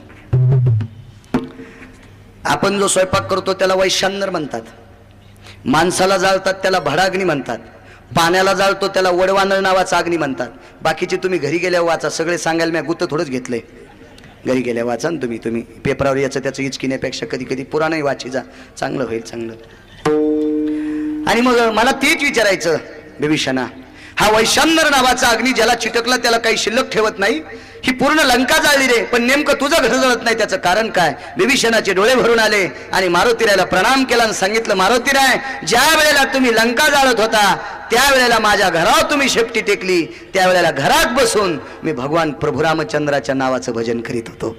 आपण जो स्वयंपाक करतो त्याला वैशानर म्हणतात. माणसाला जाळतात त्याला भडाग्नी म्हणतात. पाण्याला जाळतो त्याला वडवानर नावाचा अग्नी म्हणतात. बाकीचे तुम्ही घरी गेल्यावर वाचा, सगळे सांगायला मी गुत्त थोडंच घेतलंय. घरी गेल्या वाचा ना तुम्ही पेपरावर याचं त्याचं इचकिण्यापेक्षा कधी कधी पुराणही वाची जा, चांगलं होईल चांगलं. आणि मग मला तेच विचारायचं, विभीषणा हा वैशानर नावाचा अग्नी ज्याला चिटकला त्याला काही शिल्लक ठेवत नाही, ही पूर्ण लंका जाळली रे, पण नेमकं तुझं घर जळत नाही, त्याचं कारण काय? विभीषणाचे डोळे भरून आले आणि मारुतीरायाला प्रणाम केला आणि सांगितलं, मारुतीराय ज्या वेळेला तुम्ही लंका जाळत होता त्यावेळेला माझ्या घरावर तुम्ही शेपटी टेकली, त्यावेळेला घरात बसून मी भगवान प्रभू रामचंद्राच्या नावाचं भजन करीत होतो.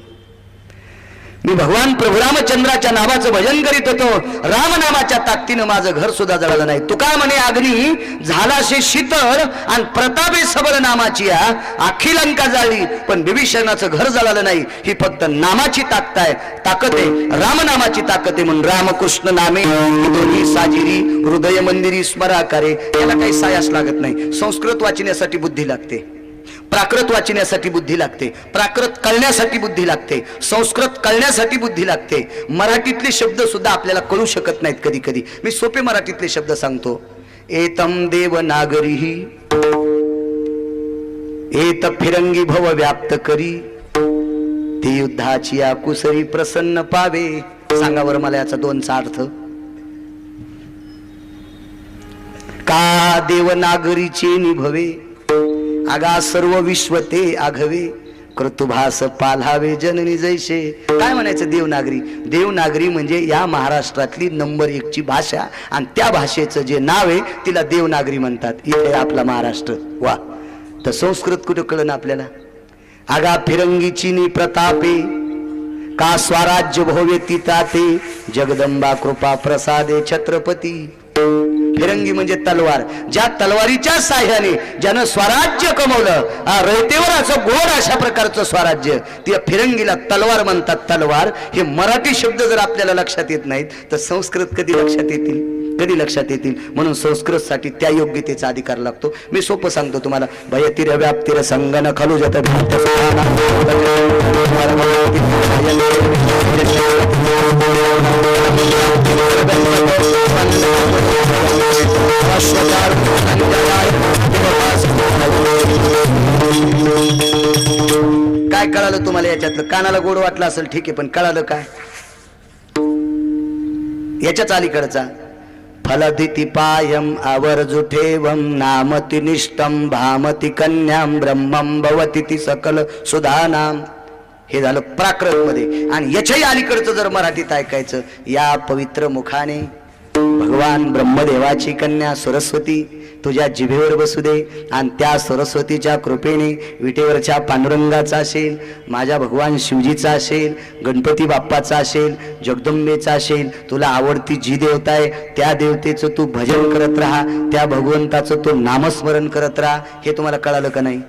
मी भगवान प्रभू रामचंद्राच्या नावाचं भजन करीत होतो. रामनामाच्या ताकदीनं माझं घर सुद्धा जळालं नाही. तुका म्हणे अग्नी झालाशे शीतळ आणि प्रतापे सबळ नामाची आखी लंका जाळली, पण विभीषणाचं घर जळालं नाही. ही फक्त नामाची ताकद आहे, रामनामाची ताकद आहे. म्हणून रामकृष्ण नामे दोन्ही साजिरी हृदय मंदिरी स्मराकारे. याला काही सायास लागत नाही. संस्कृत वाचण्यासाठी बुद्धी लागते, प्राकृत वाचण्यासाठी बुद्धी लागते, प्राकृत कळण्यासाठी बुद्धी लागते, संस्कृत कळण्यासाठी बुद्धी लागते. मराठीतले शब्द सुद्धा आपल्याला कळू शकत नाहीत कधी कधी. मी सोपे मराठीतले शब्द सांगतो. एतम देवनागरी एत फिरंगी भव व्याप्त करी, ती युद्धाची आकुसरी प्रसन्न पावे. सांगा बरं मला याचा 2चा अर्थ. का देवनागरीचे निभवे, आगा सर्व विश्व ते आघवे, कृतुभास पाल्हावे जननी जैसे. काय म्हणायचं देवनागरी? देवनागरी म्हणजे या महाराष्ट्रातली नंबर 1 ची भाषा, आणि त्या भाषेचं जे नाव आहे तिला देवनागरी म्हणतात. इथे आपला महाराष्ट्र. वा, तर संस्कृत कुठं कळलं आपल्याला? आगा फिरंगीची नि प्रतापे, का स्वराज्य भोवे तिताते, जगदंबा कृपा प्रसादे छत्रपती. फिरंगी म्हणजे तलवार. ज्या तलवारीच्या साह्याने ज्यानं स्वराज्य कमवलं, रयतेवर असं गोड अशा प्रकारचं स्वराज्य, त्या फिरंगीला तलवार म्हणतात. तलवार हे मराठी शब्द जर आपल्याला लक्षात येत नाहीत तर संस्कृत कधी लक्षात येतील? कधी लक्षात येतील? म्हणून संस्कृत साठी त्या योग्यतेचा अधिकार लागतो. मी सोपं सांगतो तुम्हाला. भयतिर व्याप्तिर संगन खलु जत काय कळालं तुम्हाला याच्यातलं? कानाला गोड वाटलं असेल ठीक आहे, पण कळालं काय याच्याच अलीकडचा? फलदिति पायम आवर्जुठेवम नामति निष्ठम भामति कन्याम ब्रह्मम भवति सकल सुधानाम. हे झालं प्राकृत मध्ये. आणि याच्याही अलीकडचं जर मराठीत ऐकायचं, या पवित्र मुखाने भगवान ब्रह्मदेवाची कन्या सरस्वती तुझ्या जिभेवर बसू दे, आणि त्या सरस्वतीच्या कृपेने विटेवरच्या पांडुरंगाचा असेल, माझ्या भगवान शिवजीचा असेल, गणपती बाप्पाचा असेल, जगदंबेचा असेल, तुला आवडती जी देवता आहे त्या देवतेचं तू भजन करत राहा, त्या भगवंताचं तू नामस्मरण करत राहा. हे तुम्हाला कळालं का नाही?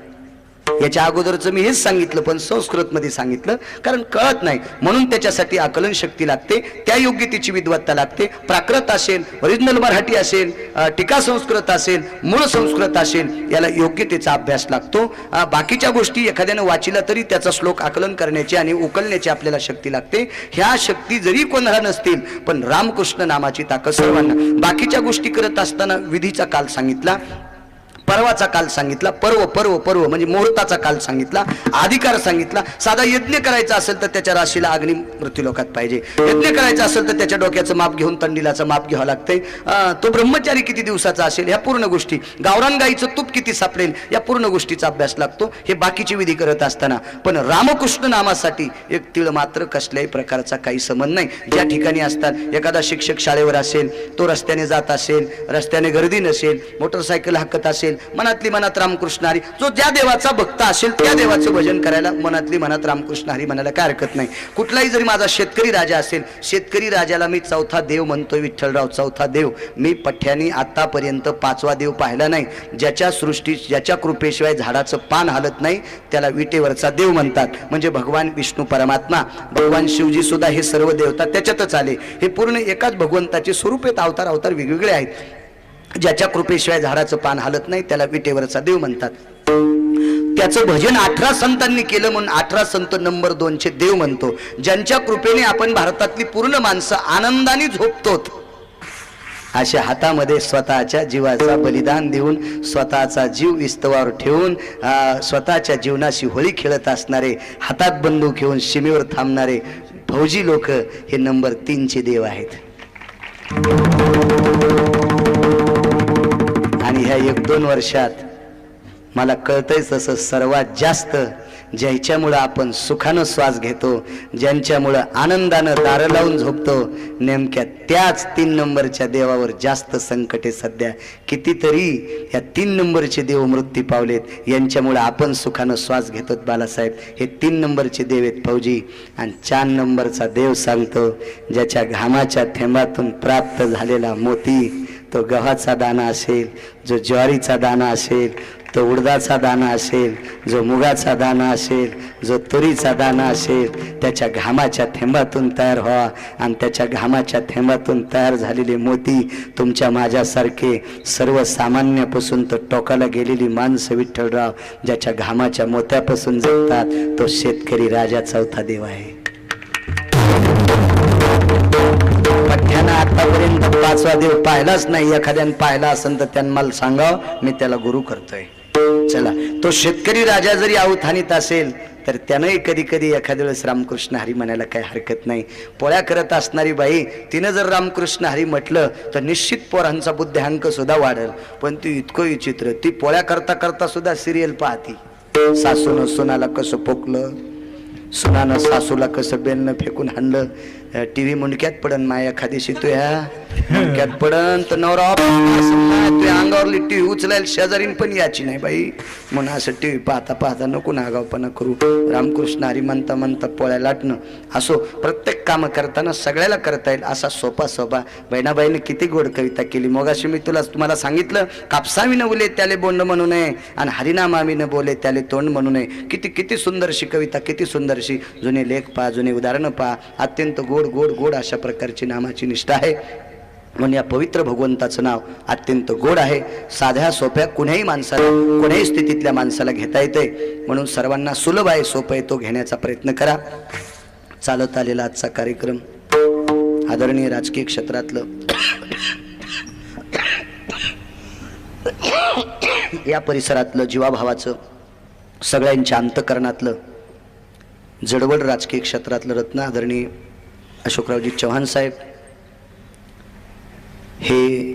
याच्या अगोदरचं मी हेच सांगितलं, पण संस्कृत मध्ये सांगितलं, कारण कळत नाही म्हणून त्याच्यासाठी आकलन शक्ती लागते, त्या योग्यतेची विद्वत्ता लागते. प्राकृत असेल, ओरिजिनल मराठी असेल, टीका संस्कृत असेल, मूळ संस्कृत असेल, याला योग्यतेचा अभ्यास लागतो. बाकीच्या गोष्टी एखाद्यानं वाचिला तरी त्याचा श्लोक आकलन करण्याची आणि उकलण्याची आपल्याला शक्ती लागते. ह्या शक्ती जरी कोणाला नसतील, पण रामकृष्ण नामाची ताकद सर्वांना. बाकीच्या गोष्टी करत असताना विधीचा काल सांगितला, पर्वाचा काल सांगितला, पर्व म्हणजे मुहूर्ताचा काल सांगितला, अधिकार सांगितला. साधा यज्ञ करायचा असेल तर त्याच्या राशीला अग्नी मृत्यूलोकात पाहिजे. यज्ञ करायचा असेल तर त्याच्या डोक्याचं माप घेऊन तंडीलाचं माप घ्यावं लागतंय. तो ब्रह्मचारी किती दिवसाचा असेल, ह्या पूर्ण गोष्टी, गावरान गाईचं तूप किती सापडेल, या पूर्ण गोष्टीचा अभ्यास लागतो. हे बाकीची विधी करत असताना. पण रामकृष्ण नामासाठी एक तीळ मात्र कसल्याही प्रकारचा काही संबंध नाही. ज्या ठिकाणी असतात, एखादा शिक्षक शाळेवर असेल, तो रस्त्याने जात असेल, रस्त्याने गर्दी नसेल, मोटरसायकल हाकत असेल, मनातली मनात रामकृष्ण हरी, जो ज्या देवाचा भक्त असेल त्या देवाचं भजन करायला मनातली मनात रामकृष्ण हरी म्हणायला काय हरकत नाही. कुठलाही जरी माझा शेतकरी राजा असेल, शेतकरी राजाला मी चौथा देव म्हणतोय, विठ्ठलराव चौथा देव. मी पठ्यानी आतापर्यंत पाचवा देव पाहिला नाही. ज्याच्या सृष्टी ज्याच्या कृपेशिवाय झाडाचं पान हालत नाही त्याला विटेवरचा देव म्हणतात. म्हणजे भगवान विष्णू परमात्मा, भगवान शिवजी सुद्धा हे सर्व देवता त्याच्यातच आले. हे पूर्ण एकाच भगवंताचे स्वरूप आहेत. अवतार अवतार वेगवेगळे आहेत. ज्याच्या कृपेशिवाय झाडाचं पान हालत नाही त्याला विटेवरचा देव म्हणतात. त्याचं भजन 18 संतांनी केलं म्हणून 18 संत नंबर 2चे देव म्हणतो. ज्यांच्या कृपेने आपण भारतातली पूर्ण माणसं आनंदाने झोपतो. अशा हातामध्ये स्वतःच्या जीवाचा बलिदान देऊन, स्वतःचा जीव विस्तवावर ठेवून, स्वतःच्या जीवनाशी होळी खेळत असणारे, हातात बंदूक घेऊन सीमेवर थांबणारे फौजी लोक हे नंबर 3चे देव आहेत. आणि ह्या 1-2 वर्षात मला कळतंय तसं सर्वात जास्त ज्याच्यामुळं आपण सुखानं श्वास घेतो, ज्यांच्यामुळं आनंदानं दारं लावून झोपतो, नेमक्या त्याच 3 नंबरच्या देवावर जास्त संकट आहे सध्या. कितीतरी या 3 नंबरचे देव मृत्यू पावलेत, यांच्यामुळं आपण सुखानं श्वास घेतो. बालासाहेब हे 3 नंबरचे देव आहेत फौजी. आणि 4 नंबरचा देव सांगतो, ज्याच्या घामाच्या थेंबातून प्राप्त झालेला मोती, तो गव्हाचा दाणा असेल, जो ज्वारीचा दाणा असेल, तो उडदाचा दाणा असेल, जो मुगाचा दाणा असेल, जो तुरीचा दाणा असेल, त्याच्या घामाच्या थेंबातून तयार व्हा. आणि त्याच्या घामाच्या थेंबातून तयार झालेले मोती तुमच्या माझ्यासारखे सर्वसामान्यापासून तर टोकाला गेलेली माणसं विठ्ठलराव ज्याच्या घामाच्या मोत्यापासून जगतात, तो शेतकरी राजा चौथा देव आहे. पठ्यानं आतापर्यंत 5वा देव पाहिलाच नाही. एखाद्यानं पाहिला असेल तर त्यांना मला सांगाव, मी त्याला गुरु करतोय. चला, तो शेतकरी राजा जरी अवधानीत असेल तर त्यानंही कधी कधी एखाद्या वेळेस रामकृष्ण हरी म्हणायला काही हरकत नाही. पोळ्या करत असणारी बाई तिनं जर रामकृष्ण हरी म्हटलं तर निश्चित पोरांचा बुद्ध्यांक सुद्धा वाढेल. पण ती इतकं विचित्र, ती पोळ्या करता करता सुद्धा सिरियल पाहती. सासूनं सुनाला कसं पोकलं, सुनानं सासूला कसं बेलनं फेकून हाणलं. टीव्ही मुंडक्यात पडन माया एखादी तू ह्या मुंडक्यात पडन तर नवरा तुझ्या अंगावरली टीव्ही उचलायला शेजारीन पण याची नाही बाई. म्हणून असं टीव्ही पाहता पाहता नको नागावपणा करू. रामकृष्ण हरी म्हणता म्हणता पोळ्या लाटणं असो, प्रत्येक कामं करताना सगळ्याला करता येईल असा सोपा सोपा. बहिणाबाईने किती गोड कविता केली. मगाशी मी तुम्हाला सांगितलं, कापसावीनं बोले त्याले बोंड म्हणू नये आणि हरिनामावीनं बोले त्याले तोंड म्हणू नये. किती सुंदरशी कविता, किती सुंदरशी. जुने लेख पहा, जुने उदाहरणं पहा. अत्यंत गोड गोड गोड अशा प्रकारची नामाची निष्ठा आहे. म्हणून या पवित्र भगवंताचं नाव अत्यंत गोड आहे. साध्या सोप्या कुण्याही माणसाला, कुण्याही स्थितीतल्या माणसाला घेता येते. म्हणून सर्वांना सुलभ आहे, सोपं आहे, तो घेण्याचा प्रयत्न करा. चालत आलेला आजचा कार्यक्रम आदरणीय राजकीय क्षेत्रातलं, या परिसरातलं, जीवाभावाचं, सगळ्यांच्या अंतकरणातलं, जडवड राजकीय क्षेत्रातलं रत्न आदरणीय अशोकरावजी चव्हाण साहेब हे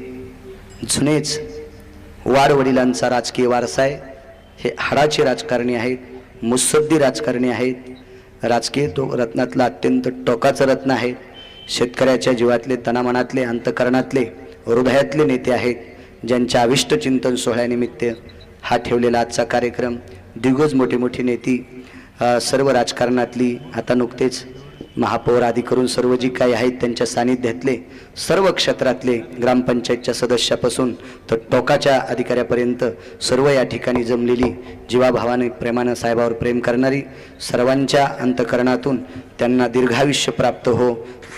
जुनेच वाडवडिलांचा राजकीय वारसा आहे. हे हाडाचे राजकारणी आहेत, मुत्सद्दी राजकारणी आहेत. राजकीय रत्नातलं अत्यंत टोकाचं रत्न आहेत. शेतकऱ्याच्या जीवातले, तनामनातले, अंतकरणातले, हृदयातले नेते आहेत. ज्यांच्या अविष्ट चिंतन सोहळ्यानिमित्त हा ठेवलेला आजचा कार्यक्रम. दिग्गज मोठी मोठी नेती, सर्व राजकारणातली, आता नुकतेच महापौर आदी करून सर्व जी काही आहेत त्यांच्या सानिध्यातले, सर्व क्षेत्रातले, ग्रामपंचायतच्या सदस्यापासून तर टोकाच्या अधिकाऱ्यापर्यंत सर्व या ठिकाणी जमलेली, जीवाभावाने प्रेमानं साहेबावर प्रेम करणारी, सर्वांच्या अंतकरणातून त्यांना दीर्घायुष्य प्राप्त हो,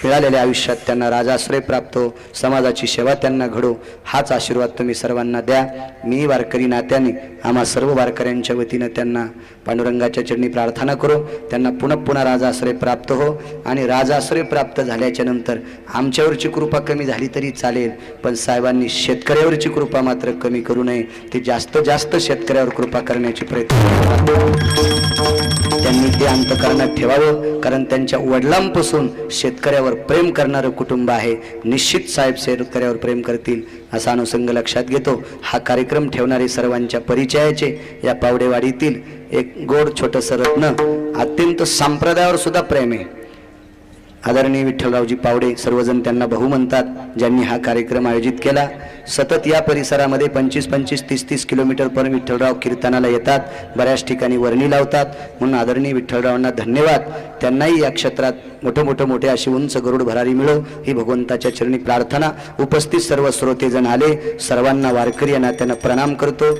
मिळालेल्या आयुष्यात त्यांना राजाश्रय प्राप्त हो, समाजाची सेवा त्यांना घडो, हाच आशीर्वाद तुम्ही सर्वांना द्या. मी वारकरी नात्याने आम्हा सर्व वारकऱ्यांच्या वतीनं त्यांना पांडुरंगाच्या चरणी प्रार्थना करू. त्यांना पुन्हा राजाश्रय प्राप्त हो. आणि राजाश्रय प्राप्त झाल्याच्या नंतर आमच्यावरची कृपा कमी झाली तरी चालेल, पण साहेबांनी शेतकऱ्यावरची कृपा मात्र कमी करू नये. ते जास्त शेतकऱ्यावर कृपा करण्याची प्रयत्न त्यांनी ते अंतकरणात ठेवावं. कारण त्यांच्या वडिलांपासून शेतकऱ्यावर प्रेम करणारं कुटुंब आहे. निश्चित साहेब शेतकऱ्यावर प्रेम करतील असा अनुषंग लक्षात घेतो. हा कार्यक्रम ठेवणारे सर्वांच्या परिचयाचे या पावडेवाडीतील एक गोड छोटंसं रत्न, अत्यंत संप्रदायावर सुद्धा प्रेम आहे. आदरणीय विठ्ठलरावजी पावडे, सर्वजण त्यांना भाऊ म्हणतात, ज्यांनी हा कार्यक्रम आयोजित केला. सतत या परिसरामध्ये 25-25, 30-30 किलोमीटर पण विठ्ठलराव कीर्तनाला येतात, बऱ्याच ठिकाणी वर्णी लावतात. म्हणून आदरणीय विठ्ठलरावांना धन्यवाद. त्यांनाही या क्षेत्रात मोठे अशी उंच गरुड भरारी मिळो ही भगवंताच्या चरणी प्रार्थना. उपस्थित सर्व श्रोतेजण आले, सर्वांना वारकरी यांना त्यांना प्रणाम करतो.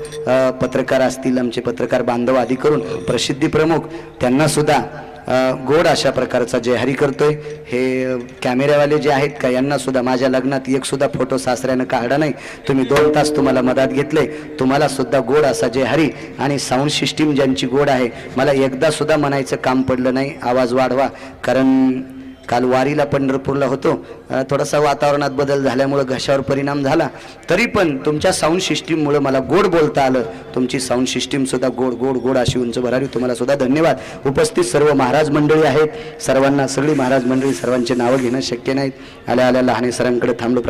पत्रकार असतील, आमचे पत्रकार बांधव आदी करून प्रसिद्धी प्रमुख त्यांना सुद्धा गोड अशा प्रकारचा जयहरी करतोय. हे कॅमेरावाले जे आहेत का, यांना सुद्धा माझ्या लग्नात एक सुद्धा फोटो सासऱ्यानं काढला नाही. तुम्ही 2 तास तुम्हाला मदत घेतले, तुम्हाला सुद्धा गोड असा जयहरी. आणि साऊंड सिस्टीम ज्यांची गोड आहे, मला एकदा सुद्धा म्हणायचं काम पडलं नाही आवाज वाढवा, कारण काल वारीला पंढरपूरला होतो, थोडासा वातावरणात बदल झाल्यामुळं घशावर परिणाम झाला. तरी पण तुमच्या साऊंड सिस्टीममुळं मला गोड बोलता आलं. तुमची साऊंड सिस्टीम सुद्धा गोड गोड गोड अशी उंच भरारी. तुम्हाला सुद्धा धन्यवाद. उपस्थित सर्व महाराज मंडळी आहेत, सर्वांना, सगळी महाराज मंडळी, सर्वांचे नावं घेणं शक्य नाहीत. आल्या लहाने सरांकडे थांबलो.